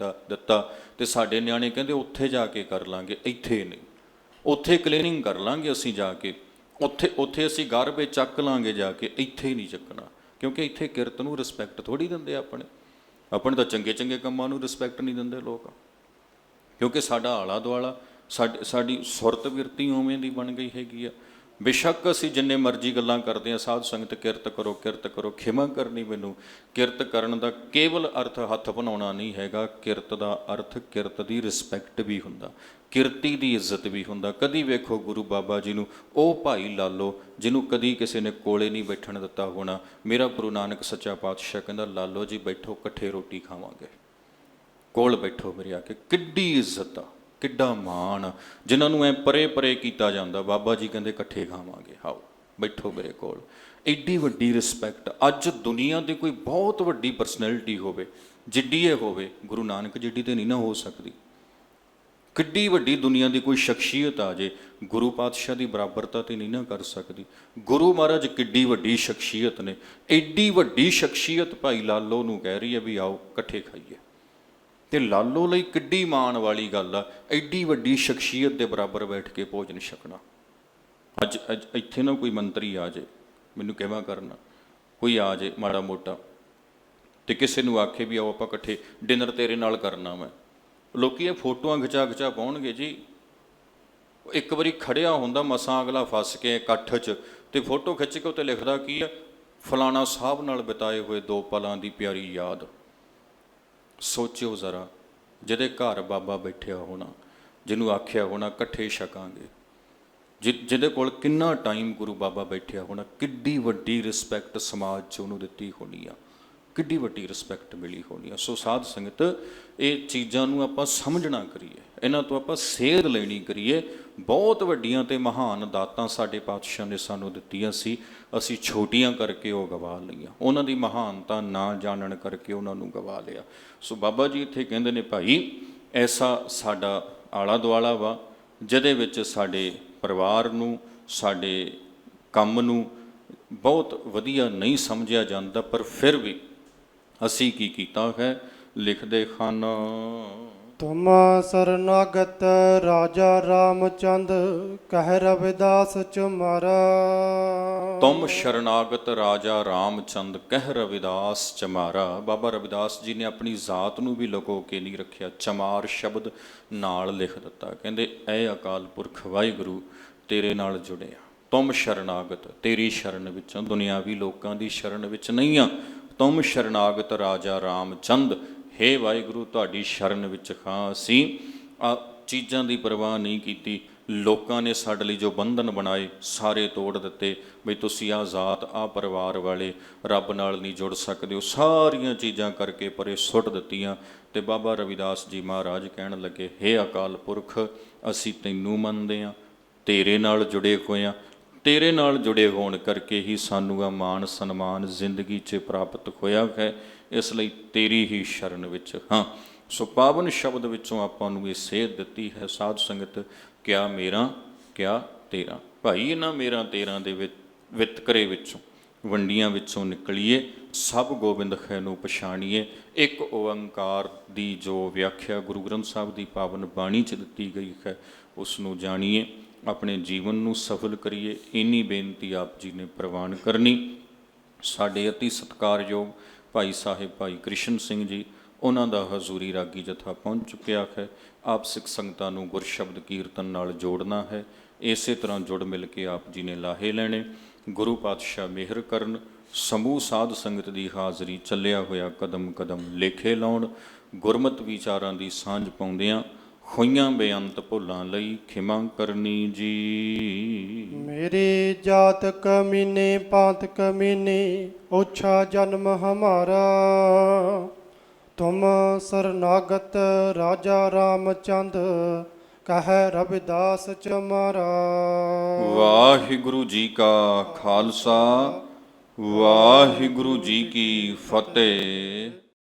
ਦਿੱਤਾ। ਤੇ ਸਾਡੇ ਨਿਆਣੇ ਕਹਿੰਦੇ ਉੱਥੇ ਜਾ ਕੇ ਕਰ ਲਾਂਗੇ, ਇੱਥੇ ਨਹੀਂ। ਉੱਥੇ ਕਲੀਨਿੰਗ ਕਰ ਲਾਂਗੇ ਅਸੀਂ ਜਾ ਕੇ, ਉੱਥੇ ਅਸੀਂ ਗਾਰਬੇਜ ਚੱਕ ਲਾਂਗੇ ਜਾ ਕੇ, ਇੱਥੇ ਹੀ ਨਹੀਂ ਚੱਕਣਾ। ਕਿਉਂਕਿ ਇੱਥੇ ਕਿਰਤ ਨੂੰ ਰਿਸਪੈਕਟ ਥੋੜ੍ਹੀ ਦਿੰਦੇ। ਆਪਣੇ ਤਾਂ ਚੰਗੇ ਚੰਗੇ ਕੰਮਾਂ ਨੂੰ ਰਿਸਪੈਕਟ ਨਹੀਂ ਦਿੰਦੇ ਲੋਕ। ਕਿਉਂਕਿ ਸਾਡਾ ਆਲਾ ਦੁਆਲਾ, ਸਾਡੀ ਸੁਰਤ ਬਿਰਤੀ ਉਵੇਂ ਦੀ ਬਣ ਗਈ ਹੈਗੀ ਆ। ਬੇਸ਼ੱਕ ਅਸੀਂ ਜਿੰਨੇ ਮਰਜ਼ੀ ਗੱਲਾਂ ਕਰਦੇ ਹਾਂ, ਸਾਧ ਸੰਗਤ ਕਿਰਤ ਕਰੋ, ਕਿਰਤ ਕਰੋ। ਖਿਮਾ ਕਰਨੀ ਮੈਨੂੰ, ਕਿਰਤ ਕਰਨ ਦਾ ਕੇਵਲ ਅਰਥ ਹੱਥ ਬਣਾਉਣਾ ਨਹੀਂ ਹੈਗਾ। ਕਿਰਤ ਦਾ ਅਰਥ ਕਿਰਤ ਦੀ ਰਿਸਪੈਕਟ ਵੀ ਹੁੰਦਾ, ਕਿਰਤੀ ਦੀ ਇੱਜ਼ਤ ਵੀ ਹੁੰਦਾ। ਕਦੀ ਵੇਖੋ ਗੁਰੂ ਬਾਬਾ ਜੀ ਨੂੰ, ਉਹ ਭਾਈ ਲਾਲੋ ਜਿਹਨੂੰ ਕਦੀ ਕਿਸੇ ਨੇ ਕੋਲੇ ਨਹੀਂ ਬੈਠਣ ਦਿੱਤਾ ਹੋਣਾ। ਮੇਰਾ ਗੁਰੂ ਨਾਨਕ ਸੱਚਾ ਪਾਤਸ਼ਾਹ ਕਹਿੰਦਾ, ਲਾਲੋ ਜੀ ਬੈਠੋ, ਇਕੱਠੇ ਰੋਟੀ ਖਾਵਾਂਗੇ, ਕੋਲ ਬੈਠੋ ਮੇਰੇ ਆ ਕੇ। ਕਿੱਡੀ ਇੱਜ਼ਤ ਆ, ਕਿੱਡਾ ਮਾਣ, ਜਿਨ੍ਹਾਂ ਨੂੰ ਐ ਪਰੇ ਪਰੇ ਕੀਤਾ ਜਾਂਦਾ। ਬਾਬਾ ਜੀ ਕਹਿੰਦੇ ਇਕੱਠੇ ਖਾਵਾਂਗੇ, ਆਓ ਬੈਠੋ ਮੇਰੇ ਕੋਲ। ਐਡੀ ਵੱਡੀ ਰਿਸਪੈਕਟ। ਅੱਜ ਦੁਨੀਆ ਦੀ ਕੋਈ ਬਹੁਤ ਵੱਡੀ ਪਰਸਨੈਲਿਟੀ ਹੋਵੇ, ਜਿੱਡੀ ਇਹ ਹੋਵੇ, ਗੁਰੂ ਨਾਨਕ ਜਿੱਡੀ ਤੇ ਨਹੀਂ ਨਾ ਹੋ ਸਕਦੀ। ਕਿੱਡੀ ਵੱਡੀ ਦੁਨੀਆ ਦੀ ਕੋਈ ਸ਼ਖਸੀਅਤ ਆ ਜੇ, ਗੁਰੂ ਪਾਤਸ਼ਾਹ ਦੀ ਬਰਾਬਰਤਾ ਤੇ ਨਹੀਂ ਨਾ ਕਰ ਸਕਦੀ। ਗੁਰੂ ਮਹਾਰਾਜ ਕਿੱਡੀ ਵੱਡੀ ਸ਼ਖਸੀਅਤ ਨੇ। ਐਡੀ ਵੱਡੀ ਸ਼ਖਸੀਅਤ ਭਾਈ ਲਾਲੋ ਨੂੰ ਕਹਿ ਰਹੀ ਹੈ ਵੀ ਆਓ ਇਕੱਠੇ ਖਾਈਏ। ਤੇ ਲਾਲੋ ਲਈ ਕਿੱਡੀ ਮਾਣ ਵਾਲੀ ਗੱਲ ਆ, ਐਡੀ ਵੱਡੀ ਸ਼ਖਸੀਅਤ ਦੇ ਬਰਾਬਰ ਬੈਠ ਕੇ ਭੋਜਨ ਛਕਣਾ। ਅੱਜ ਇੱਥੇ ਨਾ ਕੋਈ ਮੰਤਰੀ ਆ ਜੇ, ਮੈਨੂੰ ਕਿਹਾ ਕਰਨਾ, ਕੋਈ ਆ ਜੇ ਮਾੜਾ ਮੋਟਾ ਤੇ ਕਿਸੇ ਨੂੰ ਆਖੇ ਵੀ ਆਓ ਆਪਾਂ ਇਕੱਠੇ ਡਿਨਰ ਤੇਰੇ ਨਾਲ ਕਰਨਾ, ਮੈਂ ਲੋਕੀ ਇਹ ਫੋਟੋਆਂ ਖਿਚਾ ਪਾਉਣਗੇ ਜੀ। ਇੱਕ ਵਾਰੀ ਖੜਿਆ ਹੁੰਦਾ ਮਸਾਂ ਅਗਲਾ ਫਸ ਕੇ ਇਕੱਠ 'ਚ, ਤੇ ਫੋਟੋ ਖਿੱਚ ਕੇ ਉੱਤੇ ਲਿਖਦਾ ਕੀ ਆ, ਫਲਾਣਾ ਸਾਹਿਬ ਨਾਲ ਬਿਤਾਏ ਹੋਏ 2 ਪਲਾਂ ਦੀ ਪਿਆਰੀ ਯਾਦ। ਸੋਚਿਓ ਜ਼ਰਾ, ਜਿਹਦੇ ਘਰ ਬਾਬਾ ਬੈਠਿਆ ਹੋਣਾ, ਜਿਹਨੂੰ ਆਖਿਆ ਹੋਣਾ ਇਕੱਠੇ ਛਕਾਂਗੇ, ਜਿਹਦੇ ਕੋਲ ਕਿੰਨਾ ਟਾਈਮ ਗੁਰੂ ਬਾਬਾ ਬੈਠਿਆ ਹੋਣਾ, ਕਿੱਡੀ ਵੱਡੀ ਰਿਸਪੈਕਟ ਸਮਾਜ 'ਚ ਉਹਨੂੰ ਦਿੱਤੀ ਹੋਣੀ ਆ। ਕਿੱਡੀ ਵੱਡੀ ਰਿਸਪੈਕਟ ਮਿਲੀ ਹੋਣੀ ਆ। ਸੋ ਸਾਧ ਸੰਗਤ, ਇਹ ਚੀਜ਼ਾਂ ਨੂੰ ਆਪਾਂ ਸਮਝਣਾ ਕਰੀਏ, ਇਹਨਾਂ ਤੋਂ ਆਪਾਂ ਸੇਧ ਲੈਣੀ ਕਰੀਏ। ਬਹੁਤ ਵੱਡੀਆਂ ਤੇ ਮਹਾਨ ਦਾਤਾਂ ਸਾਡੇ ਪਾਤਸ਼ਾਹ ਨੇ ਸਾਨੂੰ ਦਿੱਤੀਆਂ ਸੀ, ਅਸੀਂ ਛੋਟੀਆਂ ਕਰਕੇ ਉਹ ਗਵਾ ਲਈਆਂ, ਉਹਨਾਂ ਦੀ ਮਹਾਨਤਾ ਨਾ ਜਾਣਨ ਕਰਕੇ ਉਹਨਾਂ ਨੂੰ ਗਵਾ ਲਿਆ। ਸੋ ਬਾਬਾ ਜੀ ਇੱਥੇ ਕਹਿੰਦੇ ਨੇ, ਭਾਈ ਐਸਾ ਸਾਡਾ ਆਲਾ ਦੁਆਲਾ ਵਾ ਜਿਹਦੇ ਵਿੱਚ ਸਾਡੇ ਪਰਿਵਾਰ ਨੂੰ, ਸਾਡੇ ਕੰਮ ਨੂੰ ਬਹੁਤ ਵਧੀਆ ਨਹੀਂ ਸਮਝਿਆ ਜਾਂਦਾ, ਪਰ ਫਿਰ ਵੀ ਅਸੀਂ ਕੀ ਕੀਤਾ ਹੈ। ਲਿਖਦੇ ਹਨ, ਤੁਮ ਸਰਨਾਗਤ ਰਾਜਾ ਰਾਮਚੰਦ ਕਹਿ ਰਵਿਦਾਸ ਚਮਾਰਾ। ਤੁਮ ਸ਼ਰਨਾਗਤ ਰਾਜਾ ਰਾਮਚੰਦ ਕਹਿ ਰਵਿਦਾਸ ਚਮਾਰਾ। ਬਾਬਾ ਰਵਿਦਾਸ ਜੀ ਨੇ ਆਪਣੀ ਜ਼ਾਤ ਨੂੰ ਵੀ ਲੁਕੋ ਕੇ ਨਹੀਂ ਰੱਖਿਆ, ਚਮਾਰ ਸ਼ਬਦ ਨਾਲ ਲਿਖ ਦਿੱਤਾ। ਕਹਿੰਦੇ, ਐ ਅਕਾਲ ਪੁਰਖ ਵਾਹਿਗੁਰੂ ਤੇਰੇ ਨਾਲ ਜੁੜਿਆ। ਤੁਮ ਸ਼ਰਨਾਗਤ, ਤੇਰੀ ਸ਼ਰਨ ਵਿੱਚੋਂ, ਦੁਨਿਆਵੀ ਲੋਕਾਂ ਦੀ ਸ਼ਰਨ ਵਿੱਚ ਨਹੀਂ ਆ। ਤੁਮ ਸ਼ਰਨਾਗਤ ਰਾਜਾ ਰਾਮਚੰਦ, ਹੇ ਵਾਹਿਗੁਰੂ ਤੁਹਾਡੀ ਸ਼ਰਨ ਵਿੱਚ ਹਾਂ। ਅਸੀਂ ਆ ਚੀਜ਼ਾਂ ਦੀ ਪਰਵਾਹ ਨਹੀਂ ਕੀਤੀ, ਲੋਕਾਂ ਨੇ ਸਾਡੇ ਲਈ ਜੋ ਬੰਧਨ ਬਣਾਏ ਸਾਰੇ ਤੋੜ ਦਿੱਤੇ, ਬਈ ਤੁਸੀਂ ਆਹ ਜ਼ਾਤ, ਆਹ ਪਰਿਵਾਰ ਵਾਲੇ ਰੱਬ ਨਾਲ ਨਹੀਂ ਜੁੜ ਸਕਦੇ, ਉਹ ਸਾਰੀਆਂ ਚੀਜ਼ਾਂ ਕਰਕੇ ਪਰੇ ਸੁੱਟ ਦਿੱਤੀਆਂ। ਤੇ ਬਾਬਾ ਰਵਿਦਾਸ ਜੀ ਮਹਾਰਾਜ ਕਹਿਣ ਲੱਗੇ, ਹੇ ਅਕਾਲ ਪੁਰਖ, ਅਸੀਂ ਤੈਨੂੰ ਮੰਨਦੇ ਹਾਂ, ਤੇਰੇ ਨਾਲ ਜੁੜੇ ਹੋਏ ਹਾਂ, ਤੇਰੇ ਨਾਲ ਜੁੜੇ ਹੋਣ ਕਰਕੇ ਹੀ ਸਾਨੂੰ ਆ ਮਾਣ ਸਨਮਾਨ ਜ਼ਿੰਦਗੀ 'ਚ ਪ੍ਰਾਪਤ ਹੋਇਆ ਹੈ, ਇਸ ਲਈ ਤੇਰੀ ਹੀ ਸ਼ਰਨ ਵਿੱਚ ਹਾਂ। ਸੋ ਪਾਵਨ ਸ਼ਬਦ ਵਿੱਚੋਂ ਆਪਾਂ ਨੂੰ ਇਹ ਸੇਧ ਦਿੱਤੀ ਹੈ ਸਾਧ ਸੰਗਤ, ਕਿਆ ਮੇਰਾ ਕਿਆ ਤੇਰਾ। ਭਾਈ ਇਹਨਾਂ ਮੇਰਾ ਤੇਰਾ ਦੇ ਵਿਤਕਰੇ ਵਿੱਚੋਂ, ਵੰਡੀਆਂ ਵਿੱਚੋਂ ਨਿਕਲੀਏ, ਸਭ ਗੋਬਿੰਦ ਹੈ ਨੂੰ ਪਛਾਣੀਏ। ਇੱਕ ਓੰਕਾਰ ਦੀ ਜੋ ਵਿਆਖਿਆ ਗੁਰੂ ਗ੍ਰੰਥ ਸਾਹਿਬ ਦੀ ਪਾਵਨ ਬਾਣੀ 'ਚ ਦਿੱਤੀ ਗਈ ਹੈ, ਉਸ ਨੂੰ ਜਾਣੀਏ, ਆਪਣੇ ਜੀਵਨ ਨੂੰ ਸਫਲ ਕਰੀਏ। ਇੰਨੀ ਬੇਨਤੀ ਆਪ ਜੀ ਨੇ ਪ੍ਰਵਾਨ ਕਰਨੀ। ਸਾਡੇ ਅਤੀ ਸਤਿਕਾਰਯੋਗ ਭਾਈ ਸਾਹਿਬ ਭਾਈ ਕ੍ਰਿਸ਼ਨ ਸਿੰਘ ਜੀ, ਉਹਨਾਂ ਦਾ ਹਜ਼ੂਰੀ ਰਾਗੀ ਜਥਾ ਪਹੁੰਚ ਚੁੱਕਿਆ ਹੈ। ਆਪ ਸਿੱਖ ਸੰਗਤਾਂ ਨੂੰ ਗੁਰਸ਼ਬਦ ਕੀਰਤਨ ਨਾਲ ਜੋੜਨਾ ਹੈ। ਇਸੇ ਤਰ੍ਹਾਂ ਜੁੜ ਮਿਲ ਕੇ ਆਪ ਜੀ ਨੇ ਲਾਹੇ ਲੈਣੇ। ਗੁਰੂ ਪਾਤਸ਼ਾਹ ਮਿਹਰ ਕਰਨ, ਸਮੂਹ ਸਾਧ ਸੰਗਤ ਦੀ ਹਾਜ਼ਰੀ, ਚੱਲਿਆ ਹੋਇਆ ਕਦਮ ਕਦਮ ਲੇਖੇ ਲਾਉਣ। ਗੁਰਮਤਿ ਵਿਚਾਰਾਂ ਦੀ ਸਾਂਝ ਪਾਉਂਦਿਆਂ ਹੋਈਆਂ ਬੇਅੰਤ ਭੁੱਲਾਂ ਲਈ ਖਿਮਾ ਕਰਨੀ ਜੀ। ਮੇਰੀ ਜਾਤ ਕਮੀਨੇ ਪਾਤ ਕਮੀਨੇ, ਓਛਾ ਜਨਮ ਹਮਾਰਾ। ਤੁਮ ਸਰਨਾਗਤ ਰਾਜਾ ਰਾਮਚੰਦ ਕਹਿ ਰਵਿਦਾਸ ਚਮਾਰਾ। ਵਾਹਿਗੁਰੂ ਜੀ ਕਾ ਖਾਲਸਾ, ਵਾਹਿਗੁਰੂ ਜੀ ਕੀ ਫਤਿਹ।